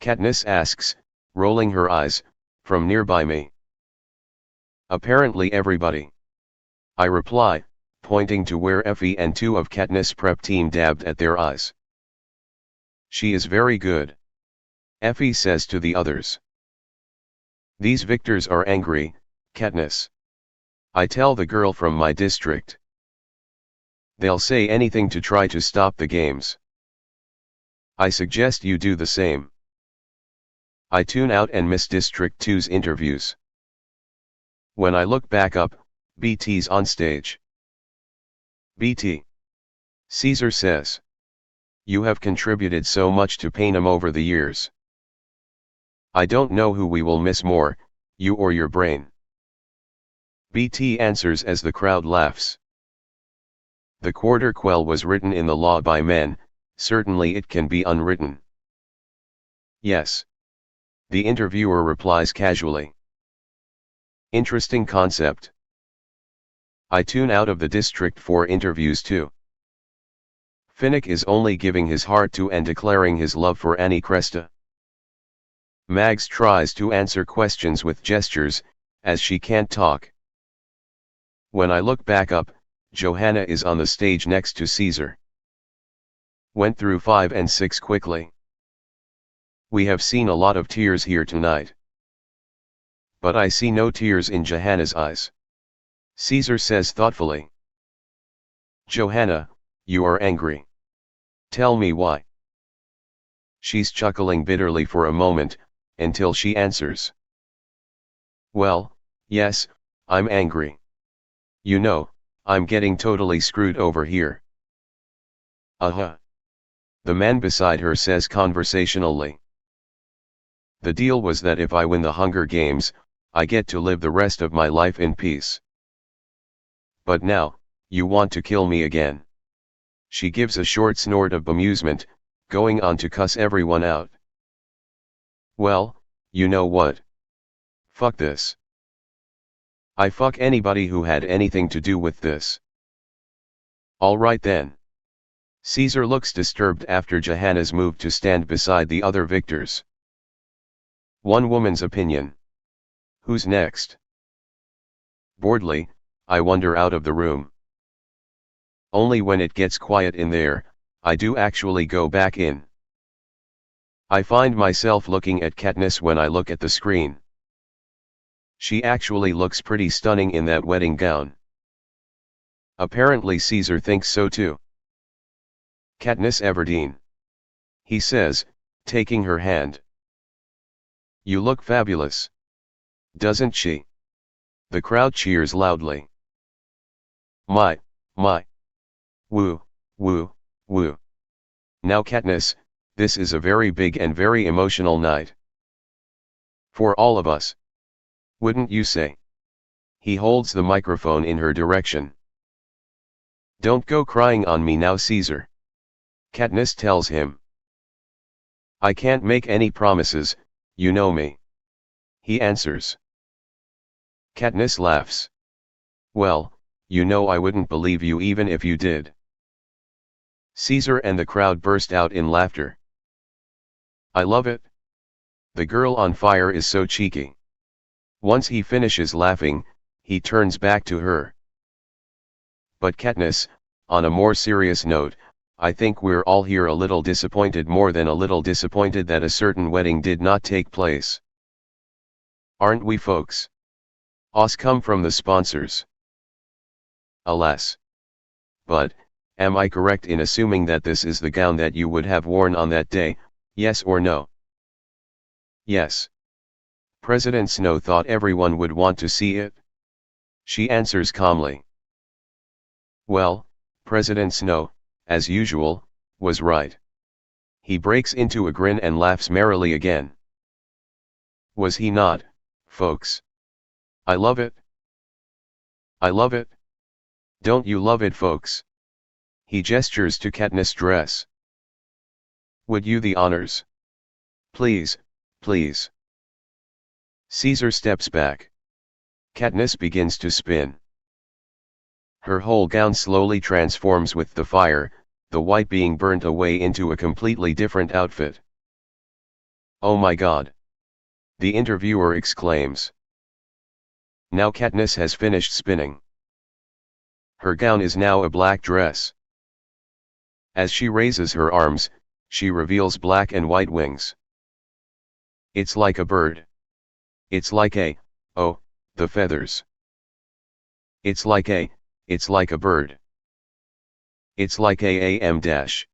Katniss asks, rolling her eyes, from nearby me. Apparently everybody. I reply, pointing to where Effie and two of Katniss' prep team dabbed at their eyes. She is very good. Effie says to the others. These victors are angry, Katniss. I tell the girl from my district. They'll say anything to try to stop the games. I suggest you do the same. I tune out and miss District 2's interviews. When I look back up, BT's on stage. BT. Caesar says. You have contributed so much to Panem over the years. I don't know who we will miss more, you or your brain. BT answers as the crowd laughs. The Quarter Quell was written in the law by men, certainly it can be unwritten. Yes. The interviewer replies casually. Interesting concept. I tune out of the District 4 interviews too. Finnick is only giving his heart to and declaring his love for Annie Cresta. Mags tries to answer questions with gestures, as she can't talk. When I look back up, Johanna is on the stage next to Caesar. Went through 5 and 6 quickly. We have seen a lot of tears here tonight. But I see no tears in Johanna's eyes. Caesar says thoughtfully. Johanna, you are angry. Tell me why. She's chuckling bitterly for a moment, until she answers. Well, yes, I'm angry. You know, I'm getting totally screwed over here. The man beside her says conversationally. The deal was that if I win the Hunger Games, I get to live the rest of my life in peace. But now, you want to kill me again. She gives a short snort of bemusement, going on to cuss everyone out. Well, you know what? Fuck this. I fuck anybody who had anything to do with this. Alright then. Caesar looks disturbed after Johanna's move to stand beside the other victors. One woman's opinion. Who's next? Boredly, I wander out of the room. Only when it gets quiet in there, I do actually go back in. I find myself looking at Katniss when I look at the screen. She actually looks pretty stunning in that wedding gown. Apparently Caesar thinks so too. Katniss Everdeen. He says, taking her hand. You look fabulous. Doesn't she? The crowd cheers loudly. My. Woo, woo, woo. Now Katniss, this is a very big and very emotional night. For all of us. Wouldn't you say? He holds the microphone in her direction. Don't go crying on me now, Caesar. Katniss tells him. I can't make any promises, you know me. He answers. Katniss laughs. Well, you know I wouldn't believe you even if you did. Caesar and the crowd burst out in laughter. I love it. The girl on fire is so cheeky. Once he finishes laughing, he turns back to her. But Katniss, on a more serious note, I think we're all here a little disappointed, more than a little disappointed, that a certain wedding did not take place. Aren't we, folks? Us come from the sponsors. Alas. But, am I correct in assuming that this is the gown that you would have worn on that day, yes or no? Yes. President Snow thought everyone would want to see it. She answers calmly. Well, President Snow, as usual, was right. He breaks into a grin and laughs merrily again. Was he not, folks? I love it. I love it. Don't you love it, folks? He gestures to Katniss' dress. Would you the honors? Please, please. Caesar steps back. Katniss begins to spin. Her whole gown slowly transforms with the fire, the white being burnt away into a completely different outfit. Oh my God! The interviewer exclaims. Now Katniss has finished spinning. Her gown is now a black dress. As she raises her arms, she reveals black and white wings. It's like a bird. It's like oh, the feathers. It's like a bird. It's like dash.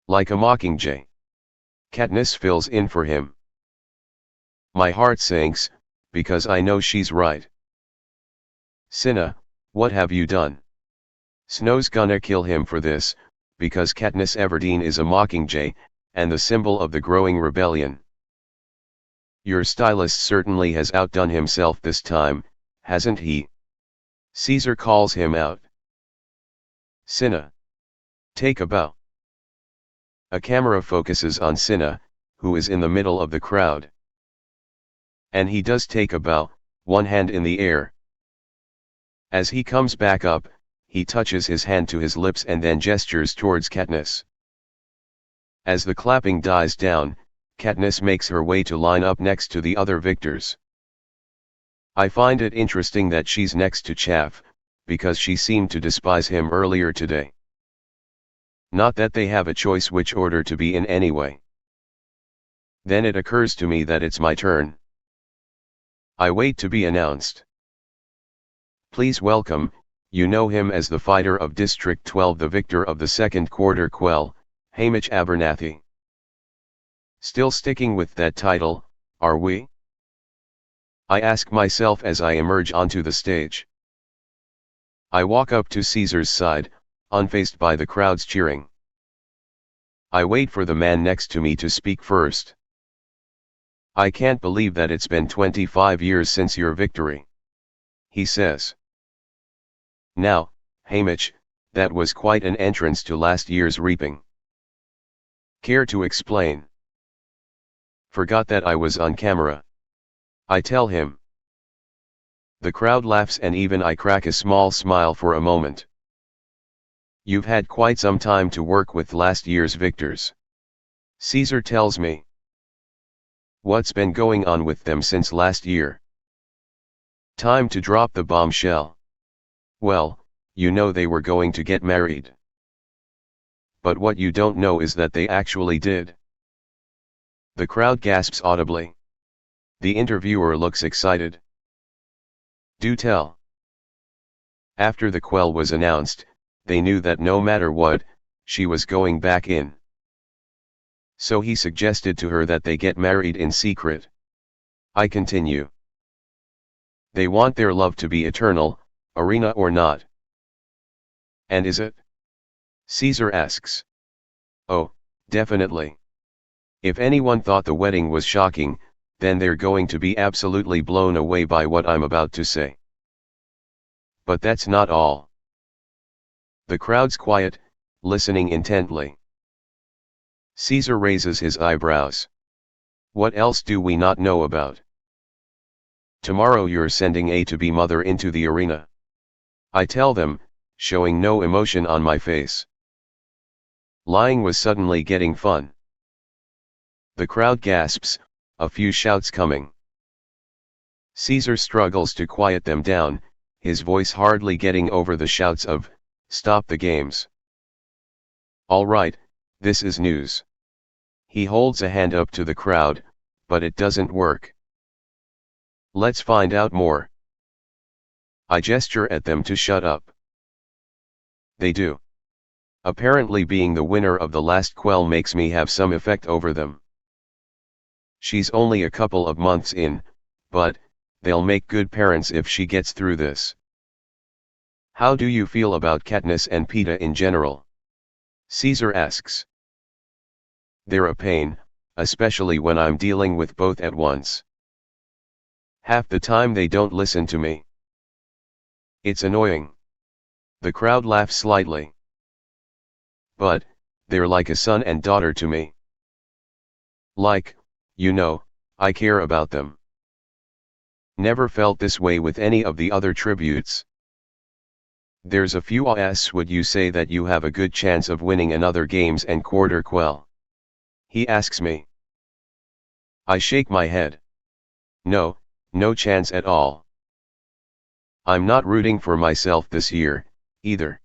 Like a mockingjay. Katniss fills in for him. My heart sinks, because I know she's right. Cinna, what have you done? Snow's gonna kill him for this, because Katniss Everdeen is a mockingjay, and the symbol of the growing rebellion. Your stylist certainly has outdone himself this time, hasn't he? Caesar calls him out. Cinna. Take a bow. A camera focuses on Cinna, who is in the middle of the crowd. And he does take a bow, one hand in the air. As he comes back up, he touches his hand to his lips and then gestures towards Katniss. As the clapping dies down, Katniss makes her way to line up next to the other victors. I find it interesting that she's next to Chaff, because she seemed to despise him earlier today. Not that they have a choice which order to be in anyway. Then it occurs to me that it's my turn. I wait to be announced. Please welcome, you know him as the fighter of District 12, the victor of the second Quarter Quell, Haymitch Abernathy. Still sticking with that title, are we? I ask myself as I emerge onto the stage. I walk up to Caesar's side, unfazed by the crowd's cheering. I wait for the man next to me to speak first. I can't believe that it's been 25 years since your victory, he says. Now, Haymitch, that was quite an entrance to last year's reaping. Care to explain? Forgot that I was on camera. I tell him. The crowd laughs and even I crack a small smile for a moment. You've had quite some time to work with last year's victors. Caesar tells me. What's been going on with them since last year? Time to drop the bombshell. Well, you know they were going to get married. But what you don't know is that they actually did. The crowd gasps audibly. The interviewer looks excited. Do tell. After the quell was announced, they knew that no matter what, she was going back in. So he suggested to her that they get married in secret. I continue. They want their love to be eternal, arena or not. And is it? Caesar asks. Oh, definitely. If anyone thought the wedding was shocking, then they're going to be absolutely blown away by what I'm about to say. But that's not all. The crowd's quiet, listening intently. Caesar raises his eyebrows. What else do we not know about? Tomorrow you're sending A to be mother into the arena. I tell them, showing no emotion on my face. Lying was suddenly getting fun. The crowd gasps, a few shouts coming. Caesar struggles to quiet them down, his voice hardly getting over the shouts of, "Stop the games." All right, this is news. He holds a hand up to the crowd, but it doesn't work. Let's find out more. I gesture at them to shut up. They do. Apparently being the winner of the last quell makes me have some effect over them. She's only a couple of months in, but they'll make good parents if she gets through this. How do you feel about Katniss and Peeta in general? Caesar asks. They're a pain, especially when I'm dealing with both at once. Half the time they don't listen to me. It's annoying. The crowd laughs slightly. But, they're like a son and daughter to me. Like, you know, I care about them. Never felt this way with any of the other tributes. There's a few asks. Would you say that you have a good chance of winning another games and Quarter Quell? He asks me. I shake my head. No, no chance at all. I'm not rooting for myself this year, either.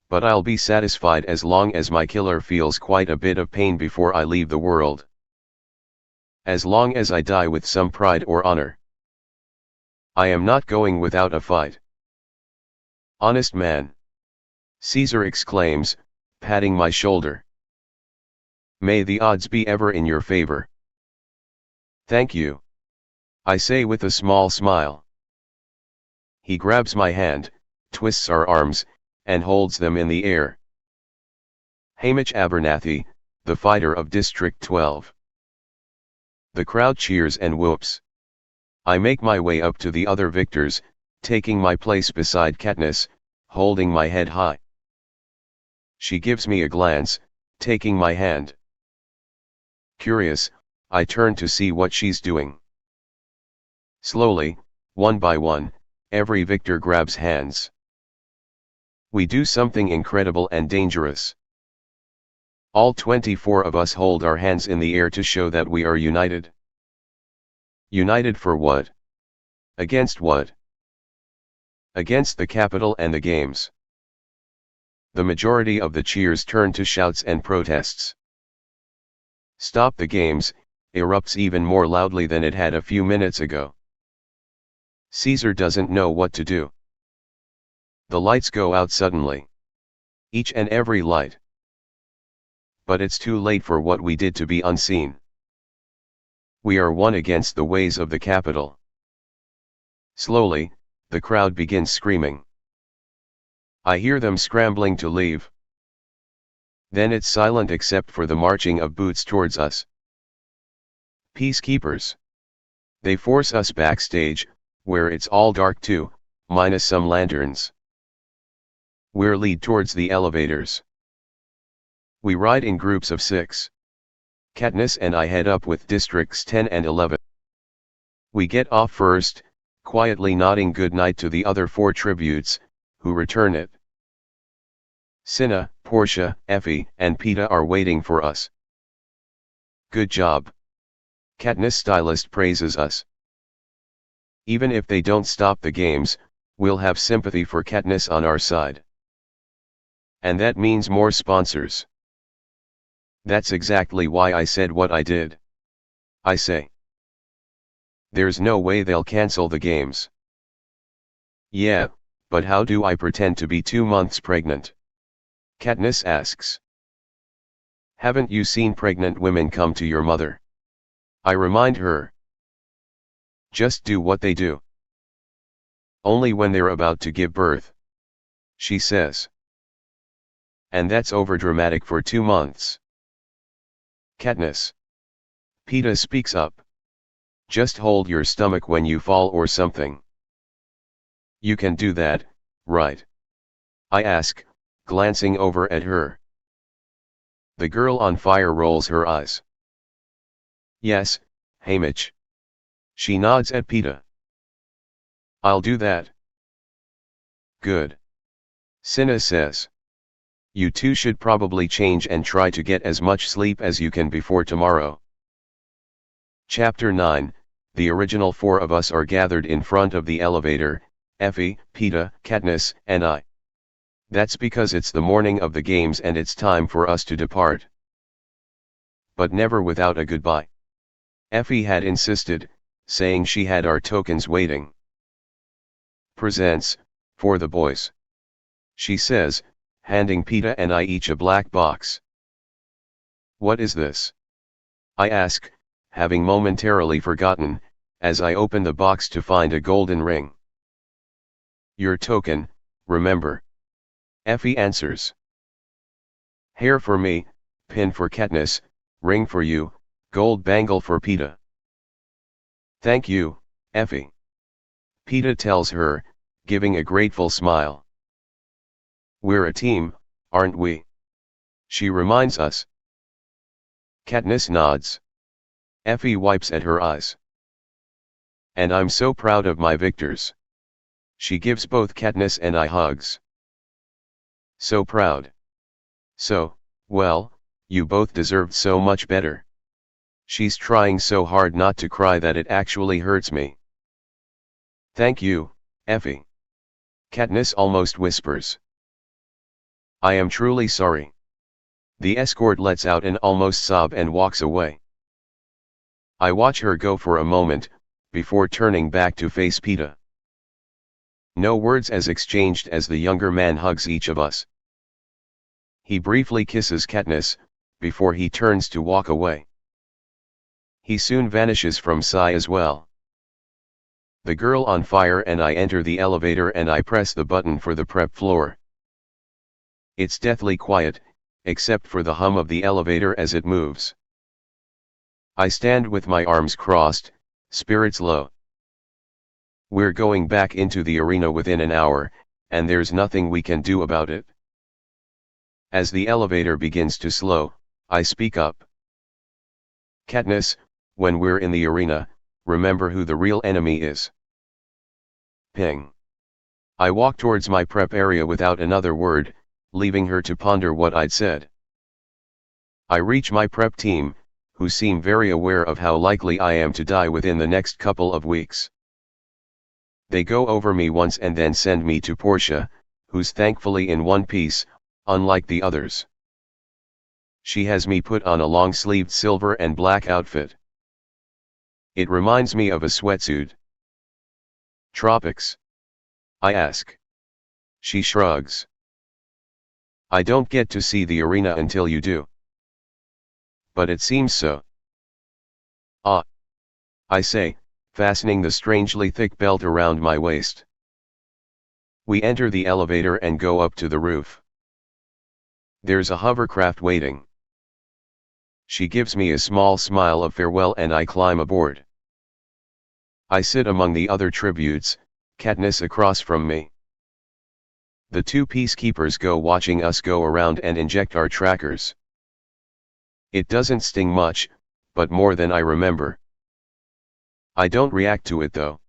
But I'll be satisfied as long as my killer feels quite a bit of pain before I leave the world. As long as I die with some pride or honor. I am not going without a fight. Honest man. Caesar exclaims, patting my shoulder. May the odds be ever in your favor. Thank you. I say with a small smile. He grabs my hand, twists our arms, and holds them in the air. Haymitch Abernathy, the fighter of District 12. The crowd cheers and whoops. I make my way up to the other victors, taking my place beside Katniss, holding my head high. She gives me a glance, taking my hand. Curious, I turn to see what she's doing. Slowly, one by one, every victor grabs hands. We do something incredible and dangerous. All 24 of us hold our hands in the air to show that we are united. United for what? Against what? Against the Capitol and the games. The majority of the cheers turn to shouts and protests. Stop the games erupts even more loudly than it had a few minutes ago. Caesar doesn't know what to do. The lights go out suddenly. Each and every light. But it's too late for what we did to be unseen. We are one against the ways of the Capitol. Slowly, the crowd begins screaming. I hear them scrambling to leave. Then it's silent except for the marching of boots towards us. Peacekeepers. They force us backstage, where it's all dark too, minus some lanterns. We're led towards the elevators. We ride in groups of 6. Katniss and I head up with districts 10 and 11. We get off first, quietly nodding goodnight to the other 4 tributes, who return it. Cinna, Portia, Effie, and Peeta are waiting for us. Good job. Katniss stylist praises us. Even if they don't stop the games, we'll have sympathy for Katniss on our side. And that means more sponsors. That's exactly why I said what I did. I say. There's no way they'll cancel the games. Yeah, but how do I pretend to be 2 months pregnant? Katniss asks. Haven't you seen pregnant women come to your mother? I remind her. Just do what they do. Only when they're about to give birth. She says. And that's overdramatic for 2 months. Katniss. Peeta speaks up. Just hold your stomach when you fall or something. You can do that, right? I ask, glancing over at her. The girl on fire rolls her eyes. Yes, Haymitch. She nods at Peeta. I'll do that. Good. Cinna says. You two should probably change and try to get as much sleep as you can before tomorrow. Chapter 9, the original 4 of us are gathered in front of the elevator, Effie, Peeta, Katniss, and I. That's because it's the morning of the games and it's time for us to depart. But never without a goodbye. Effie had insisted, saying she had our tokens waiting. Presents, for the boys. She says, handing Peeta and I each a black box. What is this? I ask, having momentarily forgotten, as I open the box to find a golden ring. Your token, remember. Effie answers. Hair for me, pin for Katniss, ring for you, gold bangle for Peeta. Thank you, Effie. Peeta tells her, giving a grateful smile. We're a team, aren't we? She reminds us. Katniss nods. Effie wipes at her eyes. And I'm so proud of my victors. She gives both Katniss and I hugs. So proud. So, well, you both deserved so much better. She's trying so hard not to cry that it actually hurts me. Thank you, Effie. Katniss almost whispers. I am truly sorry. The escort lets out an almost sob and walks away. I watch her go for a moment, before turning back to face Peeta. No words as exchanged as the younger man hugs each of us. He briefly kisses Katniss, before he turns to walk away. He soon vanishes from sight as well. The girl on fire and I enter the elevator and I press the button for the prep floor. It's deathly quiet, except for the hum of the elevator as it moves. I stand with my arms crossed, spirits low. We're going back into the arena within an hour, and there's nothing we can do about it. As the elevator begins to slow, I speak up. Katniss, when we're in the arena, remember who the real enemy is. Ping. I walk towards my prep area without another word, leaving her to ponder what I'd said. I reach my prep team, who seem very aware of how likely I am to die within the next couple of weeks. They go over me once and then send me to Portia, who's thankfully in one piece, unlike the others. She has me put on a long-sleeved silver and black outfit. It reminds me of a sweatsuit. Tropics? I ask. She shrugs. I don't get to see the arena until you do. But it seems so. Ah. I say, fastening the strangely thick belt around my waist. We enter the elevator and go up to the roof. There's a hovercraft waiting. She gives me a small smile of farewell and I climb aboard. I sit among the other tributes, Katniss across from me. The two peacekeepers go watching us go around and inject our trackers. It doesn't sting much, but more than I remember. I don't react to it though.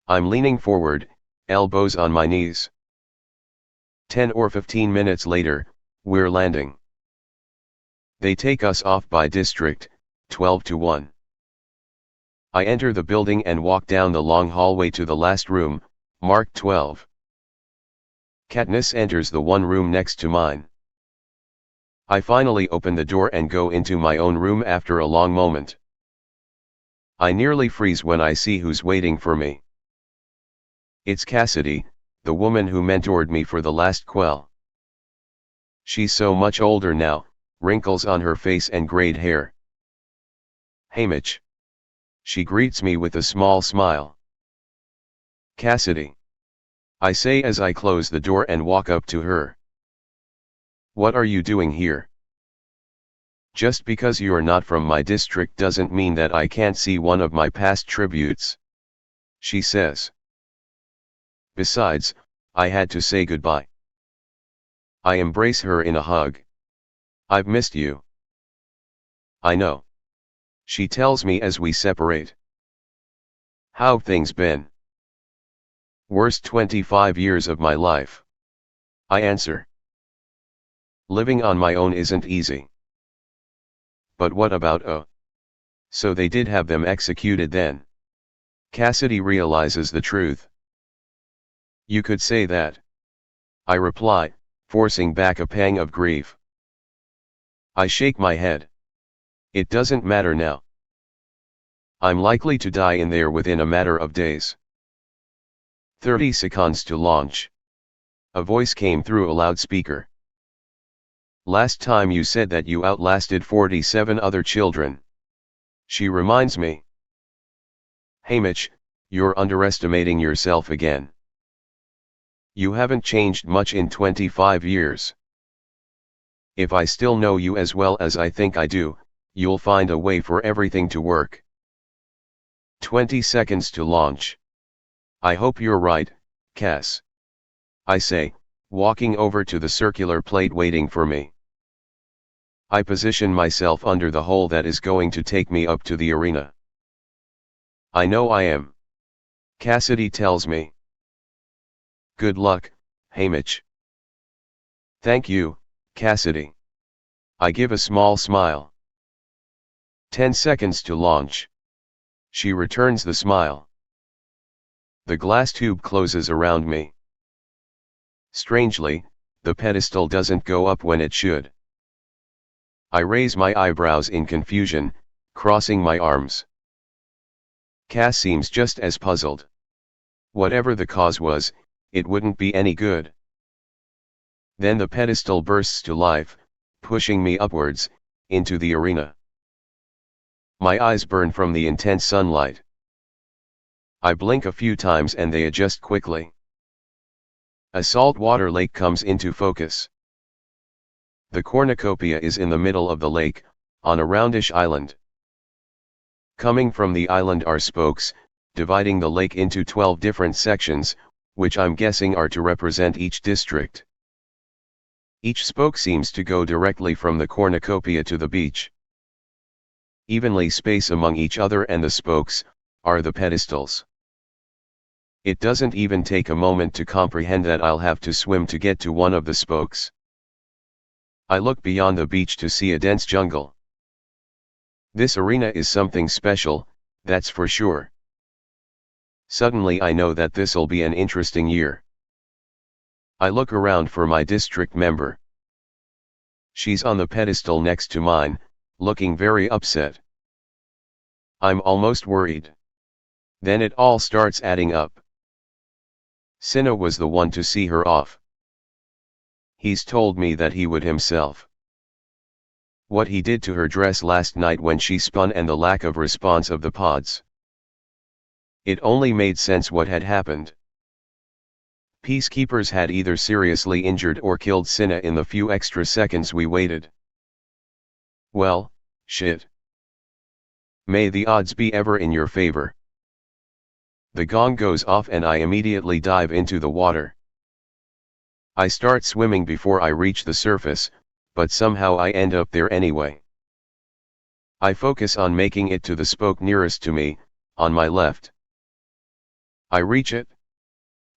I'm leaning forward, elbows on my knees. 10 or 15 minutes later, we're landing. They take us off by district, 12 to 1. I enter the building and walk down the long hallway to the last room, marked 12. Katniss enters the one room next to mine. I finally open the door and go into my own room after a long moment. I nearly freeze when I see who's waiting for me. It's Cassidy, the woman who mentored me for the last quell. She's so much older now, wrinkles on her face and grayed hair. Haymitch. She greets me with a small smile. Cassidy. I say as I close the door and walk up to her. What are you doing here? Just because you're not from my district doesn't mean that I can't see one of my past tributes. She says. Besides, I had to say goodbye. I embrace her in a hug. I've missed you. I know. She tells me as we separate. How've things been? Worst 25 years of my life. I answer. Living on my own isn't easy. But what about So they did have them executed then. Cassidy realizes the truth. You could say that. I reply, forcing back a pang of grief. I shake my head. It doesn't matter now. I'm likely to die in there within a matter of days. 30 seconds to launch. A voice came through a loudspeaker. Last time you said that you outlasted 47 other children. She reminds me. Haymitch, you're underestimating yourself again. You haven't changed much in 25 years. If I still know you as well as I think I do, you'll find a way for everything to work. 20 seconds to launch. I hope you're right, Cass. I say, walking over to the circular plate waiting for me. I position myself under the hole that is going to take me up to the arena. I know I am. Cassidy tells me. Good luck, Haymitch. Thank you, Cassidy. I give a small smile. 10 seconds to launch. She returns the smile. The glass tube closes around me. Strangely, the pedestal doesn't go up when it should. I raise my eyebrows in confusion, crossing my arms. Cass seems just as puzzled. Whatever the cause was, it wouldn't be any good. Then the pedestal bursts to life, pushing me upwards, into the arena. My eyes burn from the intense sunlight. I blink a few times and they adjust quickly. A saltwater lake comes into focus. The cornucopia is in the middle of the lake, on a roundish island. Coming from the island are spokes, dividing the lake into 12 different sections, which I'm guessing are to represent each district. Each spoke seems to go directly from the cornucopia to the beach. Evenly spaced among each other and the spokes, are the pedestals. It doesn't even take a moment to comprehend that I'll have to swim to get to one of the spokes. I look beyond the beach to see a dense jungle. This arena is something special, that's for sure. Suddenly I know that this'll be an interesting year. I look around for my district member. She's on the pedestal next to mine, looking very upset. I'm almost worried. Then it all starts adding up. Cinna was the one to see her off. He's told me that he would himself. What he did to her dress last night when she spun and the lack of response of the pods. It only made sense what had happened. Peacekeepers had either seriously injured or killed Cinna in the few extra seconds we waited. Well, shit. May the odds be ever in your favor. The gong goes off and I immediately dive into the water. I start swimming before I reach the surface, but somehow I end up there anyway. I focus on making it to the spoke nearest to me, on my left. I reach it.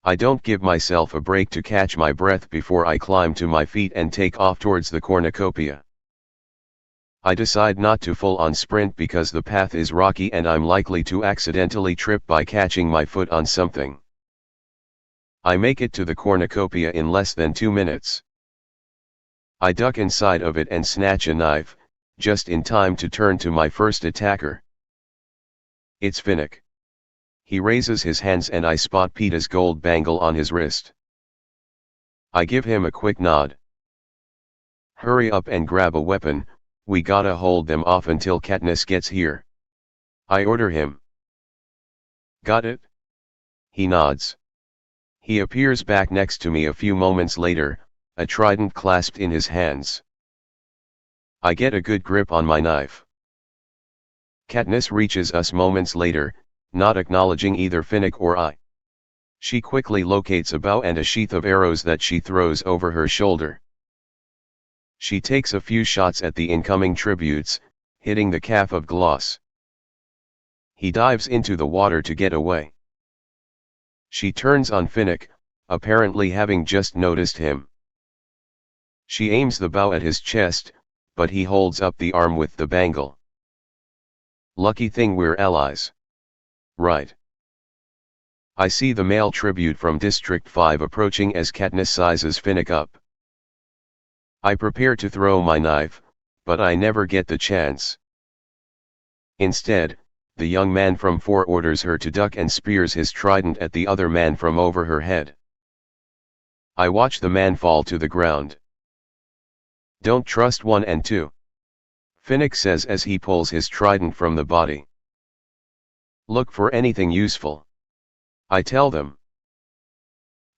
I don't give myself a break to catch my breath before I climb to my feet and take off towards the cornucopia. I decide not to full-on sprint because the path is rocky and I'm likely to accidentally trip by catching my foot on something. I make it to the cornucopia in less than 2 minutes. I duck inside of it and snatch a knife, just in time to turn to my first attacker. It's Finnick. He raises his hands and I spot Peeta's gold bangle on his wrist. I give him a quick nod. Hurry up and grab a weapon, we gotta hold them off until Katniss gets here. I order him. Got it? He nods. He appears back next to me a few moments later, a trident clasped in his hands. I get a good grip on my knife. Katniss reaches us moments later, not acknowledging either Finnick or I. She quickly locates a bow and a sheath of arrows that she throws over her shoulder. She takes a few shots at the incoming tributes, hitting the calf of Gloss. He dives into the water to get away. She turns on Finnick, apparently having just noticed him. She aims the bow at his chest, but he holds up the arm with the bangle. Lucky thing we're allies. Right. I see the male tribute from District 5 approaching as Katniss sizes Finnick up. I prepare to throw my knife, but I never get the chance. Instead, the young man from 4 orders her to duck and spears his trident at the other man from over her head. I watch the man fall to the ground. Don't trust 1 and 2. Finnick says as he pulls his trident from the body. Look for anything useful. I tell them.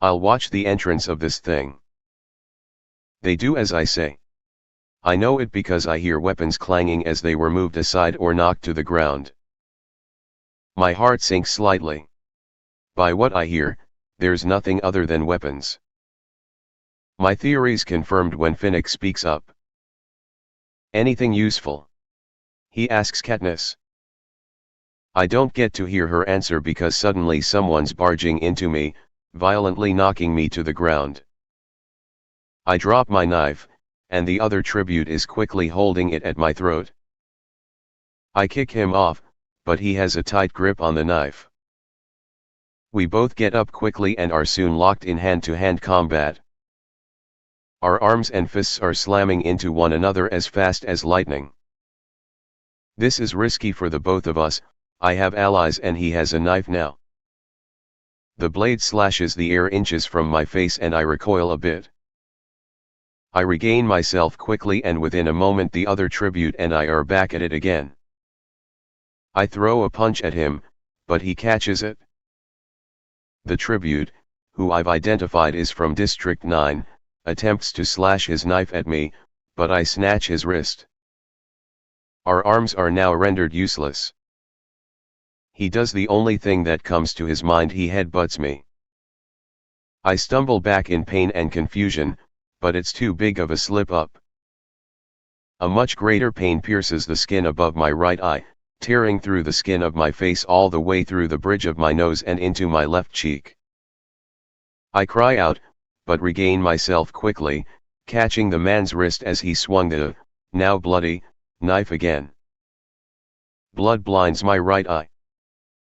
I'll watch the entrance of this thing. They do as I say. I know it because I hear weapons clanging as they were moved aside or knocked to the ground. My heart sinks slightly. By what I hear, there's nothing other than weapons. My theory's confirmed when Finnick speaks up. Anything useful? He asks Katniss. I don't get to hear her answer because suddenly someone's barging into me, violently knocking me to the ground. I drop my knife, and the other tribute is quickly holding it at my throat. I kick him off, but he has a tight grip on the knife. We both get up quickly and are soon locked in hand-to-hand combat. Our arms and fists are slamming into one another as fast as lightning. This is risky for the both of us. I have allies and he has a knife now. The blade slashes the air inches from my face and I recoil a bit. I regain myself quickly and within a moment the other tribute and I are back at it again. I throw a punch at him, but he catches it. The tribute, who I've identified is from District 9, attempts to slash his knife at me, but I snatch his wrist. Our arms are now rendered useless. He does the only thing that comes to his mind, he headbutts me. I stumble back in pain and confusion, but it's too big of a slip up. A much greater pain pierces the skin above my right eye, tearing through the skin of my face all the way through the bridge of my nose and into my left cheek. I cry out, but regain myself quickly, catching the man's wrist as he swung the, now bloody, knife again. Blood blinds my right eye.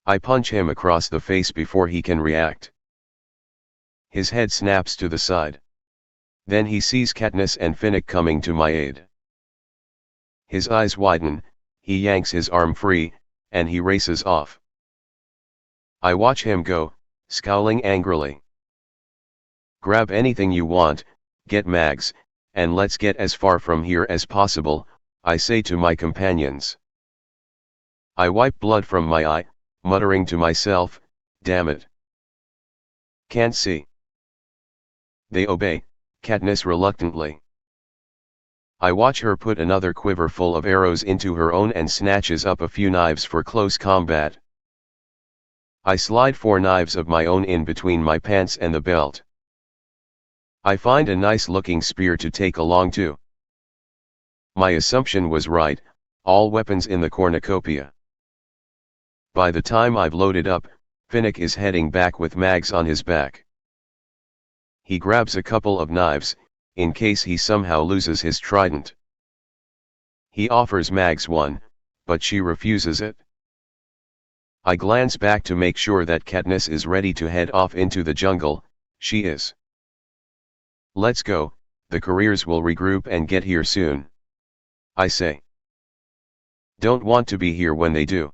I punch him across the face before he can react. His head snaps to the side. Then he sees Katniss and Finnick coming to my aid. His eyes widen, he yanks his arm free, and he races off. I watch him go, scowling angrily. Grab anything you want, get mags, and let's get as far from here as possible, I say to my companions. I wipe blood from my eye, muttering to myself, damn it. Can't see. They obey, Katniss reluctantly. I watch her put another quiver full of arrows into her own and snatches up a few knives for close combat. I slide 4 knives of my own in between my pants and the belt. I find a nice looking spear to take along too. My assumption was right, all weapons in the cornucopia. By the time I've loaded up, Finnick is heading back with mags on his back. He grabs a couple of knives, in case he somehow loses his trident. He offers Mags one, but she refuses it. I glance back to make sure that Katniss is ready to head off into the jungle. She is. Let's go, the careers will regroup and get here soon. I say. Don't want to be here when they do.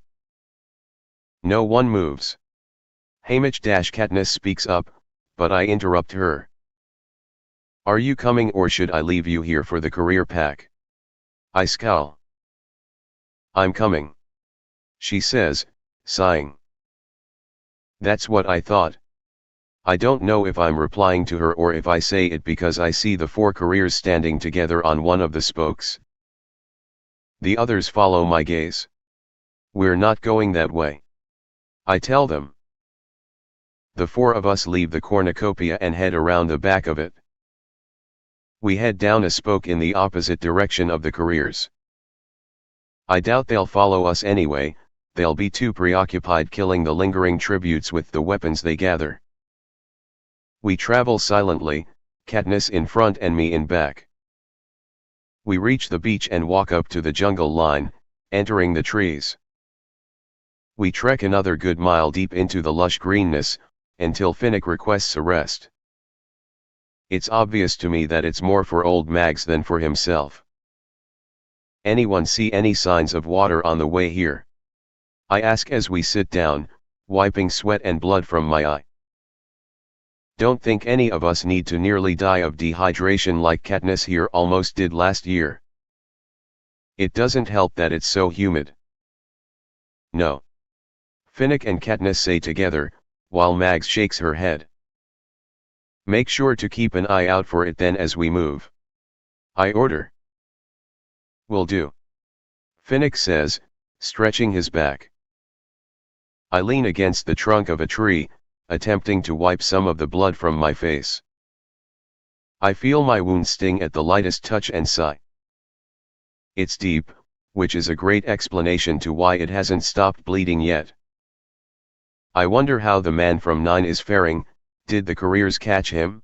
No one moves. Haymitch Katniss speaks up, but I interrupt her. Are you coming or should I leave you here for the career pack? I scowl. I'm coming. She says, sighing. That's what I thought. I don't know if I'm replying to her or if I say it because I see the 4 careers standing together on one of the spokes. The others follow my gaze. We're not going that way. I tell them. The 4 of us leave the cornucopia and head around the back of it. We head down a spoke in the opposite direction of the careers. I doubt they'll follow us anyway, they'll be too preoccupied killing the lingering tributes with the weapons they gather. We travel silently, Katniss in front and me in back. We reach the beach and walk up to the jungle line, entering the trees. We trek another good mile deep into the lush greenness, until Finnick requests a rest. It's obvious to me that it's more for old Mags than for himself. Anyone see any signs of water on the way here? I ask as we sit down, wiping sweat and blood from my eye. Don't think any of us need to nearly die of dehydration like Katniss here almost did last year. It doesn't help that it's so humid. No. Finnick and Katniss say together, while Mags shakes her head. Make sure to keep an eye out for it then as we move. I order. Will do. Finnick says, stretching his back. I lean against the trunk of a tree, attempting to wipe some of the blood from my face. I feel my wound sting at the lightest touch and sigh. It's deep, which is a great explanation to why it hasn't stopped bleeding yet. I wonder how the man from 9 is faring. Did the couriers catch him?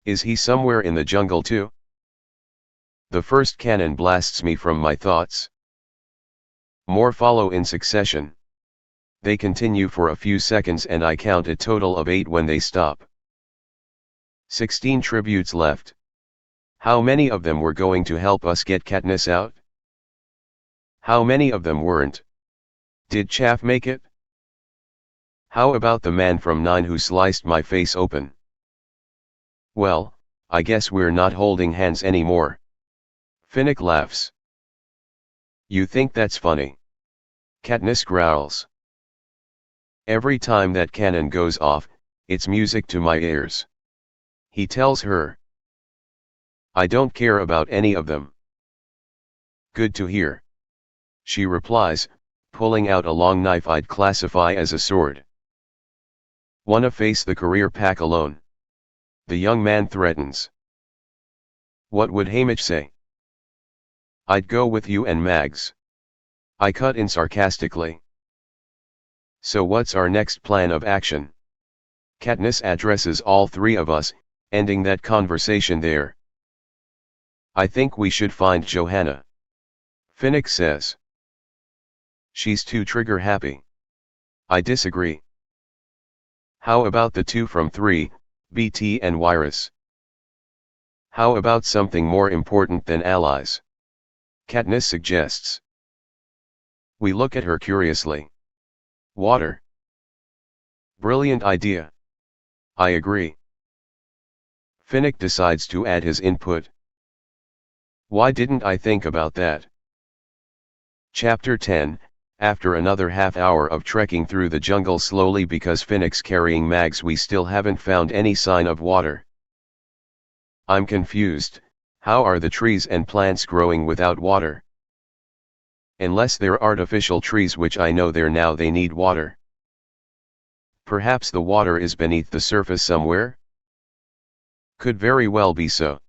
Is he somewhere in the jungle too? The first cannon blasts me from my thoughts. More follow in succession. They continue for a few seconds and I count a total of 8 when they stop. 16 tributes left. How many of them were going to help us get Katniss out? How many of them weren't? Did Chaff make it? How about the man from 9 who sliced my face open? Well, I guess we're not holding hands anymore. Finnick laughs. You think that's funny? Katniss growls. Every time that cannon goes off, it's music to my ears. He tells her. I don't care about any of them. Good to hear. She replies, pulling out a long knife I'd classify as a sword. Wanna face the career pack alone? The young man threatens. What would Haymitch say? I'd go with you and Mags. I cut in sarcastically. So what's our next plan of action? Katniss addresses all 3 of us, ending that conversation there. I think we should find Johanna. Finnick says. She's too trigger happy. I disagree. How about the 2 from 3, BT and Wyrus? How about something more important than allies? Katniss suggests. We look at her curiously. Water. Brilliant idea. I agree. Finnick decides to add his input. Why didn't I think about that? Chapter 10, after another half hour of trekking through the jungle slowly because Finnick's carrying Mags, we still haven't found any sign of water. I'm confused. How are the trees and plants growing without water? Unless they're artificial trees, which I know they're now, they need water. Perhaps the water is beneath the surface somewhere? Could very well be so.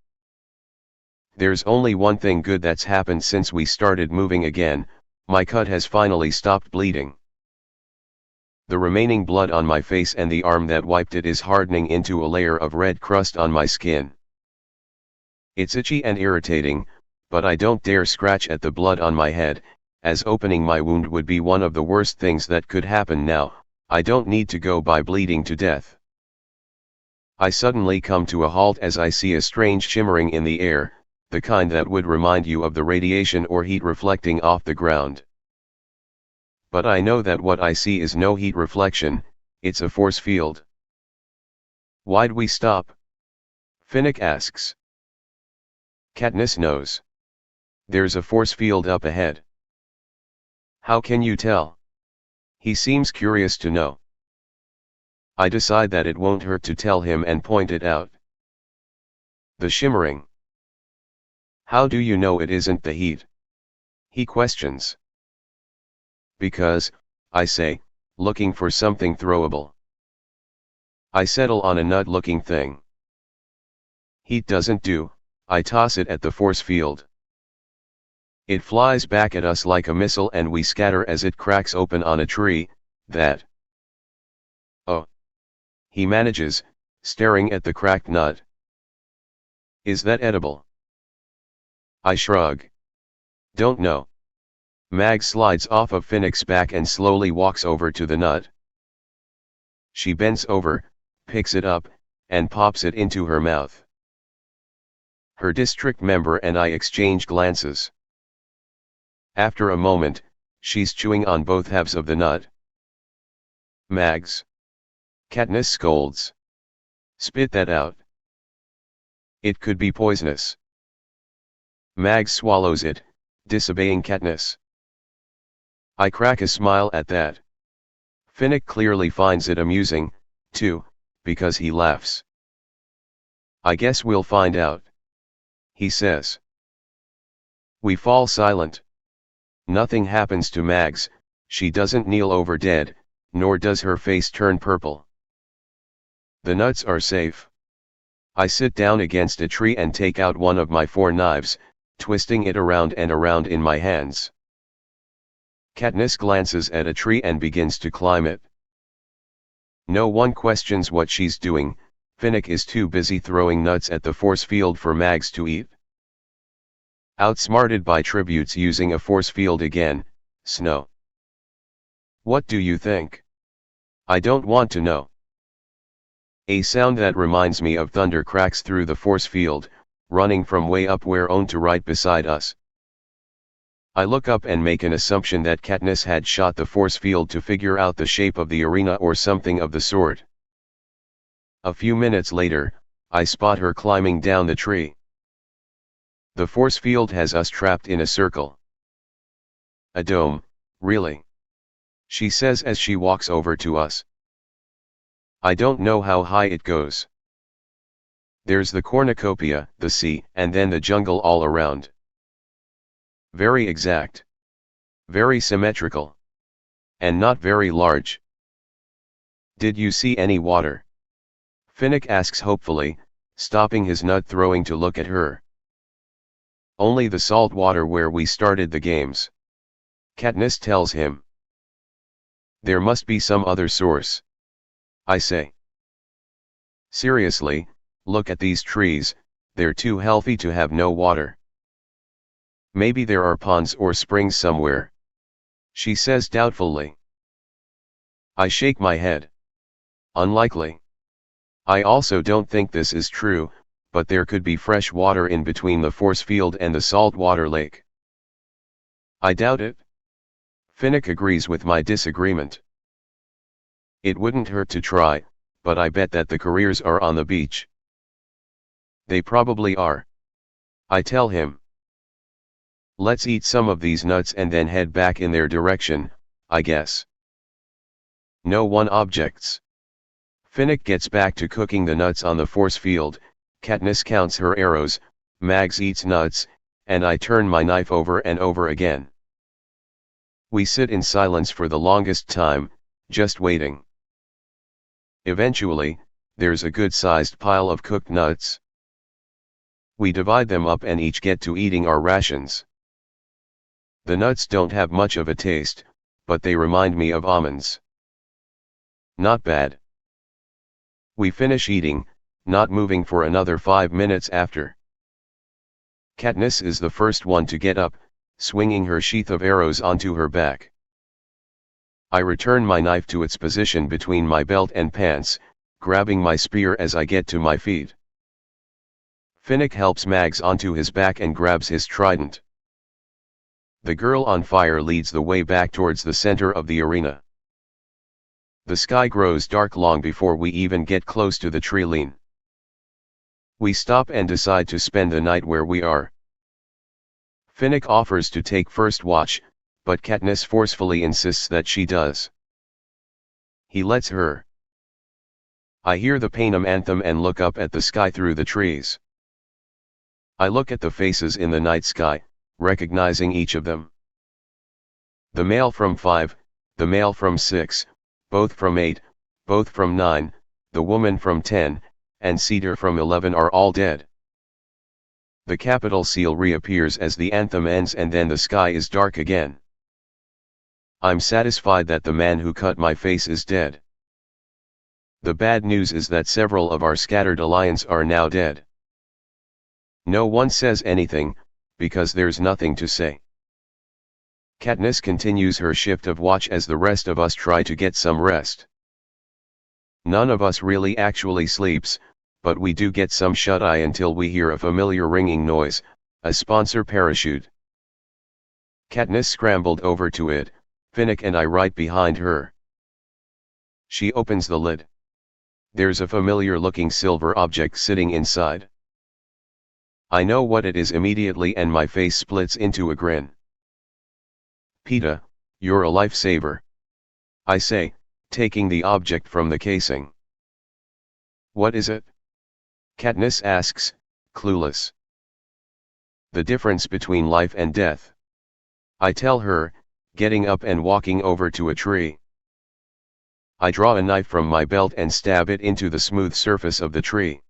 There's only one thing good that's happened since we started moving again. My cut has finally stopped bleeding. The remaining blood on my face and the arm that wiped it is hardening into a layer of red crust on my skin. It's itchy and irritating, but I don't dare scratch at the blood on my head, as opening my wound would be one of the worst things that could happen now. I don't need to go by bleeding to death. I suddenly come to a halt as I see a strange shimmering in the air, the kind that would remind you of the radiation or heat reflecting off the ground. But I know that what I see is no heat reflection, it's a force field. Why'd we stop? Finnick asks. Katniss knows. There's a force field up ahead. How can you tell? He seems curious to know. I decide that it won't hurt to tell him and point it out. The shimmering. How do you know it isn't the heat? He questions. Because, I say, looking for something throwable. I settle on a nut-looking thing. Heat doesn't do, I toss it at the force field. It flies back at us like a missile and we scatter as it cracks open on a tree. That. Oh. He manages, staring at the cracked nut. Is that edible? I shrug. Don't know. Mag slides off of Finnick's back and slowly walks over to the nut. She bends over, picks it up, and pops it into her mouth. Her district member and I exchange glances. After a moment, she's chewing on both halves of the nut. Mags. Katniss scolds. Spit that out. It could be poisonous. Mags swallows it, disobeying Katniss. I crack a smile at that. Finnick clearly finds it amusing, too, because he laughs. I guess we'll find out, he says. We fall silent. Nothing happens to Mags, she doesn't kneel over dead, nor does her face turn purple. The nuts are safe. I sit down against a tree and take out one of my 4 knives, twisting it around and around in my hands. Katniss glances at a tree and begins to climb it. No one questions what she's doing, Finnick is too busy throwing nuts at the force field for Mags to eat. Outsmarted by tributes using a force field again, Snow. What do you think? I don't want to know. A sound that reminds me of thunder cracks through the force field, running from way up where on to right beside us. I look up and make an assumption that Katniss had shot the force field to figure out the shape of the arena or something of the sort. A few minutes later, I spot her climbing down the tree. The force field has us trapped in a circle. A dome, really? She says as she walks over to us. I don't know how high it goes. There's the cornucopia, the sea, and then the jungle all around. Very exact. Very symmetrical. And not very large. Did you see any water? Finnick asks hopefully, stopping his nut throwing to look at her. Only the salt water where we started the games. Katniss tells him. There must be some other source. I say. Seriously, look at these trees, they're too healthy to have no water. Maybe there are ponds or springs somewhere. She says doubtfully. I shake my head. Unlikely. I also don't think this is true, but there could be fresh water in between the force field and the saltwater lake. I doubt it. Finnick agrees with my disagreement. It wouldn't hurt to try, but I bet that the careers are on the beach. They probably are. I tell him. Let's eat some of these nuts and then head back in their direction, I guess. No one objects. Finnick gets back to cooking the nuts on the force field, Katniss counts her arrows, Mags eats nuts, and I turn my knife over and over again. We sit in silence for the longest time, just waiting. Eventually, there's a good-sized pile of cooked nuts. We divide them up and each get to eating our rations. The nuts don't have much of a taste, but they remind me of almonds. Not bad. We finish eating, not moving for another 5 minutes after. Katniss is the first one to get up, swinging her sheath of arrows onto her back. I return my knife to its position between my belt and pants, grabbing my spear as I get to my feet. Finnick helps Mags onto his back and grabs his trident. The girl on fire leads the way back towards the center of the arena. The sky grows dark long before we even get close to the tree line. We stop and decide to spend the night where we are. Finnick offers to take first watch, but Katniss forcefully insists that she does. He lets her. I hear the Panem anthem and look up at the sky through the trees. I look at the faces in the night sky, recognizing each of them. The male from 5, the male from 6, both from 8, both from 9, the woman from 10, and Cedar from 11 are all dead. The capital seal reappears as the anthem ends and then the sky is dark again. I'm satisfied that the man who cut my face is dead. The bad news is that several of our scattered alliance are now dead. No one says anything, because there's nothing to say. Katniss continues her shift of watch as the rest of us try to get some rest. None of us really actually sleeps, but we do get some shut-eye until we hear a familiar ringing noise, a sponsor parachute. Katniss scrambled over to it, Finnick and I right behind her. She opens the lid. There's a familiar-looking silver object sitting inside. I know what it is immediately and my face splits into a grin. Peeta, you're a lifesaver, I say, taking the object from the casing. What is it? Katniss asks, clueless. The difference between life and death. I tell her, getting up and walking over to a tree. I draw a knife from my belt and stab it into the smooth surface of the tree.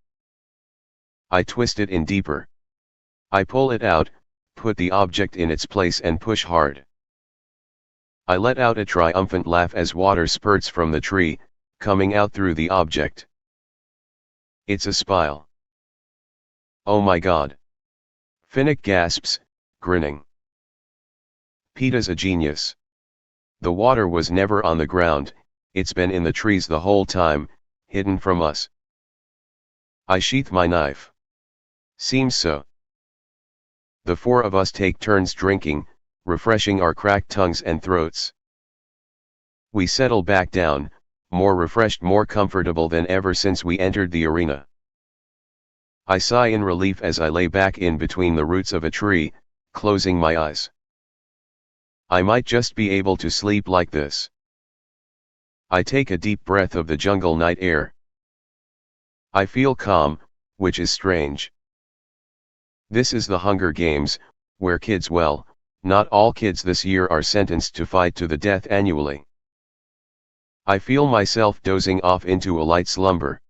I twist it in deeper. I pull it out, put the object in its place and push hard. I let out a triumphant laugh as water spurts from the tree, coming out through the object. It's a spile. Oh my god. Finnick gasps, grinning. Peeta's a genius. The water was never on the ground, it's been in the trees the whole time, hidden from us. I sheath my knife. Seems so. The four of us take turns drinking, refreshing our cracked tongues and throats. We settle back down, more refreshed, more comfortable than ever since we entered the arena. I sigh in relief as I lay back in between the roots of a tree, closing my eyes. I might just be able to sleep like this. I take a deep breath of the jungle night air. I feel calm, which is strange. This is the Hunger Games, where kids, well, not all kids this year are sentenced to fight to the death annually. I feel myself dozing off into a light slumber.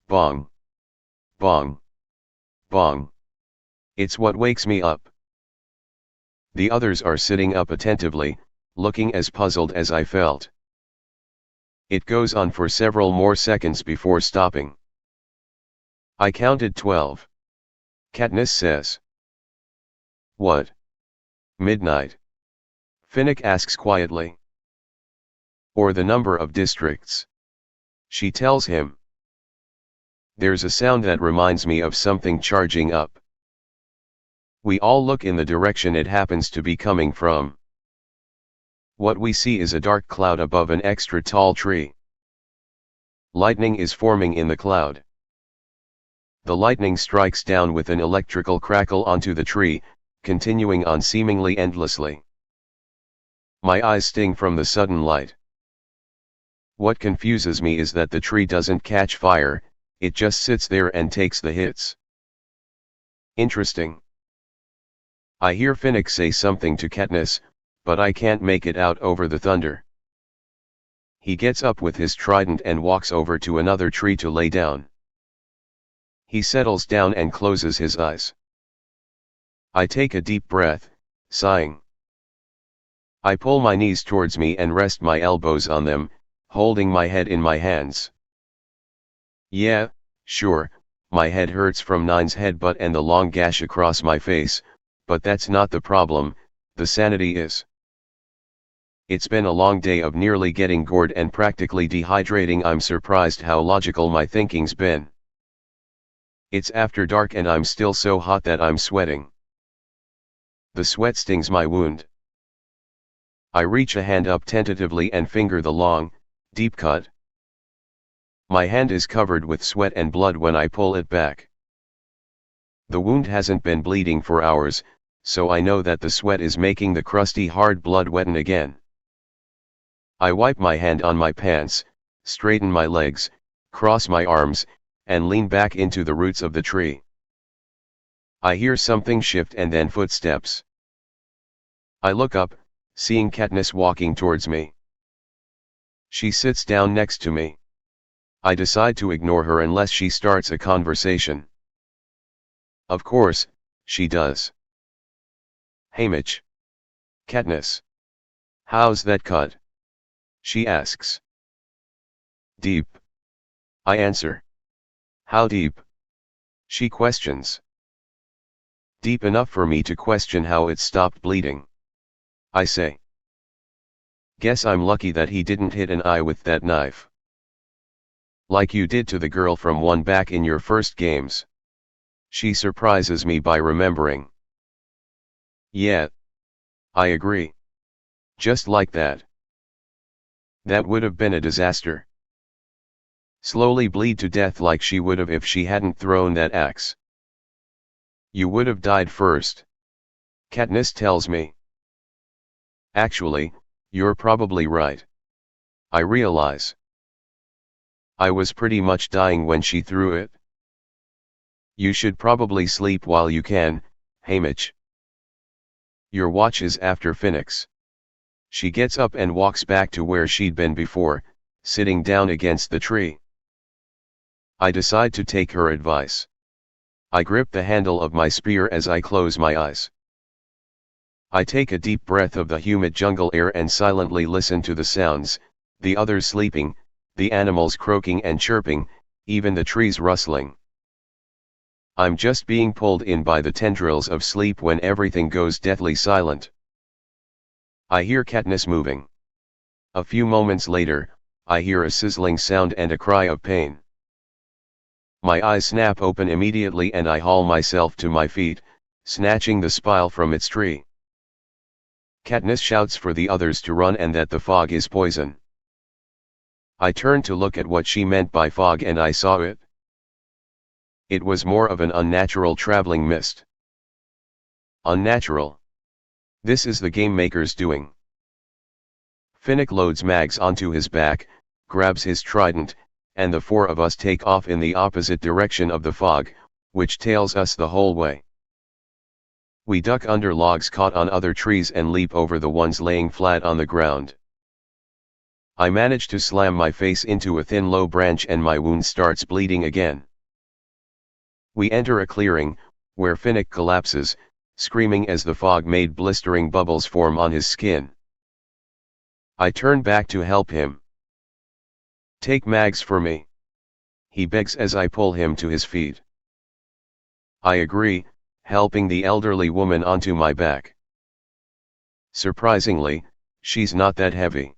Bong. Bong. Bong. It's what wakes me up. The others are sitting up attentively, looking as puzzled as I felt. It goes on for several more seconds before stopping. I counted 12. Katniss says. What? Midnight? Finnick asks quietly. Or the number of districts. She tells him. There's a sound that reminds me of something charging up. We all look in the direction it happens to be coming from. What we see is a dark cloud above an extra tall tree. Lightning is forming in the cloud. The lightning strikes down with an electrical crackle onto the tree, continuing on seemingly endlessly. My eyes sting from the sudden light. What confuses me is that the tree doesn't catch fire, it just sits there and takes the hits. Interesting. I hear Finnick say something to Katniss, but I can't make it out over the thunder. He gets up with his trident and walks over to another tree to lay down. He settles down and closes his eyes. I take a deep breath, sighing. I pull my knees towards me and rest my elbows on them, holding my head in my hands. Yeah, sure, my head hurts from Nine's headbutt and the long gash across my face, but that's not the problem, the sanity is. It's been a long day of nearly getting gored and practically dehydrating. I'm surprised how logical my thinking's been. It's after dark and I'm still so hot that I'm sweating. The sweat stings my wound. I reach a hand up tentatively and finger the long, deep cut. My hand is covered with sweat and blood when I pull it back. The wound hasn't been bleeding for hours, so I know that the sweat is making the crusty hard blood wetten again. I wipe my hand on my pants, straighten my legs, cross my arms, and lean back into the roots of the tree. I hear something shift and then footsteps. I look up, seeing Katniss walking towards me. She sits down next to me. I decide to ignore her unless she starts a conversation. Of course, she does. Haymitch. Katniss. How's that cut? She asks. Deep. I answer. How deep? She questions. Deep enough for me to question how it stopped bleeding. I say. Guess I'm lucky that he didn't hit an eye with that knife. Like you did to the girl from one back in your first games. She surprises me by remembering. Yeah, I agree. Just like that. That would have been a disaster. Slowly bleed to death like she would have if she hadn't thrown that axe. You would have died first. Katniss tells me. Actually, you're probably right. I realize. I was pretty much dying when she threw it. You should probably sleep while you can, Haymitch. Your watch is after Phoenix. She gets up and walks back to where she'd been before, sitting down against the tree. I decide to take her advice. I grip the handle of my spear as I close my eyes. I take a deep breath of the humid jungle air and silently listen to the sounds, the others sleeping, the animals croaking and chirping, even the trees rustling. I'm just being pulled in by the tendrils of sleep when everything goes deathly silent. I hear Katniss moving. A few moments later, I hear a sizzling sound and a cry of pain. My eyes snap open immediately and I haul myself to my feet, snatching the spile from its tree. Katniss shouts for the others to run and that the fog is poison. I turned to look at what she meant by fog and I saw it. It was more of an unnatural traveling mist. Unnatural. This is the game maker's doing. Finnick loads Mags onto his back, grabs his trident, and the four of us take off in the opposite direction of the fog, which tails us the whole way. We duck under logs caught on other trees and leap over the ones laying flat on the ground. I manage to slam my face into a thin low branch and my wound starts bleeding again. We enter a clearing, where Finnick collapses, screaming as the fog-made blistering bubbles form on his skin. I turn back to help him. Take Mags for me. He begs as I pull him to his feet. I agree, helping the elderly woman onto my back. Surprisingly, she's not that heavy.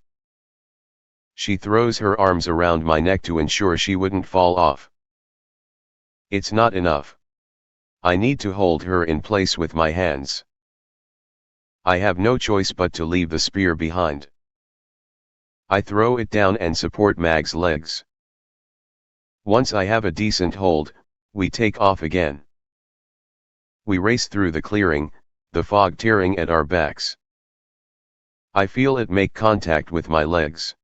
She throws her arms around my neck to ensure she wouldn't fall off. It's not enough. I need to hold her in place with my hands. I have no choice but to leave the spear behind. I throw it down and support Mag's legs. Once I have a decent hold, we take off again. We race through the clearing, the fog tearing at our backs. I feel it make contact with my legs.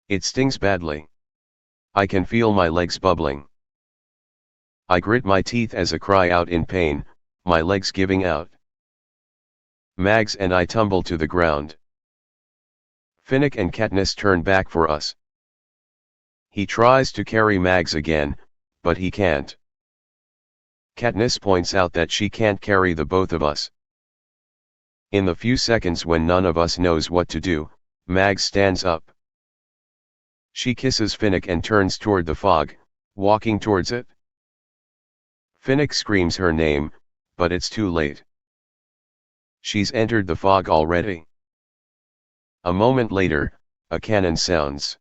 It stings badly. I can feel my legs bubbling. I grit my teeth as I cry out in pain, my legs giving out. Mags and I tumble to the ground. Finnick and Katniss turn back for us. He tries to carry Mags again, but he can't. Katniss points out that she can't carry the both of us. In the few seconds when none of us knows what to do, Mags stands up. She kisses Finnick and turns toward the fog, walking towards it. Finnick screams her name, but it's too late. She's entered the fog already. A moment later, a cannon sounds.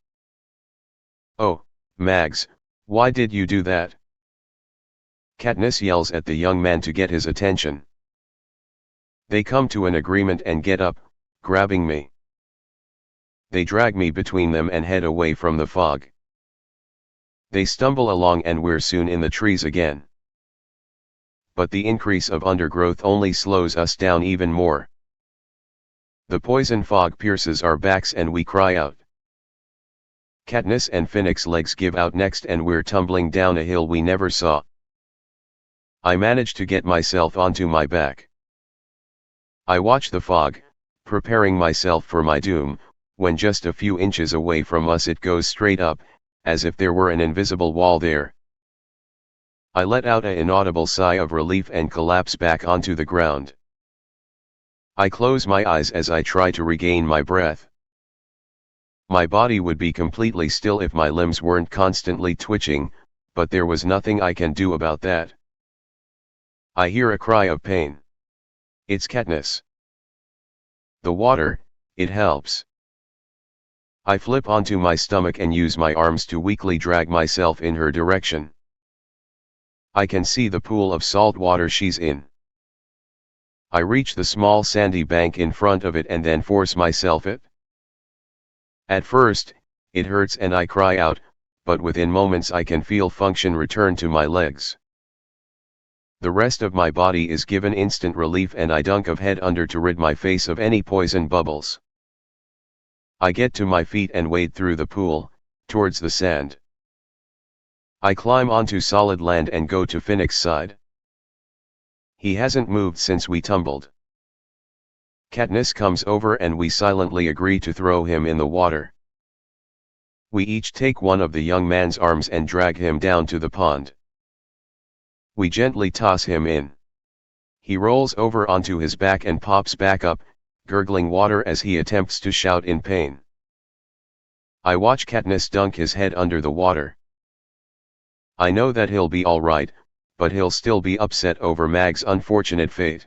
Oh, Mags, why did you do that? Katniss yells at the young man to get his attention. They come to an agreement and get up, grabbing me. They drag me between them and head away from the fog. They stumble along and we're soon in the trees again. But the increase of undergrowth only slows us down even more. The poison fog pierces our backs and we cry out. Katniss and Finnick's legs give out next and we're tumbling down a hill we never saw. I manage to get myself onto my back. I watch the fog, preparing myself for my doom, when just a few inches away from us it goes straight up, as if there were an invisible wall there. I let out an inaudible sigh of relief and collapse back onto the ground. I close my eyes as I try to regain my breath. My body would be completely still if my limbs weren't constantly twitching, but there was nothing I can do about that. I hear a cry of pain. It's Katniss. The water, it helps. I flip onto my stomach and use my arms to weakly drag myself in her direction. I can see the pool of salt water she's in. I reach the small sandy bank in front of it and then force myself it. At first, it hurts and I cry out, but within moments I can feel function return to my legs. The rest of my body is given instant relief and I dunk of head under to rid my face of any poison bubbles. I get to my feet and wade through the pool, towards the sand. I climb onto solid land and go to Finnick's side. He hasn't moved since we tumbled. Katniss comes over and we silently agree to throw him in the water. We each take one of the young man's arms and drag him down to the pond. We gently toss him in. He rolls over onto his back and pops back up, gurgling water as he attempts to shout in pain. I watch Katniss dunk his head under the water. I know that he'll be alright, but he'll still be upset over Mag's unfortunate fate.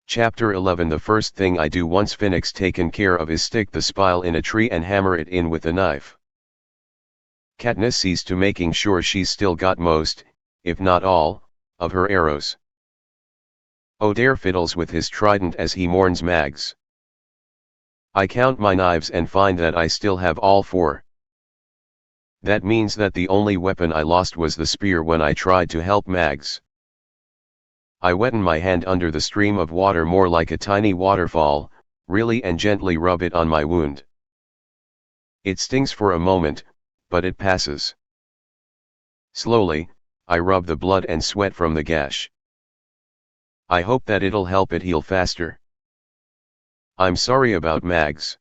Chapter 11. The first thing I do once Finnick's taken care of is stick the spile in a tree and hammer it in with a knife. Katniss sees to making sure she's still got most, if not all, of her arrows. Odair fiddles with his trident as he mourns Mags. I count my knives and find that I still have all 4. That means that the only weapon I lost was the spear when I tried to help Mags. I wetten my hand under the stream of water more like a tiny waterfall, really, and gently rub it on my wound. It stings for a moment, but it passes. Slowly, I rub the blood and sweat from the gash. I hope that it'll help it heal faster. I'm sorry about Mags.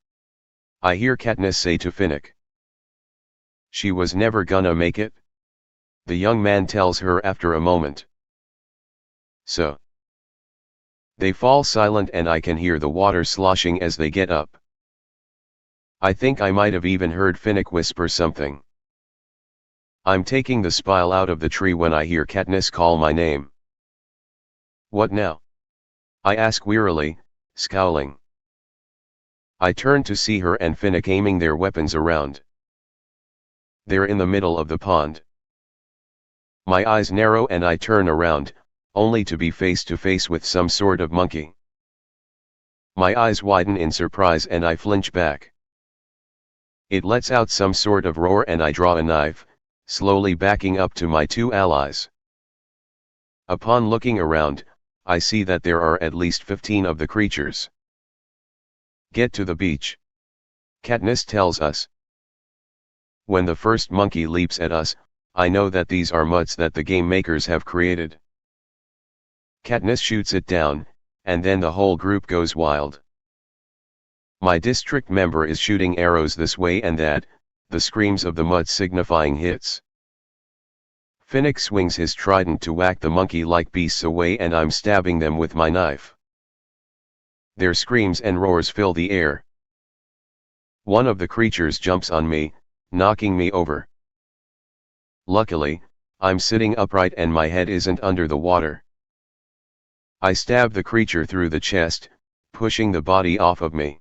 I hear Katniss say to Finnick. She was never gonna make it? The young man tells her after a moment. So. They fall silent and I can hear the water sloshing as they get up. I think I might have even heard Finnick whisper something. I'm taking the spile out of the tree when I hear Katniss call my name. What now? I ask wearily, scowling. I turn to see her and Finnick aiming their weapons around. They're in the middle of the pond. My eyes narrow and I turn around, only to be face to face with some sort of monkey. My eyes widen in surprise and I flinch back. It lets out some sort of roar and I draw a knife, slowly backing up to my 2 allies. Upon looking around, I see that there are at least 15 of the creatures. Get to the beach. Katniss tells us. When the first monkey leaps at us, I know that these are mutts that the game makers have created. Katniss shoots it down, and then the whole group goes wild. My district member is shooting arrows this way and that, the screams of the mutts signifying hits. Finnick swings his trident to whack the monkey-like beasts away and I'm stabbing them with my knife. Their screams and roars fill the air. One of the creatures jumps on me, knocking me over. Luckily, I'm sitting upright and my head isn't under the water. I stab the creature through the chest, pushing the body off of me.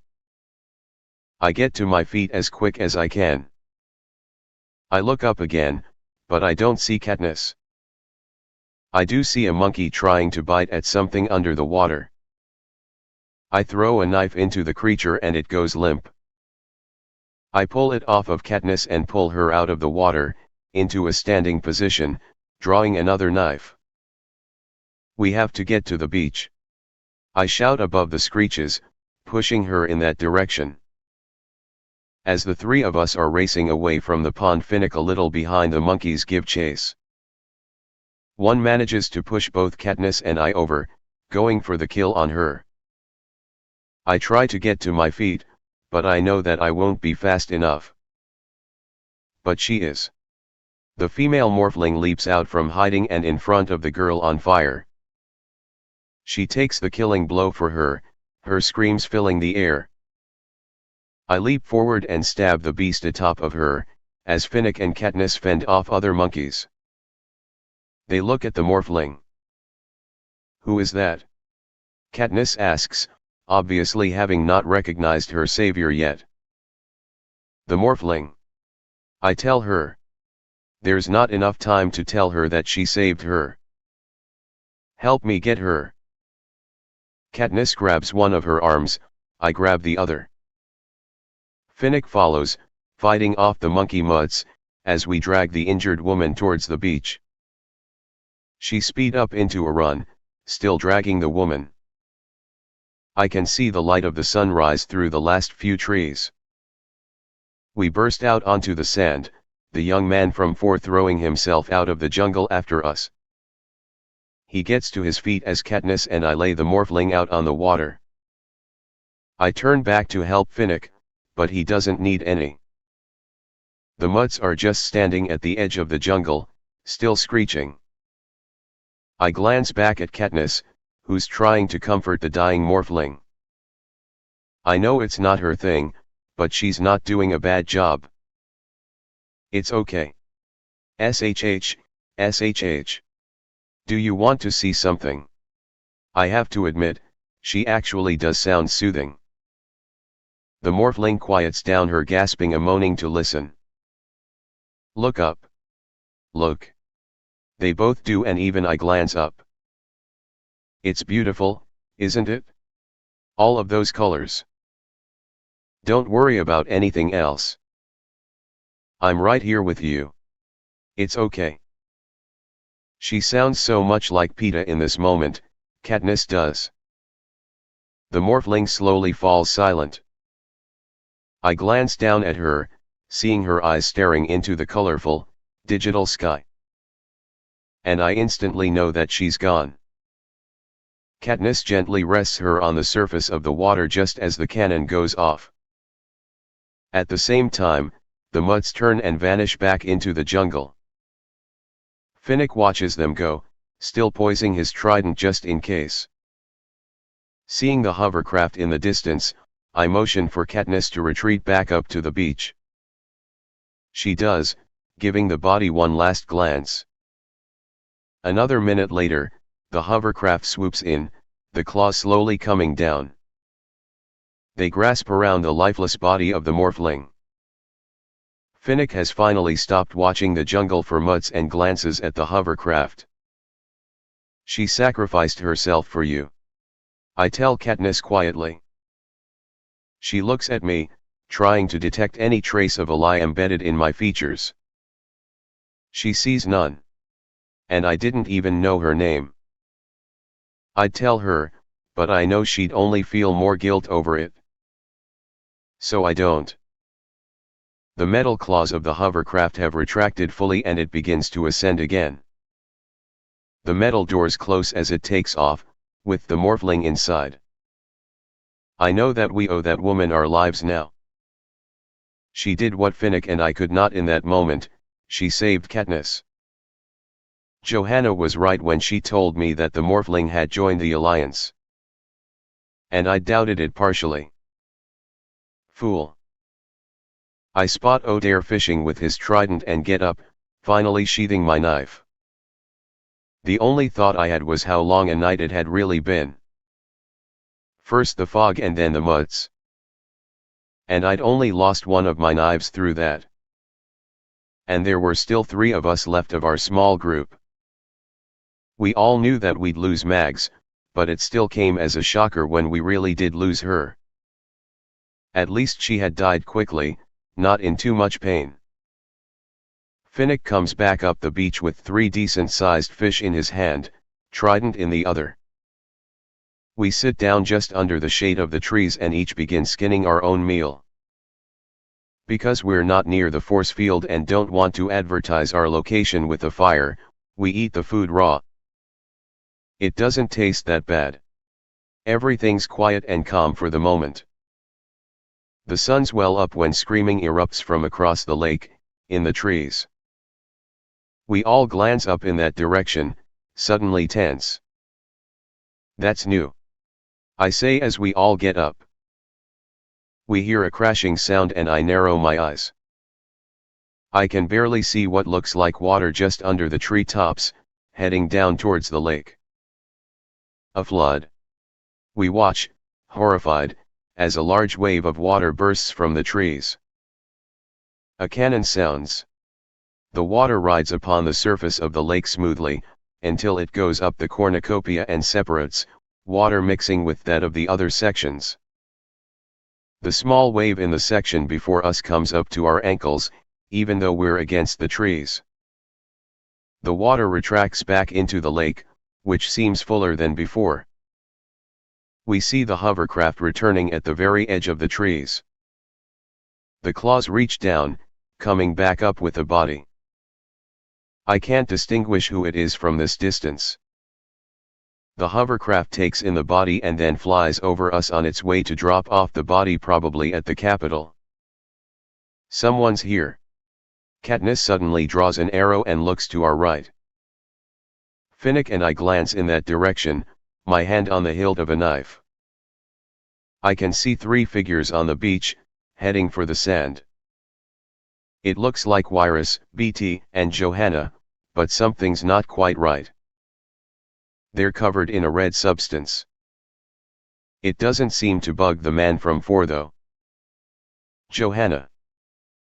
I get to my feet as quick as I can. I look up again, but I don't see Katniss. I do see a monkey trying to bite at something under the water. I throw a knife into the creature and it goes limp. I pull it off of Katniss and pull her out of the water, into a standing position, drawing another knife. We have to get to the beach. I shout above the screeches, pushing her in that direction. As the 3 of us are racing away from the pond, Finnick a little behind the monkeys give chase. One manages to push both Katniss and I over, going for the kill on her. I try to get to my feet, but I know that I won't be fast enough. But she is. The female morphling leaps out from hiding and in front of the girl on fire. She takes the killing blow for her, her screams filling the air. I leap forward and stab the beast atop of her, as Finnick and Katniss fend off other monkeys. They look at the morphling. Who is that? Katniss asks, obviously having not recognized her savior yet. The morphling. I tell her. There's not enough time to tell her that she saved her. Help me get her. Katniss grabs one of her arms, I grab the other. Finnick follows, fighting off the monkey mutts, as we drag the injured woman towards the beach. She speed up into a run, still dragging the woman. I can see the light of the sun rise through the last few trees. We burst out onto the sand, the young man from 4 throwing himself out of the jungle after us. He gets to his feet as Katniss and I lay the morphling out on the water. I turn back to help Finnick, but he doesn't need any. The mutts are just standing at the edge of the jungle, still screeching. I glance back at Katniss, who's trying to comfort the dying morphling. I know it's not her thing, but she's not doing a bad job. It's okay. SHH, SHH. Do you want to see something? I have to admit, she actually does sound soothing. The morphling quiets down her gasping and moaning to listen. Look up. Look. They both do, and even I glance up. It's beautiful, isn't it? All of those colors. Don't worry about anything else. I'm right here with you. It's okay. She sounds so much like Peeta in this moment, Katniss does. The morphling slowly falls silent. I glance down at her, seeing her eyes staring into the colorful, digital sky. And I instantly know that she's gone. Katniss gently rests her on the surface of the water just as the cannon goes off. At the same time, the mutts turn and vanish back into the jungle. Finnick watches them go, still poising his trident just in case. Seeing the hovercraft in the distance, I motion for Katniss to retreat back up to the beach. She does, giving the body one last glance. Another minute later, the hovercraft swoops in, the claws slowly coming down. They grasp around the lifeless body of the morphling. Finnick has finally stopped watching the jungle for mutts and glances at the hovercraft. She sacrificed herself for you. I tell Katniss quietly. She looks at me, trying to detect any trace of a lie embedded in my features. She sees none. And I didn't even know her name. I'd tell her, but I know she'd only feel more guilt over it. So I don't. The metal claws of the hovercraft have retracted fully and it begins to ascend again. The metal doors close as it takes off, with the morphling inside. I know that we owe that woman our lives now. She did what Finnick and I could not in that moment, she saved Katniss. Johanna was right when she told me that the morphling had joined the alliance. And I doubted it partially. Fool. I spot Odair fishing with his trident and get up, finally sheathing my knife. The only thought I had was how long a night it had really been. First the fog and then the mutts. And I'd only lost one of my knives through that. And there were still 3 of us left of our small group. We all knew that we'd lose Mags, but it still came as a shocker when we really did lose her. At least she had died quickly, not in too much pain. Finnick comes back up the beach with 3 decent-sized fish in his hand, trident in the other. We sit down just under the shade of the trees and each begin skinning our own meal. Because we're not near the force field and don't want to advertise our location with the fire, we eat the food raw. It doesn't taste that bad. Everything's quiet and calm for the moment. The sun's well up when screaming erupts from across the lake, in the trees. We all glance up in that direction, suddenly tense. That's new. I say as we all get up. We hear a crashing sound and I narrow my eyes. I can barely see what looks like water just under the treetops, heading down towards the lake. A flood. We watch, horrified, as a large wave of water bursts from the trees. A cannon sounds. The water rides upon the surface of the lake smoothly, until it goes up the cornucopia and separates, water mixing with that of the other sections. The small wave in the section before us comes up to our ankles, even though we're against the trees. The water retracts back into the lake, which seems fuller than before. We see the hovercraft returning at the very edge of the trees. The claws reach down, coming back up with the body. I can't distinguish who it is from this distance. The hovercraft takes in the body and then flies over us on its way to drop off the body, probably at the capital. Someone's here. Katniss suddenly draws an arrow and looks to our right. Finnick and I glance in that direction, my hand on the hilt of a knife. I can see 3 figures on the beach, heading for the sand. It looks like Wyrus, Beeta, and Johanna, but something's not quite right. They're covered in a red substance. It doesn't seem to bug the man from 4 though. Johanna.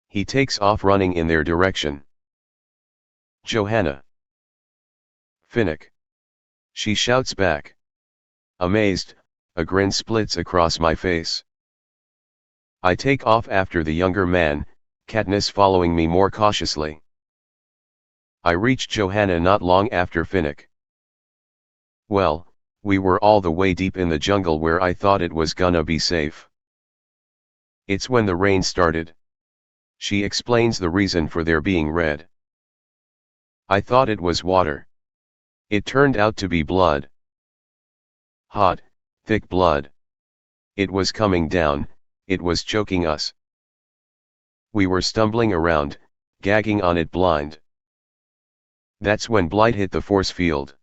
He takes off running in their direction. Johanna. Finnick. She shouts back. Amazed, a grin splits across my face. I take off after the younger man, Katniss following me more cautiously. I reach Johanna not long after Finnick. Well, we were all the way deep in the jungle where I thought it was gonna be safe. It's when the rain started. She explains the reason for their being red. I thought it was water. It turned out to be blood. Hot, thick blood. It was coming down, it was choking us. We were stumbling around, gagging on it blind. That's when Blight hit the force field.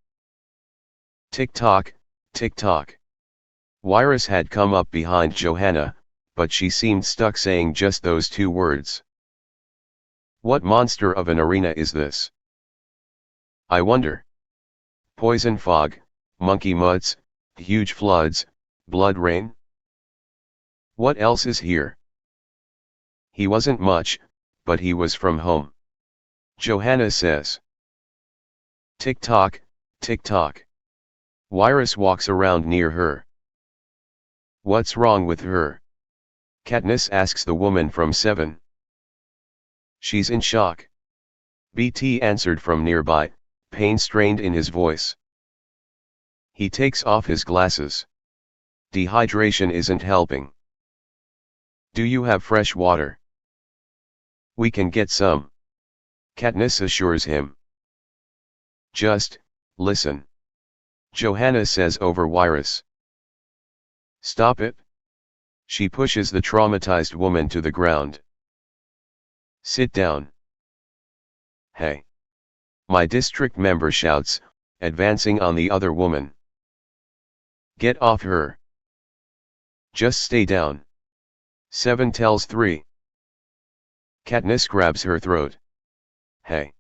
Tick-tock, tick-tock. Wyrus had come up behind Johanna, but she seemed stuck saying just those 2 words. What monster of an arena is this? I wonder. Poison fog, monkey mutts, huge floods, blood rain? What else is here? He wasn't much, but he was from home. Johanna says. Tick-tock, tick-tock. Wyrus walks around near her. What's wrong with her? Katniss asks the woman from 7. She's in shock. BT answered from nearby, pain strained in his voice. He takes off his glasses. Dehydration isn't helping. Do you have fresh water? We can get some. Katniss assures him. Just, listen. Johanna says over Wyrus. Stop it. She pushes the traumatized woman to the ground. Sit down. Hey. My district member shouts, advancing on the other woman. Get off her. Just stay down. 7 tells 3. Katniss grabs her throat. Hey.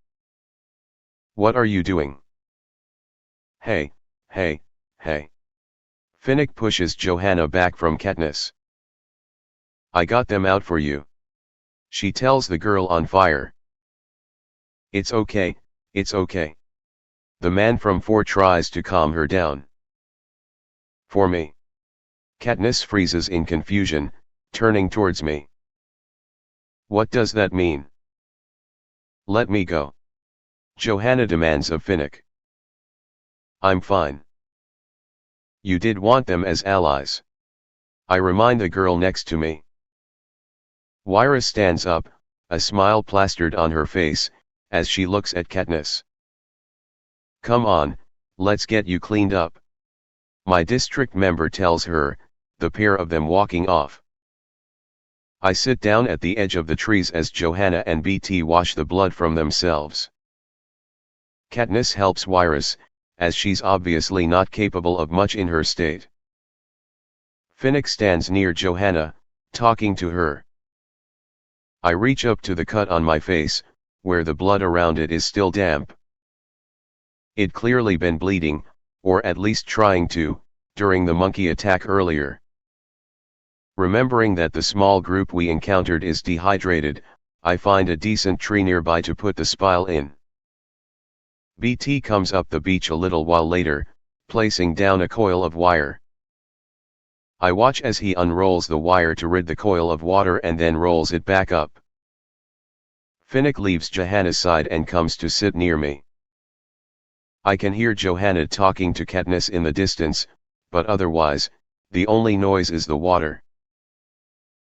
What are you doing? Hey, hey, hey. Finnick pushes Johanna back from Katniss. I got them out for you. She tells the girl on fire. It's okay, it's okay. The man from 4 tries to calm her down. For me. Katniss freezes in confusion, turning towards me. What does that mean? Let me go. Johanna demands of Finnick. I'm fine. You did want them as allies. I remind the girl next to me. Wyrus stands up, a smile plastered on her face, as she looks at Katniss. Come on, let's get you cleaned up. My district member tells her, the pair of them walking off. I sit down at the edge of the trees as Johanna and BT wash the blood from themselves. Katniss helps Wyrus, as she's obviously not capable of much in her state. Finnick stands near Johanna, talking to her. I reach up to the cut on my face, where the blood around it is still damp. It'd clearly been bleeding, or at least trying to, during the monkey attack earlier. Remembering that the small group we encountered is dehydrated, I find a decent tree nearby to put the spile in. BT comes up the beach a little while later, placing down a coil of wire. I watch as he unrolls the wire to rid the coil of water and then rolls it back up. Finnick leaves Johanna's side and comes to sit near me. I can hear Johanna talking to Katniss in the distance, but otherwise, the only noise is the water.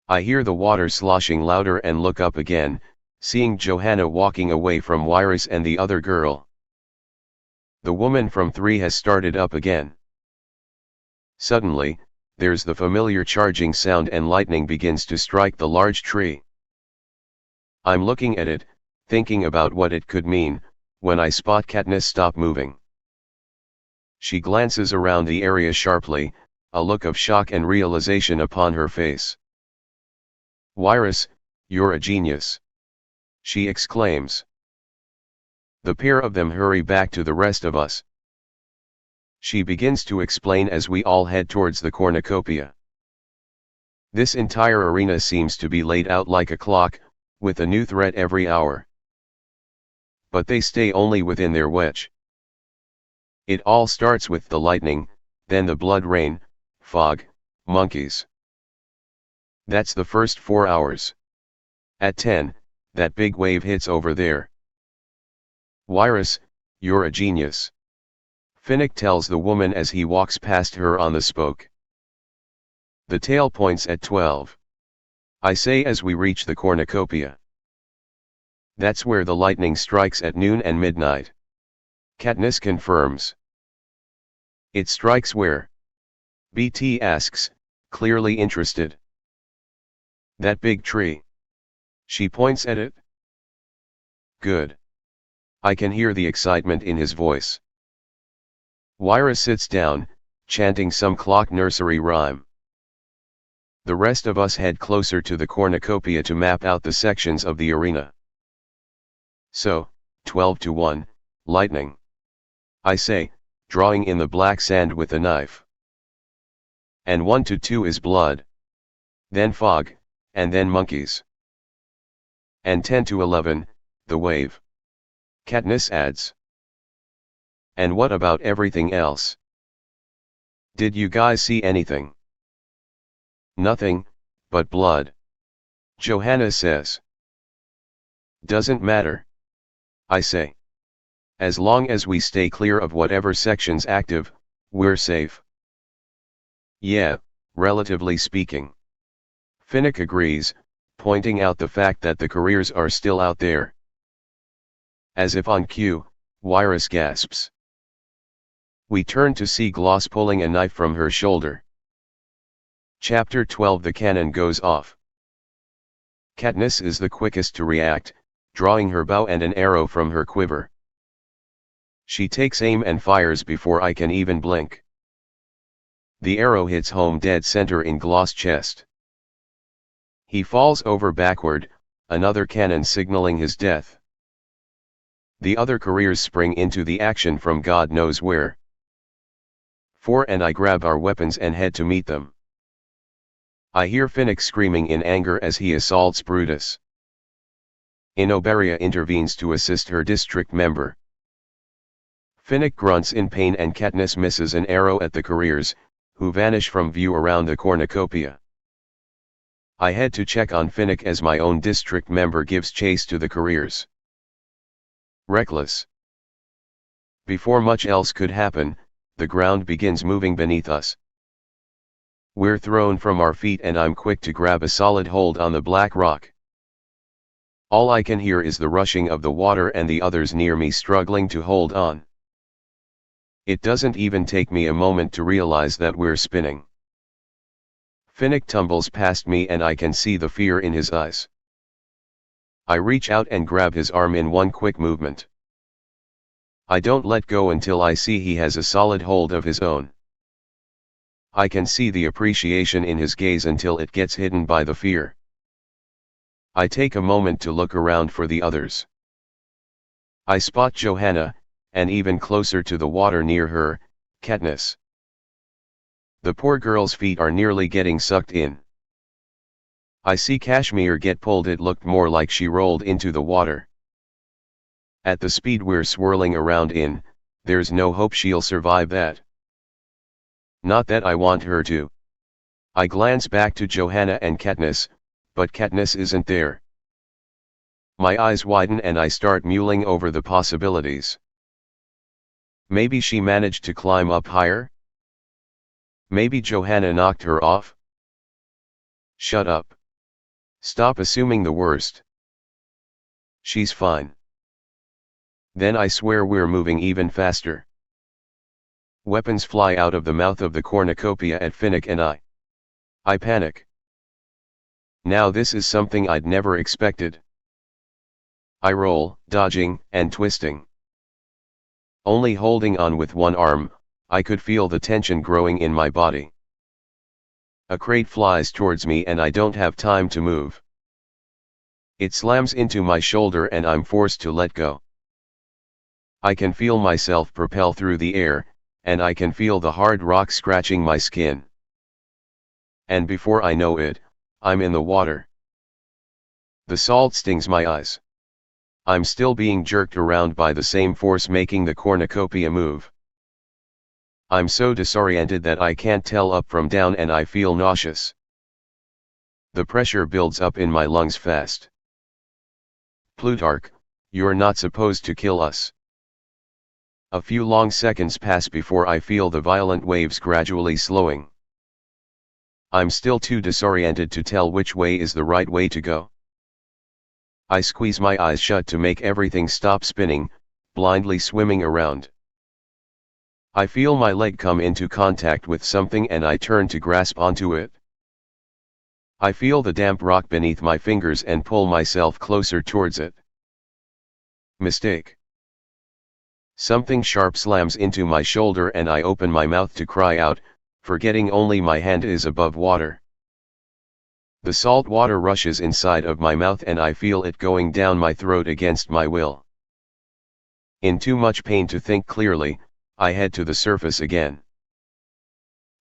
I hear the water sloshing louder and look up again, seeing Johanna walking away from Wyrus and the other girl. The woman from 3 has started up again. Suddenly, there's the familiar charging sound and lightning begins to strike the large tree. I'm looking at it, thinking about what it could mean, when I spot Katniss stop moving. She glances around the area sharply, a look of shock and realization upon her face. "Wyrus, you're a genius!" she exclaims. The pair of them hurry back to the rest of us. She begins to explain as we all head towards the cornucopia. This entire arena seems to be laid out like a clock, with a new threat every hour. But they stay only within their wedge. It all starts with the lightning, then the blood rain, fog, monkeys. That's the first 4 hours. At 10, that big wave hits over there. "Wyrus, you're a genius," Finnick tells the woman as he walks past her on the spoke. The tail points at 12. I say as we reach the cornucopia. "That's where the lightning strikes at noon and midnight," Katniss confirms. "It strikes where?" BT asks, clearly interested. "That big tree." She points at it. "Good." I can hear the excitement in his voice. Wyrus sits down, chanting some clock nursery rhyme. The rest of us head closer to the cornucopia to map out the sections of the arena. "So, 12 to 1, lightning," I say, drawing in the black sand with a knife. "And 1 to 2 is blood. Then fog, and then monkeys. And 10 to 11, the wave," Katniss adds. "And what about everything else? Did you guys see anything?" "Nothing, but blood," Johanna says. "Doesn't matter," I say. "As long as we stay clear of whatever section's active, we're safe." "Yeah, relatively speaking." Finnick agrees, pointing out the fact that the careers are still out there. As if on cue, Wyrus gasps. We turn to see Gloss pulling a knife from her shoulder. Chapter 12. The cannon goes off. Katniss is the quickest to react, drawing her bow and an arrow from her quiver. She takes aim and fires before I can even blink. The arrow hits home dead center in Gloss' chest. He falls over backward, another cannon signaling his death. The other careers spring into the action from God knows where. 4 and I grab our weapons and head to meet them. I hear Finnick screaming in anger as he assaults Brutus. Inoberia intervenes to assist her district member. Finnick grunts in pain and Katniss misses an arrow at the careers, who vanish from view around the cornucopia. I head to check on Finnick as my own district member gives chase to the careers. Reckless. Before much else could happen, the ground begins moving beneath us. We're thrown from our feet and I'm quick to grab a solid hold on the black rock. All I can hear is the rushing of the water and the others near me struggling to hold on. It doesn't even take me a moment to realize that we're spinning. Finnick tumbles past me and I can see the fear in his eyes. I reach out and grab his arm in one quick movement. I don't let go until I see he has a solid hold of his own. I can see the appreciation in his gaze until it gets hidden by the fear. I take a moment to look around for the others. I spot Johanna, and even closer to the water near her, Katniss. The poor girl's feet are nearly getting sucked in. I see Kashmir get pulled. It looked more like she rolled into the water. At the speed we're swirling around in, there's no hope she'll survive that. Not that I want her to. I glance back to Johanna and Katniss, but Katniss isn't there. My eyes widen and I start mulling over the possibilities. Maybe she managed to climb up higher? Maybe Johanna knocked her off? Shut up. Stop assuming the worst. She's fine. Then I swear we're moving even faster. Weapons fly out of the mouth of the cornucopia at Finnick and I. I panic. Now this is something I'd never expected. I roll, dodging, and twisting. Only holding on with one arm, I could feel the tension growing in my body. A crate flies towards me and I don't have time to move. It slams into my shoulder and I'm forced to let go. I can feel myself propel through the air, and I can feel the hard rock scratching my skin. And before I know it, I'm in the water. The salt stings my eyes. I'm still being jerked around by the same force making the cornucopia move. I'm so disoriented that I can't tell up from down and I feel nauseous. The pressure builds up in my lungs fast. Plutarch, you're not supposed to kill us. A few long seconds pass before I feel the violent waves gradually slowing. I'm still too disoriented to tell which way is the right way to go. I squeeze my eyes shut to make everything stop spinning, blindly swimming around. I feel my leg come into contact with something and I turn to grasp onto it. I feel the damp rock beneath my fingers and pull myself closer towards it. Mistake. Something sharp slams into my shoulder and I open my mouth to cry out, forgetting only my hand is above water. The salt water rushes inside of my mouth and I feel it going down my throat against my will. In too much pain to think clearly, I head to the surface again.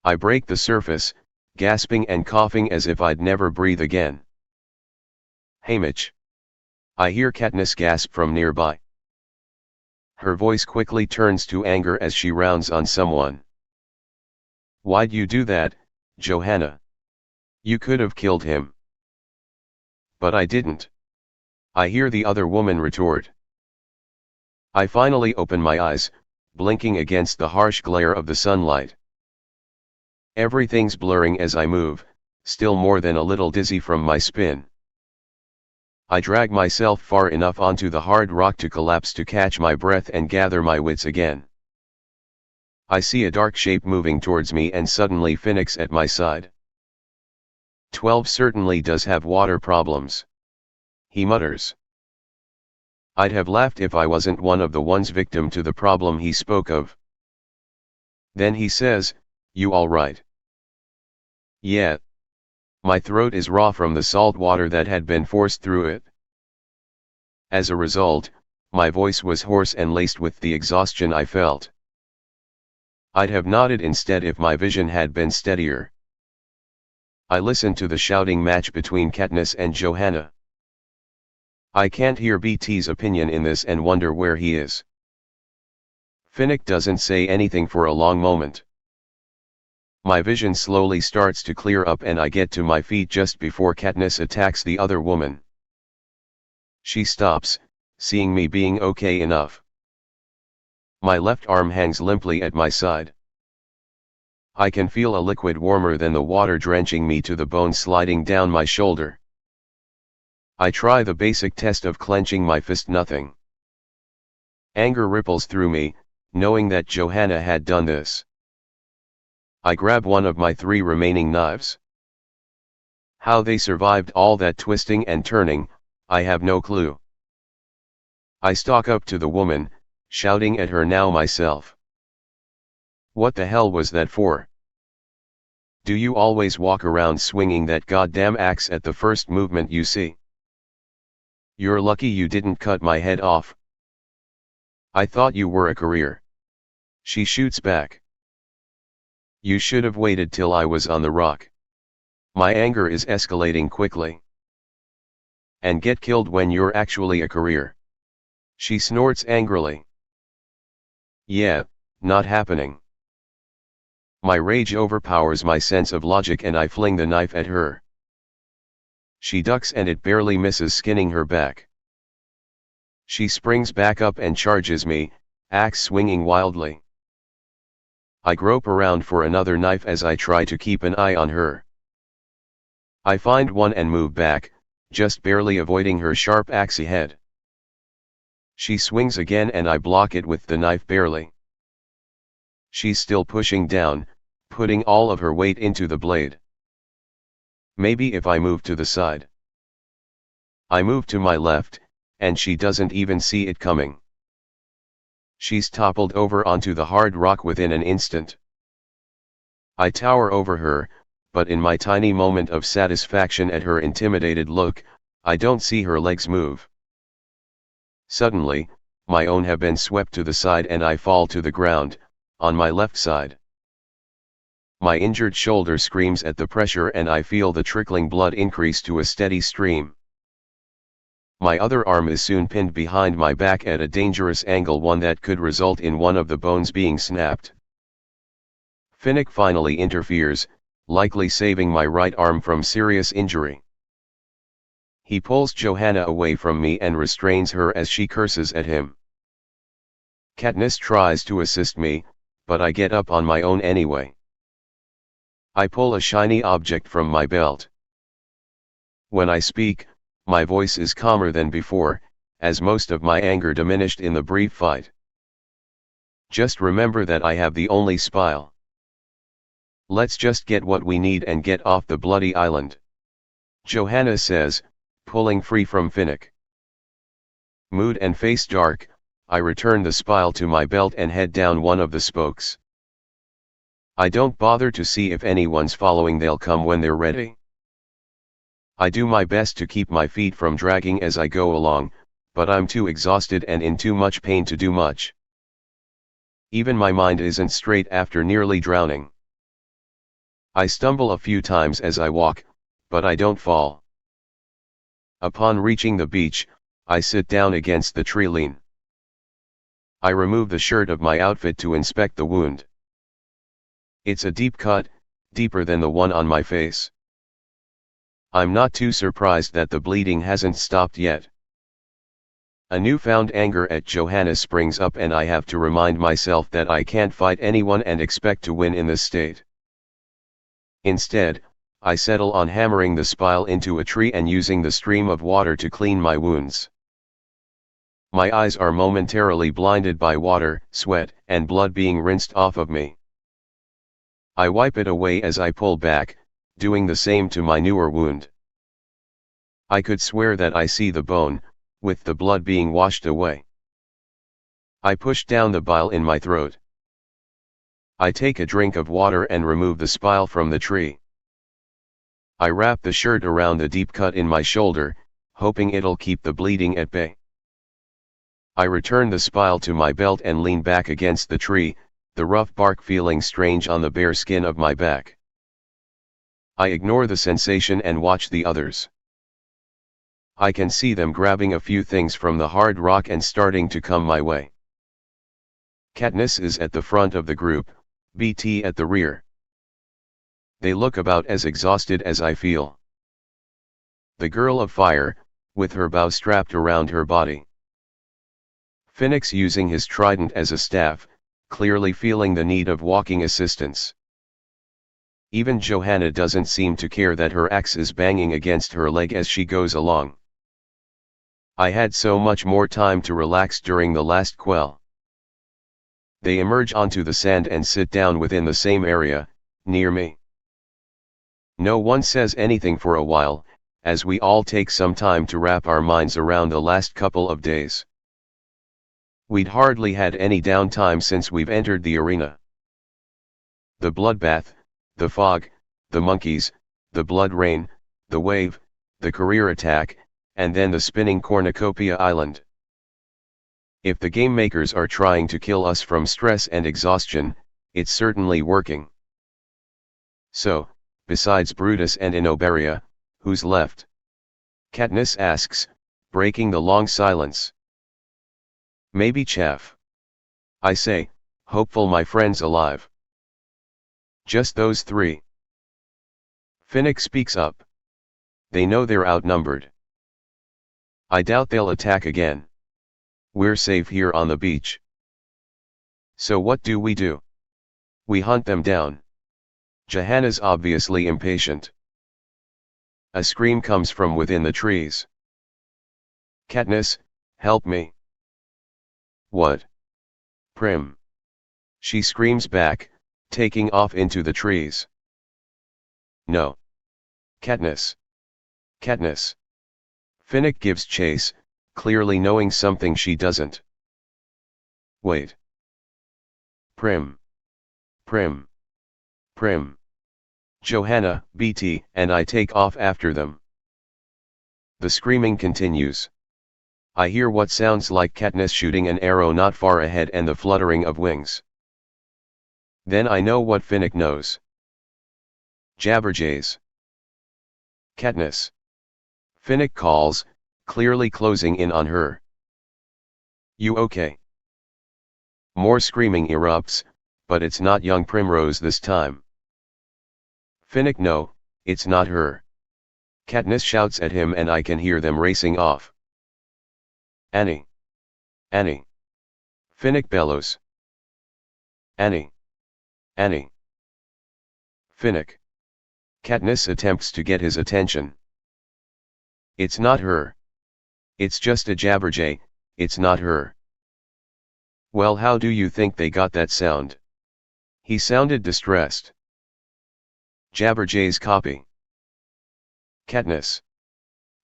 I break the surface, gasping and coughing as if I'd never breathe again. Haymitch. I hear Katniss gasp from nearby. Her voice quickly turns to anger as she rounds on someone. Why'd you do that, Johanna? You could have killed him. But I didn't. I hear the other woman retort. I finally open my eyes, blinking against the harsh glare of the sunlight. Everything's blurring as I move, still more than a little dizzy from my spin. I drag myself far enough onto the hard rock to collapse to catch my breath and gather my wits again. I see a dark shape moving towards me and suddenly Finnick's at my side. 12 certainly does have water problems. He mutters. I'd have laughed if I wasn't one of the ones victim to the problem he spoke of. Then he says, you alright? Yeah. My throat is raw from the salt water that had been forced through it. As a result, my voice was hoarse and laced with the exhaustion I felt. I'd have nodded instead if my vision had been steadier. I listen to the shouting match between Katniss and Johanna. I can't hear BT's opinion in this and wonder where he is. Finnick doesn't say anything for a long moment. My vision slowly starts to clear up and I get to my feet just before Katniss attacks the other woman. She stops, seeing me being okay enough. My left arm hangs limply at my side. I can feel a liquid warmer than the water drenching me to the bone sliding down my shoulder. I try the basic test of clenching my fist, nothing. Anger ripples through me, knowing that Johanna had done this. I grab one of my 3 remaining knives. How they survived all that twisting and turning, I have no clue. I stalk up to the woman, shouting at her now myself. What the hell was that for? Do you always walk around swinging that goddamn axe at the first movement you see? You're lucky you didn't cut my head off. I thought you were a career. She shoots back. You should have waited till I was on the rock. My anger is escalating quickly. And get killed when you're actually a career. She snorts angrily. Yeah, not happening. My rage overpowers my sense of logic and I fling the knife at her. She ducks and it barely misses, skinning her back. She springs back up and charges me, axe swinging wildly. I grope around for another knife as I try to keep an eye on her. I find one and move back, just barely avoiding her sharp axey head. She swings again and I block it with the knife barely. She's still pushing down, putting all of her weight into the blade. Maybe if I move to the side. I move to my left, and she doesn't even see it coming. She's toppled over onto the hard rock within an instant. I tower over her, but in my tiny moment of satisfaction at her intimidated look, I don't see her legs move. Suddenly, my own have been swept to the side and I fall to the ground, on my left side. My injured shoulder screams at the pressure and I feel the trickling blood increase to a steady stream. My other arm is soon pinned behind my back at a dangerous angle, one that could result in one of the bones being snapped. Finnick finally interferes, likely saving my right arm from serious injury. He pulls Johanna away from me and restrains her as she curses at him. Katniss tries to assist me, but I get up on my own anyway. I pull a shiny object from my belt. When I speak, my voice is calmer than before, as most of my anger diminished in the brief fight. Just remember that I have the only spile. Let's just get what we need and get off the bloody island, Johanna says, pulling free from Finnick. Mood and face dark, I return the spile to my belt and head down one of the spokes. I don't bother to see if anyone's following, they'll come when they're ready. I do my best to keep my feet from dragging as I go along, but I'm too exhausted and in too much pain to do much. Even my mind isn't straight after nearly drowning. I stumble a few times as I walk, but I don't fall. Upon reaching the beach, I sit down against the tree lean. I remove the shirt of my outfit to inspect the wound. It's a deep cut, deeper than the one on my face. I'm not too surprised that the bleeding hasn't stopped yet. A newfound anger at Johanna springs up and I have to remind myself that I can't fight anyone and expect to win in this state. Instead, I settle on hammering the spile into a tree and using the stream of water to clean my wounds. My eyes are momentarily blinded by water, sweat, and blood being rinsed off of me. I wipe it away as I pull back, doing the same to my newer wound. I could swear that I see the bone, with the blood being washed away. I push down the bile in my throat. I take a drink of water and remove the spile from the tree. I wrap the shirt around the deep cut in my shoulder, hoping it'll keep the bleeding at bay. I return the spile to my belt and lean back against the tree, the rough bark feeling strange on the bare skin of my back. I ignore the sensation and watch the others. I can see them grabbing a few things from the hard rock and starting to come my way. Katniss is at the front of the group, BT at the rear. They look about as exhausted as I feel. The girl of fire, with her bow strapped around her body. Finnick's using his trident as a staff, clearly feeling the need of walking assistance. Even Johanna doesn't seem to care that her axe is banging against her leg as she goes along. I had so much more time to relax during the last quell. They emerge onto the sand and sit down within the same area, near me. No one says anything for a while, as we all take some time to wrap our minds around the last couple of days. We'd hardly had any downtime since we've entered the arena. The bloodbath, the fog, the monkeys, the blood rain, the wave, the career attack, and then the spinning cornucopia island. If the game makers are trying to kill us from stress and exhaustion, it's certainly working. So, besides Brutus and Inoberia, who's left? Katniss asks, breaking the long silence. Maybe Chaff. I say, hopeful my friend's alive. Just those three. Finnick speaks up. They know they're outnumbered. I doubt they'll attack again. We're safe here on the beach. So what do? We hunt them down. Johanna's obviously impatient. A scream comes from within the trees. Katniss, help me. What? Prim. She screams back, taking off into the trees. No. Katniss. Katniss. Finnick gives chase, clearly knowing something she doesn't. Wait. Prim. Prim. Prim. Johanna, BT, and I take off after them. The screaming continues. I hear what sounds like Katniss shooting an arrow not far ahead and the fluttering of wings. Then I know what Finnick knows. Jabberjays. Katniss. Finnick calls, clearly closing in on her. You okay? More screaming erupts, but it's not young Primrose this time. Finnick, no, it's not her. Katniss shouts at him and I can hear them racing off. Annie. Annie. Finnick bellows. Annie. Annie. Finnick. Katniss attempts to get his attention. It's not her. It's just a Jabberjay, it's not her. Well, how do you think they got that sound? He sounded distressed. Jabberjay's copy. Katniss.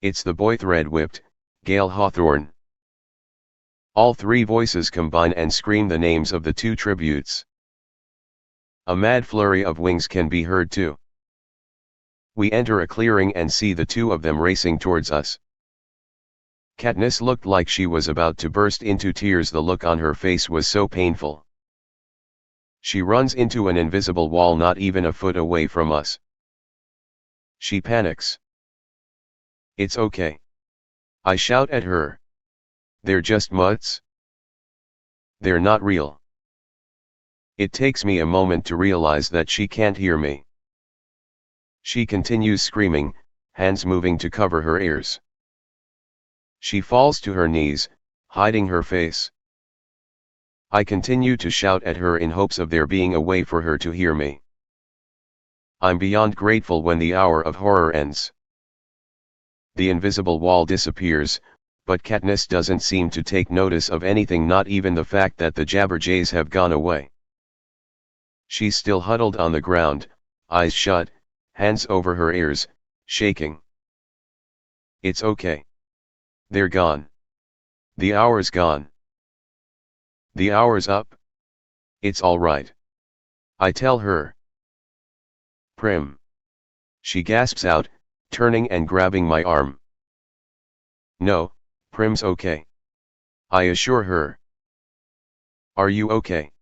It's the boy thread-whipped, Gale Hawthorne. All three voices combine and scream the names of the two tributes. A mad flurry of wings can be heard too. We enter a clearing and see the two of them racing towards us. Katniss looked like she was about to burst into tears. The look on her face was so painful. She runs into an invisible wall not even a foot away from us. She panics. It's okay. I shout at her. They're just mutts. They're not real. It takes me a moment to realize that she can't hear me. She continues screaming, hands moving to cover her ears. She falls to her knees, hiding her face. I continue to shout at her in hopes of there being a way for her to hear me. I'm beyond grateful when the hour of horror ends. The invisible wall disappears, but Katniss doesn't seem to take notice of anything, not even the fact that the Jabberjays have gone away. She's still huddled on the ground, eyes shut, hands over her ears, shaking. It's okay. They're gone. The hour's gone. The hour's up. It's all right. I tell her. Prim. She gasps out, turning and grabbing my arm. No, Prim's okay. I assure her. Are you okay?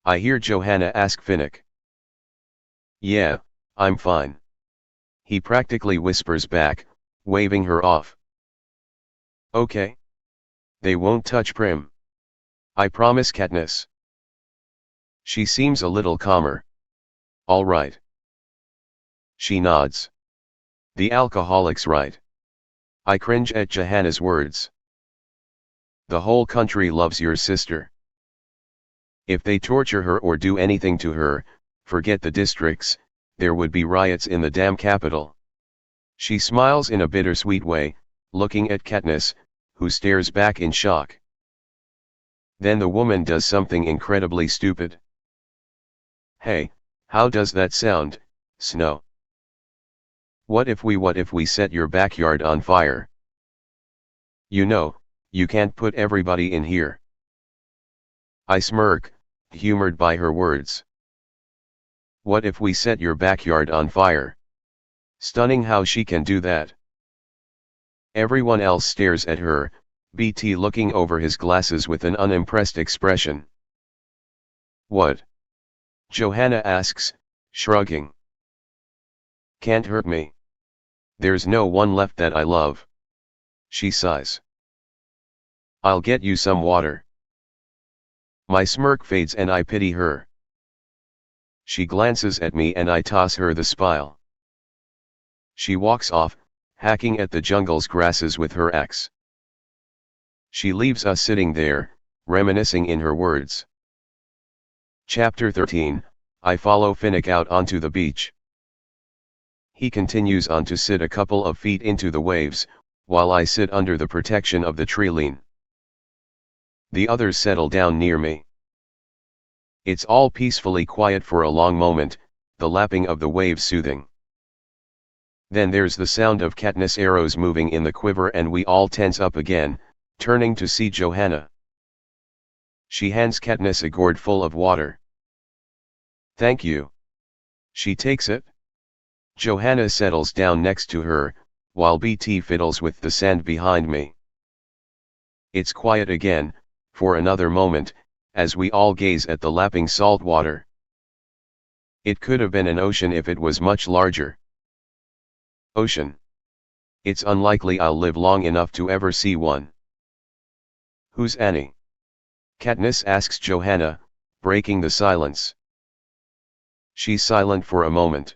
I hear Johanna ask Finnick. Yeah, I'm fine. He practically whispers back, waving her off. Okay. They won't touch Prim. I promise, Katniss. She seems a little calmer. All right. She nods. The alcoholic's right. I cringe at Johanna's words. The whole country loves your sister. If they torture her or do anything to her, forget the districts, there would be riots in the damn capital. She smiles in a bittersweet way, looking at Katniss, who stares back in shock. Then the woman does something incredibly stupid. Hey, how does that sound, Snow? What if we set your backyard on fire? You know, you can't put everybody in here. I smirk, humored by her words. What if we set your backyard on fire? Stunning how she can do that. Everyone else stares at her, BT looking over his glasses with an unimpressed expression. What? Johanna asks, shrugging. Can't hurt me. There's no one left that I love. She sighs. I'll get you some water. My smirk fades and I pity her. She glances at me and I toss her the spile. She walks off, hacking at the jungle's grasses with her axe. She leaves us sitting there, reminiscing in her words. Chapter 13, I follow Finnick out onto the beach. He continues on to sit a couple of feet into the waves, while I sit under the protection of the tree line. The others settle down near me. It's all peacefully quiet for a long moment, the lapping of the waves soothing. Then there's the sound of Katniss' arrows moving in the quiver and we all tense up again, turning to see Johanna. She hands Katniss a gourd full of water. Thank you. She takes it. Johanna settles down next to her, while BT fiddles with the sand behind me. It's quiet again, for another moment, as we all gaze at the lapping salt water. It could have been an ocean if it was much larger. Ocean. It's unlikely I'll live long enough to ever see one. Who's Annie? Katniss asks Johanna, breaking the silence. She's silent for a moment.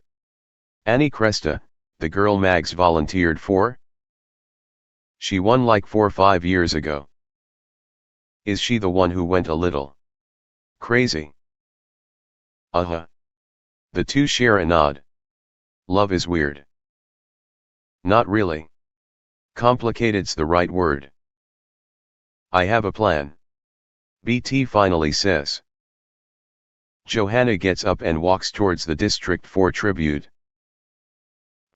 Annie Cresta, the girl Mags volunteered for? She won like 4 or 5 years ago. Is she the one who went a little crazy? Uh-huh. The two share a nod. Love is weird. Not really. Complicated's the right word. I have a plan. BT finally says. Johanna gets up and walks towards the District 4 tribute.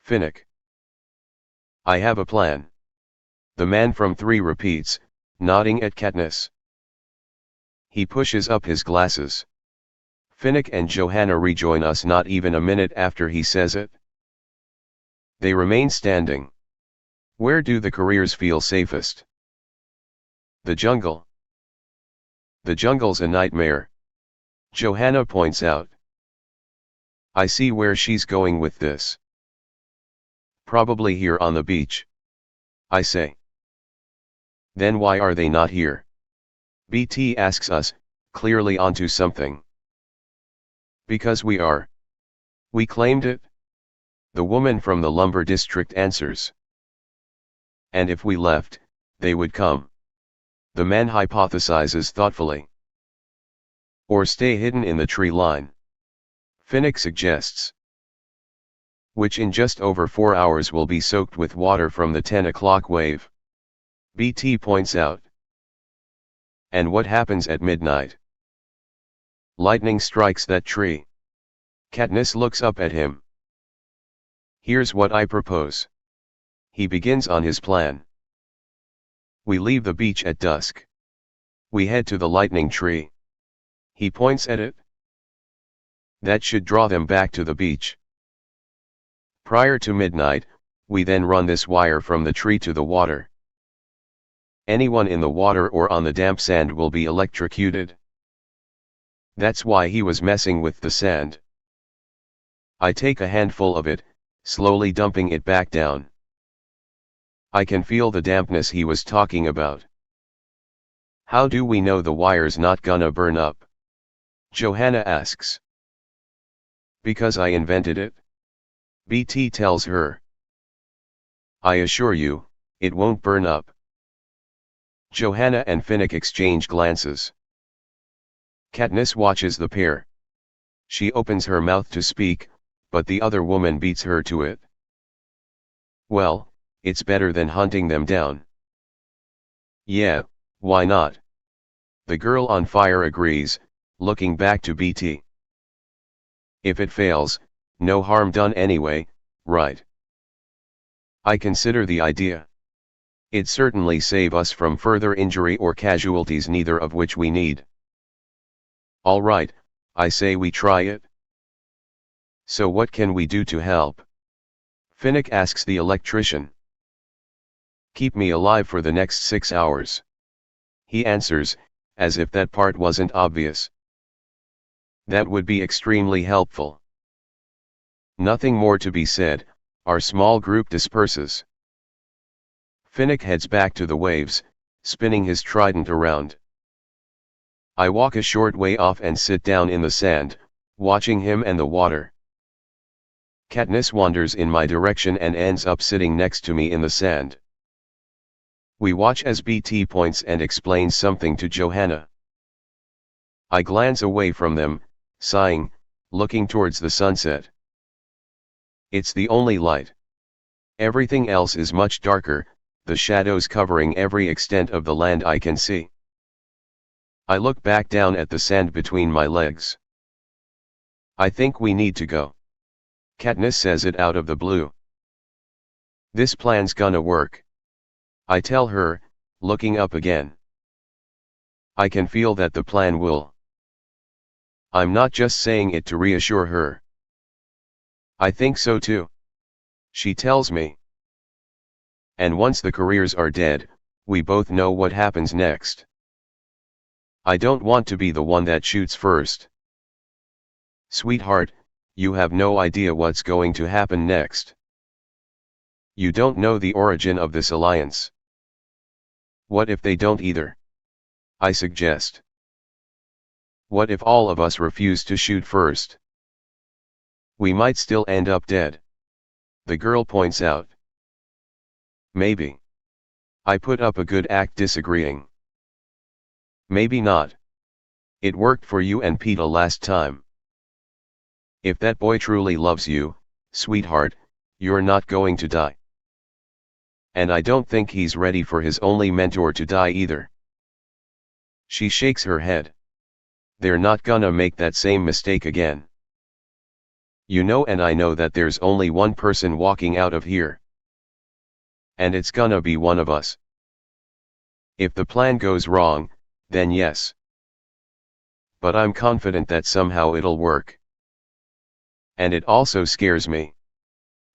Finnick. I have a plan. The man from 3 repeats, nodding at Katniss. He pushes up his glasses. Finnick and Johanna rejoin us not even a minute after he says it. They remain standing. Where do the careers feel safest? The jungle. The jungle's a nightmare. Johanna points out. I see where she's going with this. Probably here on the beach. I say. Then why are they not here? BT asks us, clearly onto something. Because we are. We claimed it? The woman from the lumber district answers. And if we left, they would come. The man hypothesizes thoughtfully. Or stay hidden in the tree line. Finnick suggests. Which in just over 4 hours will be soaked with water from the 10 o'clock wave. BT points out. And what happens at midnight? Lightning strikes that tree. Katniss looks up at him. Here's what I propose. He begins on his plan. We leave the beach at dusk. We head to the lightning tree. He points at it. That should draw them back to the beach. Prior to midnight, we then run this wire from the tree to the water. Anyone in the water or on the damp sand will be electrocuted. That's why he was messing with the sand. I take a handful of it, slowly dumping it back down. I can feel the dampness he was talking about. How do we know the wire's not gonna burn up? Johanna asks. Because I invented it. BT tells her. I assure you, it won't burn up. Johanna and Finnick exchange glances. Katniss watches the pair. She opens her mouth to speak, but the other woman beats her to it. Well, it's better than hunting them down. Yeah, why not? The girl on fire agrees, looking back to BT. If it fails, no harm done anyway, right? I consider the idea. It'd certainly save us from further injury or casualties, neither of which we need. All right, I say we try it. So what can we do to help? Finnick asks the electrician. Keep me alive for the next 6 hours. He answers, as if that part wasn't obvious. That would be extremely helpful. Nothing more to be said, our small group disperses. Finnick heads back to the waves, spinning his trident around. I walk a short way off and sit down in the sand, watching him and the water. Katniss wanders in my direction and ends up sitting next to me in the sand. We watch as BT points and explains something to Johanna. I glance away from them, sighing, looking towards the sunset. It's the only light. Everything else is much darker, the shadows covering every extent of the land I can see. I look back down at the sand between my legs. I think we need to go. Katniss says it out of the blue. This plan's gonna work. I tell her, looking up again. I can feel that the plan will. I'm not just saying it to reassure her. I think so too. She tells me. And once the careers are dead, we both know what happens next. I don't want to be the one that shoots first. Sweetheart, you have no idea what's going to happen next. You don't know the origin of this alliance. What if they don't either? I suggest. What if all of us refuse to shoot first? We might still end up dead. The girl points out. Maybe. I put up a good act disagreeing. Maybe not. It worked for you and Peeta last time. If that boy truly loves you, sweetheart, you're not going to die. And I don't think he's ready for his only mentor to die either. She shakes her head. They're not gonna make that same mistake again. You know and I know that there's only one person walking out of here. And it's gonna be one of us. If the plan goes wrong, then yes. But I'm confident that somehow it'll work. And it also scares me.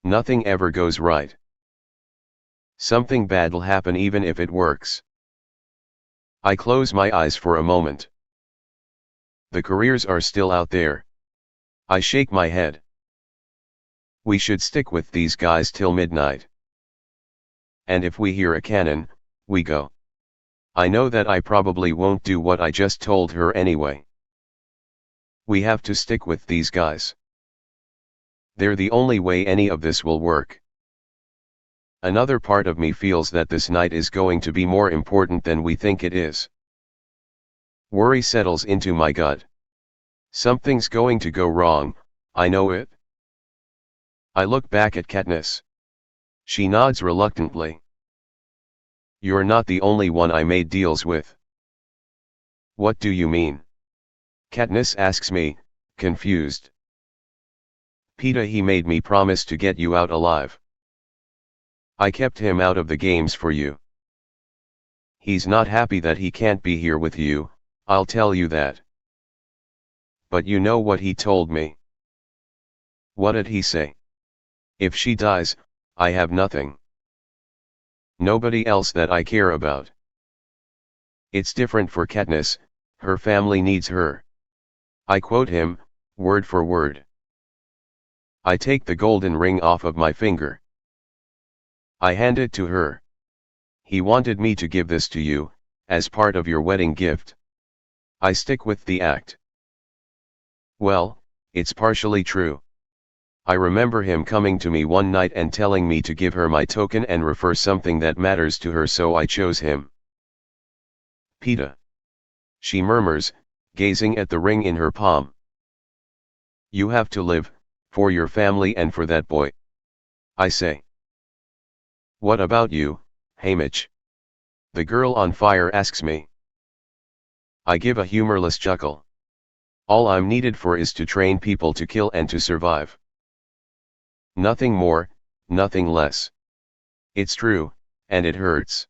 Nothing ever goes right. Something bad'll happen even if it works. I close my eyes for a moment. The careers are still out there. I shake my head. We should stick with these guys till midnight. And if we hear a cannon, we go. I know that I probably won't do what I just told her anyway. We have to stick with these guys. They're the only way any of this will work. Another part of me feels that this night is going to be more important than we think it is. Worry settles into my gut. Something's going to go wrong, I know it. I look back at Katniss. She nods reluctantly. You're not the only one I made deals with. What do you mean? Katniss asks me, confused. Peeta, he made me promise to get you out alive. I kept him out of the games for you. He's not happy that he can't be here with you, I'll tell you that. But you know what he told me. What did he say? If she dies, I have nothing. Nobody else that I care about. It's different for Katniss, her family needs her. I quote him, word for word. I take the golden ring off of my finger. I hand it to her. He wanted me to give this to you, as part of your wedding gift. I stick with the act. Well, it's partially true. I remember him coming to me one night and telling me to give her my token and refer something that matters to her, so I chose him. Peeta. She murmurs, gazing at the ring in her palm. You have to live, for your family and for that boy. I say. What about you, Haymitch? The girl on fire asks me. I give a humorless chuckle. All I'm needed for is to train people to kill and to survive. Nothing more, nothing less. It's true, and it hurts.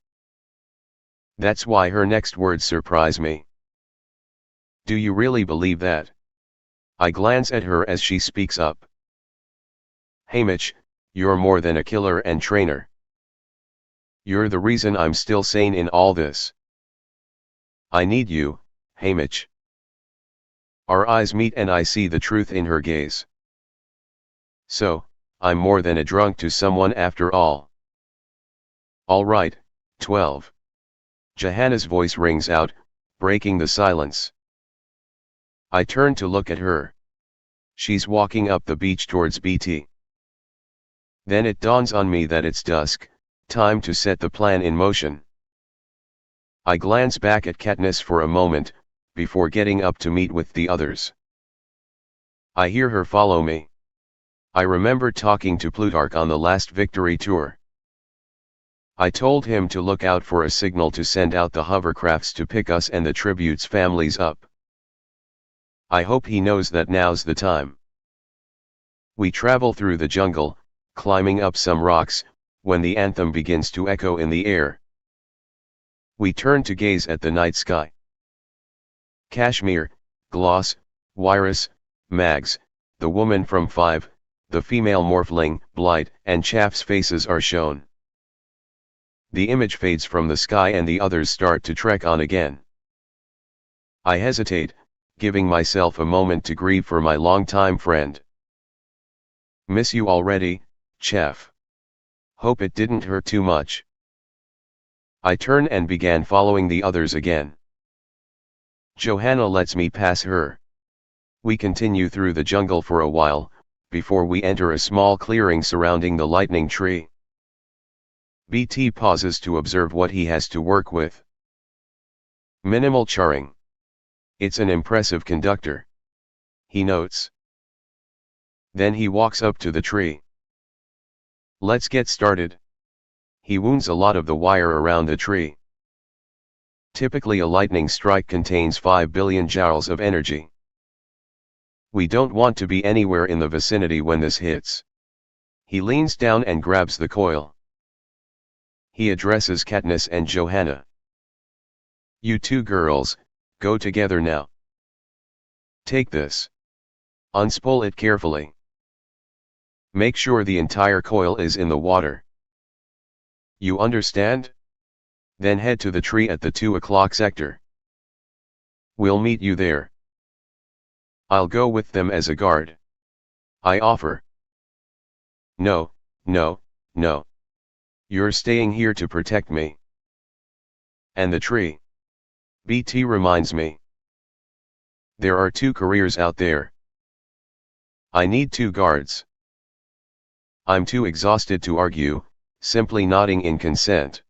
That's why her next words surprise me. Do you really believe that? I glance at her as she speaks up. Haymitch, you're more than a killer and trainer. You're the reason I'm still sane in all this. I need you, Haymitch. Our eyes meet and I see the truth in her gaze. So, I'm more than a drunk to someone after all. All right, 12. Johanna's voice rings out, breaking the silence. I turn to look at her. She's walking up the beach towards BT. Then it dawns on me that it's dusk, time to set the plan in motion. I glance back at Katniss for a moment, before getting up to meet with the others. I hear her follow me. I remember talking to Plutarch on the last victory tour. I told him to look out for a signal to send out the hovercrafts to pick us and the tributes' families up. I hope he knows that now's the time. We travel through the jungle, climbing up some rocks, when the anthem begins to echo in the air. We turn to gaze at the night sky. Kashmir, Gloss, Wirus, Mags, the woman from 5, the female morphling, Blight, and Chaff's faces are shown. The image fades from the sky and the others start to trek on again. I hesitate, giving myself a moment to grieve for my longtime friend. Miss you already, Chaff. Hope it didn't hurt too much. I turn and began following the others again. Johanna lets me pass her. We continue through the jungle for a while, before we enter a small clearing surrounding the lightning tree. BT pauses to observe what he has to work with. Minimal charring. It's an impressive conductor, he notes. Then he walks up to the tree. Let's get started. He wounds a lot of the wire around the tree. Typically a lightning strike contains 5 billion joules of energy. We don't want to be anywhere in the vicinity when this hits. He leans down and grabs the coil. He addresses Katniss and Johanna. You two girls, go together now. Take this. Unspool it carefully. Make sure the entire coil is in the water. You understand? Then head to the tree at the 2 o'clock sector. We'll meet you there. I'll go with them as a guard. I offer. No, no, no. You're staying here to protect me. And the tree. BT reminds me. There are 2 careers out there. I need 2 guards. I'm too exhausted to argue, simply nodding in consent.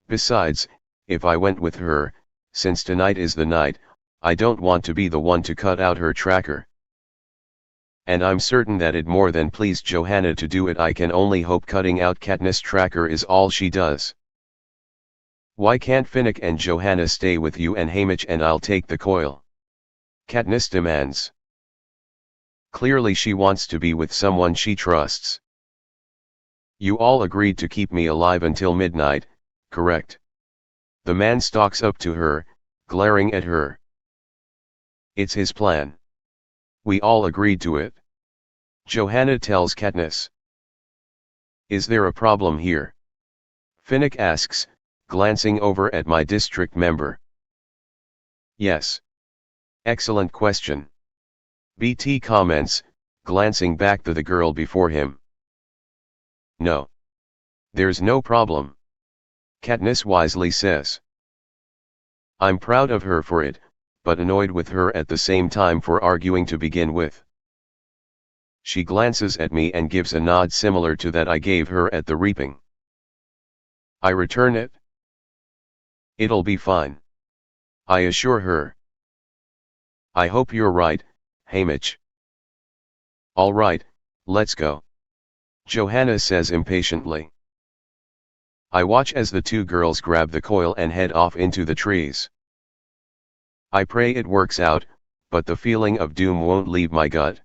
Besides, if I went with her, since tonight is the night, I don't want to be the one to cut out her tracker. And I'm certain that it more than pleased Johanna to do it. I can only hope cutting out Katniss' tracker is all she does. Why can't Finnick and Johanna stay with you and Haymitch and I'll take the coil? Katniss demands. Clearly she wants to be with someone she trusts. You all agreed to keep me alive until midnight, correct? The man stalks up to her, glaring at her. It's his plan. We all agreed to it. Johanna tells Katniss. Is there a problem here? Finnick asks, glancing over at my district member. Yes. Excellent question. BT comments, glancing back to the girl before him. No. There's no problem. Katniss wisely says. I'm proud of her for it, but annoyed with her at the same time for arguing to begin with. She glances at me and gives a nod similar to that I gave her at the reaping. I return it. It'll be fine. I assure her. I hope you're right, Haymitch. All right, let's go. Johanna says impatiently. I watch as the 2 girls grab the coil and head off into the trees. I pray it works out, but the feeling of doom won't leave my gut.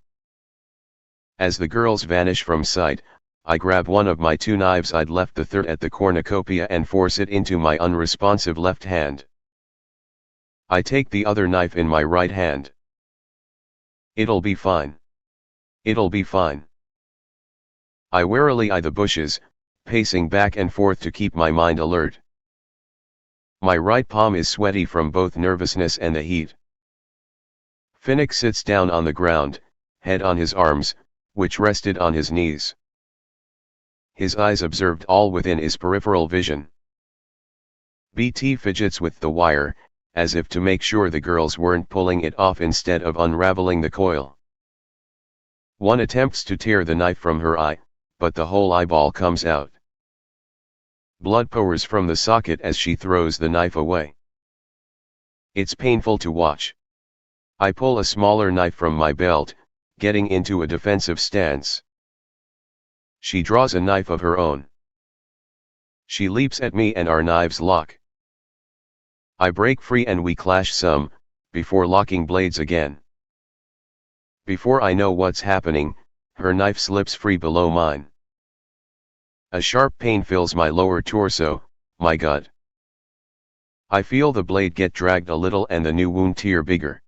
As the girls vanish from sight, I grab one of my 2 knives I'd left the third at the cornucopia and force it into my unresponsive left hand. I take the other knife in my right hand. It'll be fine. It'll be fine. I warily eye the bushes, pacing back and forth to keep my mind alert. My right palm is sweaty from both nervousness and the heat. Finnick sits down on the ground, head on his arms, which rested on his knees. His eyes observed all within his peripheral vision. BT fidgets with the wire, as if to make sure the girls weren't pulling it off instead of unraveling the coil. One attempts to tear the knife from her eye, but the whole eyeball comes out. Blood pours from the socket as she throws the knife away. It's painful to watch. I pull a smaller knife from my belt, getting into a defensive stance. She draws a knife of her own. She leaps at me and our knives lock. I break free and we clash some, before locking blades again. Before I know what's happening, her knife slips free below mine. A sharp pain fills my lower torso, my gut. I feel the blade get dragged a little and the new wound tear bigger.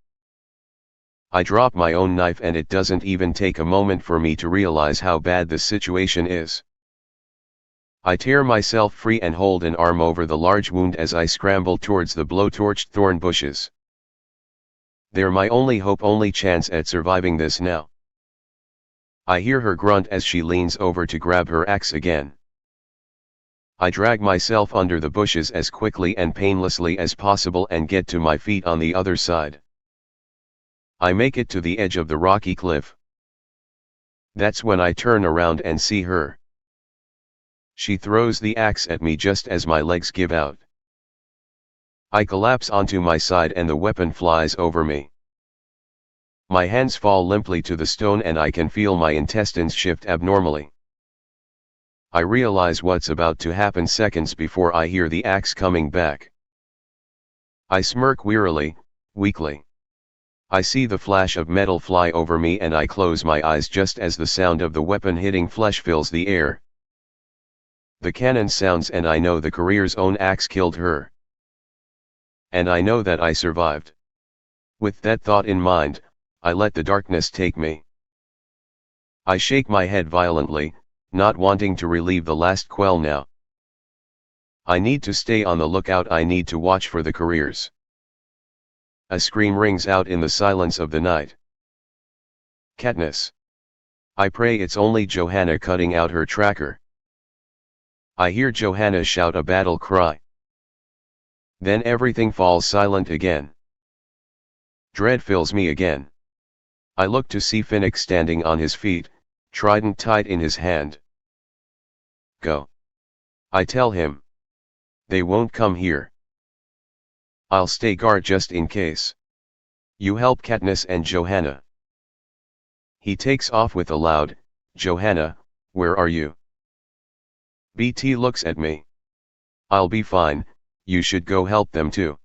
I drop my own knife and it doesn't even take a moment for me to realize how bad the situation is. I tear myself free and hold an arm over the large wound as I scramble towards the blowtorched thorn bushes. They're my only hope, only chance at surviving this now. I hear her grunt as she leans over to grab her axe again. I drag myself under the bushes as quickly and painlessly as possible and get to my feet on the other side. I make it to the edge of the rocky cliff. That's when I turn around and see her. She throws the axe at me just as my legs give out. I collapse onto my side and the weapon flies over me. My hands fall limply to the stone and I can feel my intestines shift abnormally. I realize what's about to happen seconds before I hear the axe coming back. I smirk wearily, weakly. I see the flash of metal fly over me and I close my eyes just as the sound of the weapon hitting flesh fills the air. The cannon sounds and I know the career's own axe killed her. And I know that I survived. With that thought in mind, I let the darkness take me. I shake my head violently, not wanting to relieve the last quell now. I need to stay on the lookout, I need to watch for the careers. A scream rings out in the silence of the night. Katniss. I pray it's only Johanna cutting out her tracker. I hear Johanna shout a battle cry. Then everything falls silent again. Dread fills me again. I look to see Finnick standing on his feet, trident tight in his hand. Go. I tell him. They won't come here. I'll stay guard just in case. You help Katniss and Johanna. He takes off with a loud, Johanna, where are you? BT looks at me. I'll be fine, you should go help them too.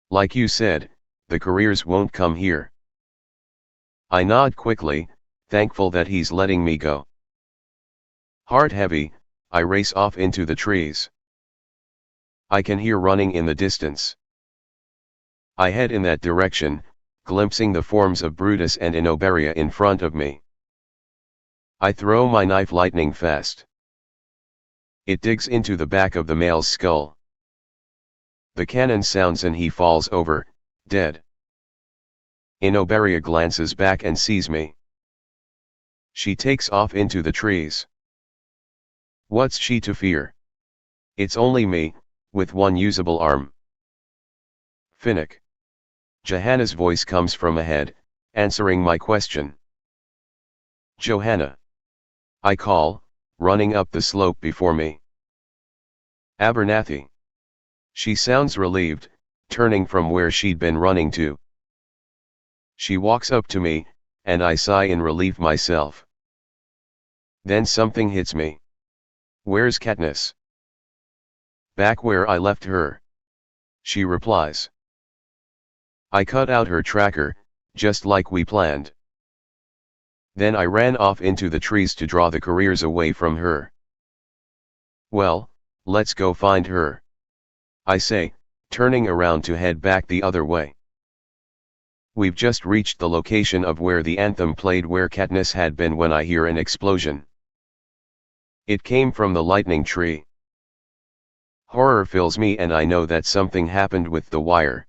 Like you said, the careers won't come here. I nod quickly, thankful that he's letting me go. Heart heavy, I race off into the trees. I can hear running in the distance. I head in that direction, glimpsing the forms of Brutus and Inoberia in front of me. I throw my knife lightning fast. It digs into the back of the male's skull. The cannon sounds and he falls over, dead. Inoberia glances back and sees me. She takes off into the trees. What's she to fear? It's only me, with one usable arm. Finnick. Johanna's voice comes from ahead, answering my question. Johanna. I call, running up the slope before me. Abernathy. She sounds relieved, turning from where she'd been running to. She walks up to me, and I sigh in relief myself. Then something hits me. Where's Katniss? Back where I left her. She replies. I cut out her tracker, just like we planned. Then I ran off into the trees to draw the careers away from her. Well, let's go find her. I say, turning around to head back the other way. We've just reached the location of where the anthem played, where Katniss had been, when I hear an explosion. It came from the lightning tree. Horror fills me and I know that something happened with the wire.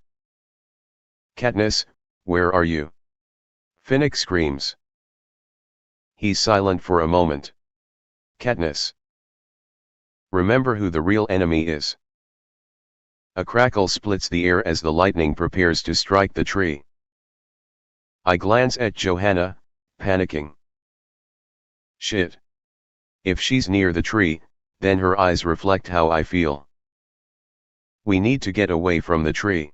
Katniss, where are you? Finnick screams. He's silent for a moment. Katniss. Remember who the real enemy is. A crackle splits the air as the lightning prepares to strike the tree. I glance at Johanna, panicking. Shit. If she's near the tree, then her eyes reflect how I feel. We need to get away from the tree,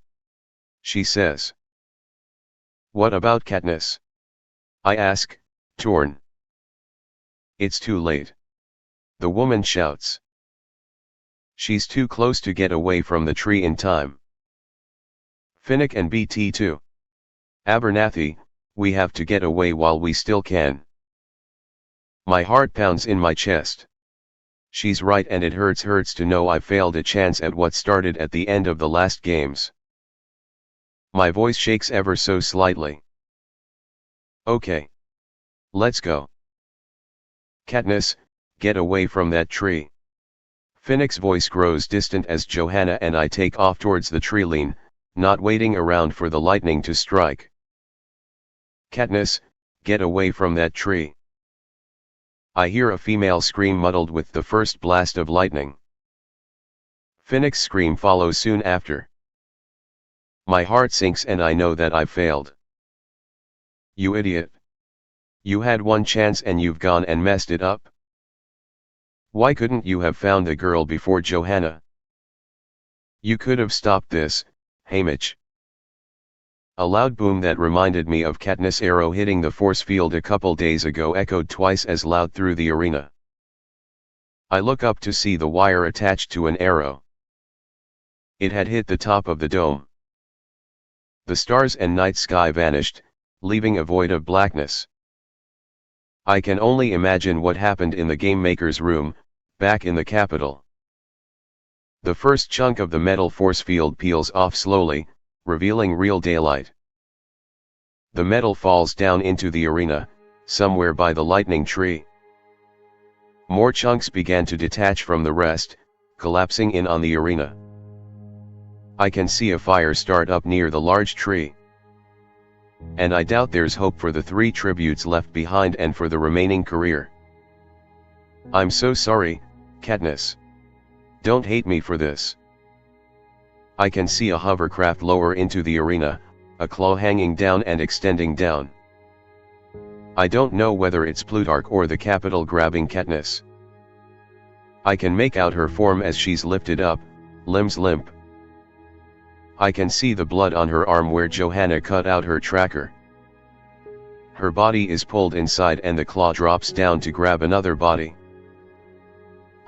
she says. What about Katniss? I ask, torn. It's too late. The woman shouts. She's too close to get away from the tree in time. Finnick and BT too. Abernathy, we have to get away while we still can. My heart pounds in my chest. She's right, and it hurts to know I failed a chance at what started at the end of the last games. My voice shakes ever so slightly. Okay. Let's go. Katniss, get away from that tree. Finnick's voice grows distant as Johanna and I take off towards the tree line, not waiting around for the lightning to strike. Katniss, get away from that tree. I hear a female scream muddled with the first blast of lightning. Finnick's scream follows soon after. My heart sinks and I know that I've failed. You idiot. You had one chance and you've gone and messed it up. Why couldn't you have found the girl before Johanna? You could have stopped this, Haymitch. A loud boom that reminded me of Katniss' arrow hitting the force field a couple days ago echoed twice as loud through the arena. I look up to see the wire attached to an arrow. It had hit the top of the dome. The stars and night sky vanished, leaving a void of blackness. I can only imagine what happened in the game maker's room, back in the capital. The first chunk of the metal force field peels off slowly, revealing real daylight. The metal falls down into the arena, somewhere by the lightning tree. More chunks began to detach from the rest, collapsing in on the arena. I can see a fire start up near the large tree. And I doubt there's hope for the 3 tributes left behind and for the remaining career. I'm so sorry, Katniss. Don't hate me for this. I can see a hovercraft lower into the arena, a claw hanging down and extending down. I don't know whether it's Plutarch or the Capitol grabbing Katniss. I can make out her form as she's lifted up, limbs limp. I can see the blood on her arm where Johanna cut out her tracker. Her body is pulled inside and the claw drops down to grab another body.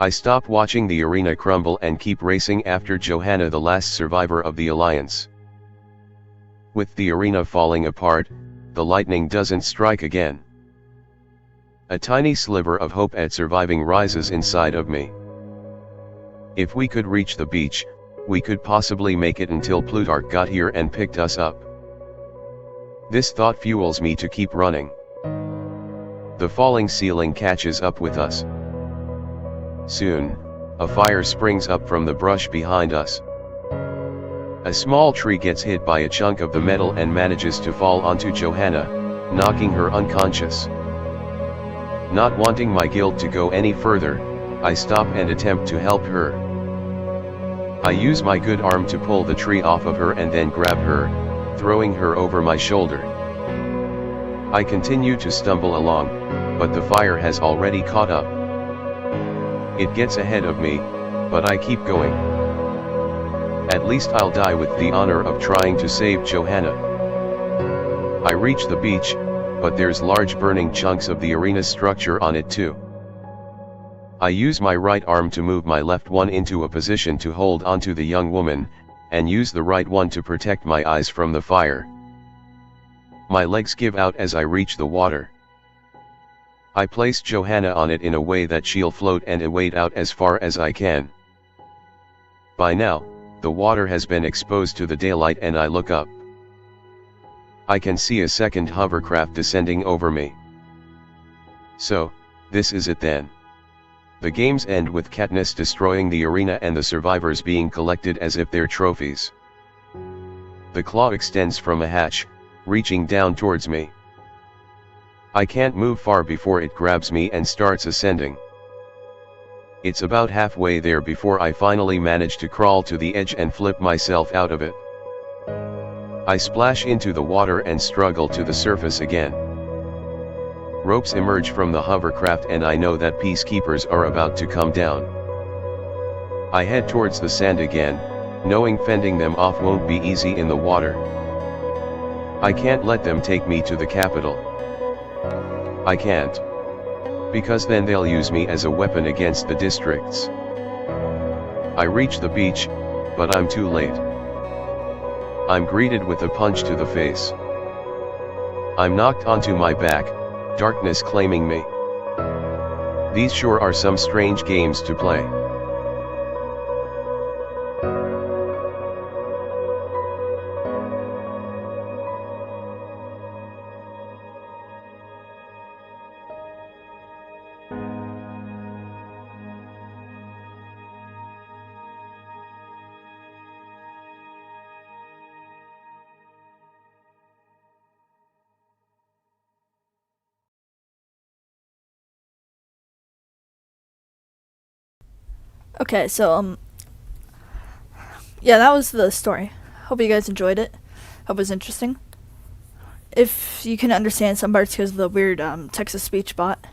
I stop watching the arena crumble and keep racing after Johanna, the last survivor of the Alliance. With the arena falling apart, the lightning doesn't strike again. A tiny sliver of hope at surviving rises inside of me. If we could reach the beach, we could possibly make it until Plutarch got here and picked us up. This thought fuels me to keep running. The falling ceiling catches up with us. Soon, a fire springs up from the brush behind us. A small tree gets hit by a chunk of the metal and manages to fall onto Johanna, knocking her unconscious. Not wanting my guilt to go any further, I stop and attempt to help her. I use my good arm to pull the tree off of her and then grab her, throwing her over my shoulder. I continue to stumble along, but the fire has already caught up. It gets ahead of me, but I keep going. At least I'll die with the honor of trying to save Johanna. I reach the beach, but there's large burning chunks of the arena structure on it too. I use my right arm to move my left one into a position to hold onto the young woman, and use the right one to protect my eyes from the fire. My legs give out as I reach the water. I place Johanna on it in a way that she'll float and wade out as far as I can. By now, the water has been exposed to the daylight and I look up. I can see a second hovercraft descending over me. So, this is it then. The games end with Katniss destroying the arena and the survivors being collected as if they're trophies. The claw extends from a hatch, reaching down towards me. I can't move far before it grabs me and starts ascending. It's about halfway there before I finally manage to crawl to the edge and flip myself out of it. I splash into the water and struggle to the surface again. Ropes emerge from the hovercraft and I know that peacekeepers are about to come down. I head towards the sand again, knowing fending them off won't be easy in the water. I can't let them take me to the capital. I can't. Because then they'll use me as a weapon against the districts. I reach the beach, but I'm too late. I'm greeted with a punch to the face. I'm knocked onto my back, darkness claiming me. These sure are some strange games to play. Okay, so yeah, that was the story. Hope you guys enjoyed it. Hope it was interesting. If you can understand some parts because of the weird Texas speech bot,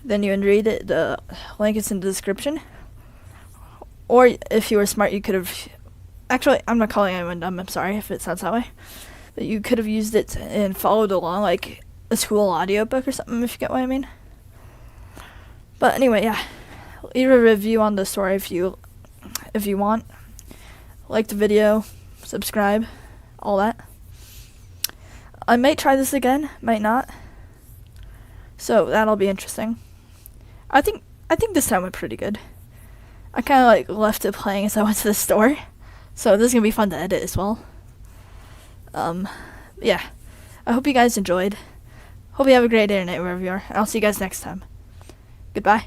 then you can read it. The link is in the description. Or if you were smart, you could have. Actually, I'm not calling anyone dumb. I'm sorry if it sounds that way. But you could have used it and followed along like a school audiobook or something, if you get what I mean. But anyway, yeah. Leave a review on the story if you want. Like the video, subscribe, all that. I might try this again, might not. So that'll be interesting. I think this time went pretty good. I kind of like left it playing as I went to the store, so this is gonna be fun to edit as well. Yeah. I hope you guys enjoyed. Hope you have a great internet wherever you are. I'll see you guys next time. Goodbye.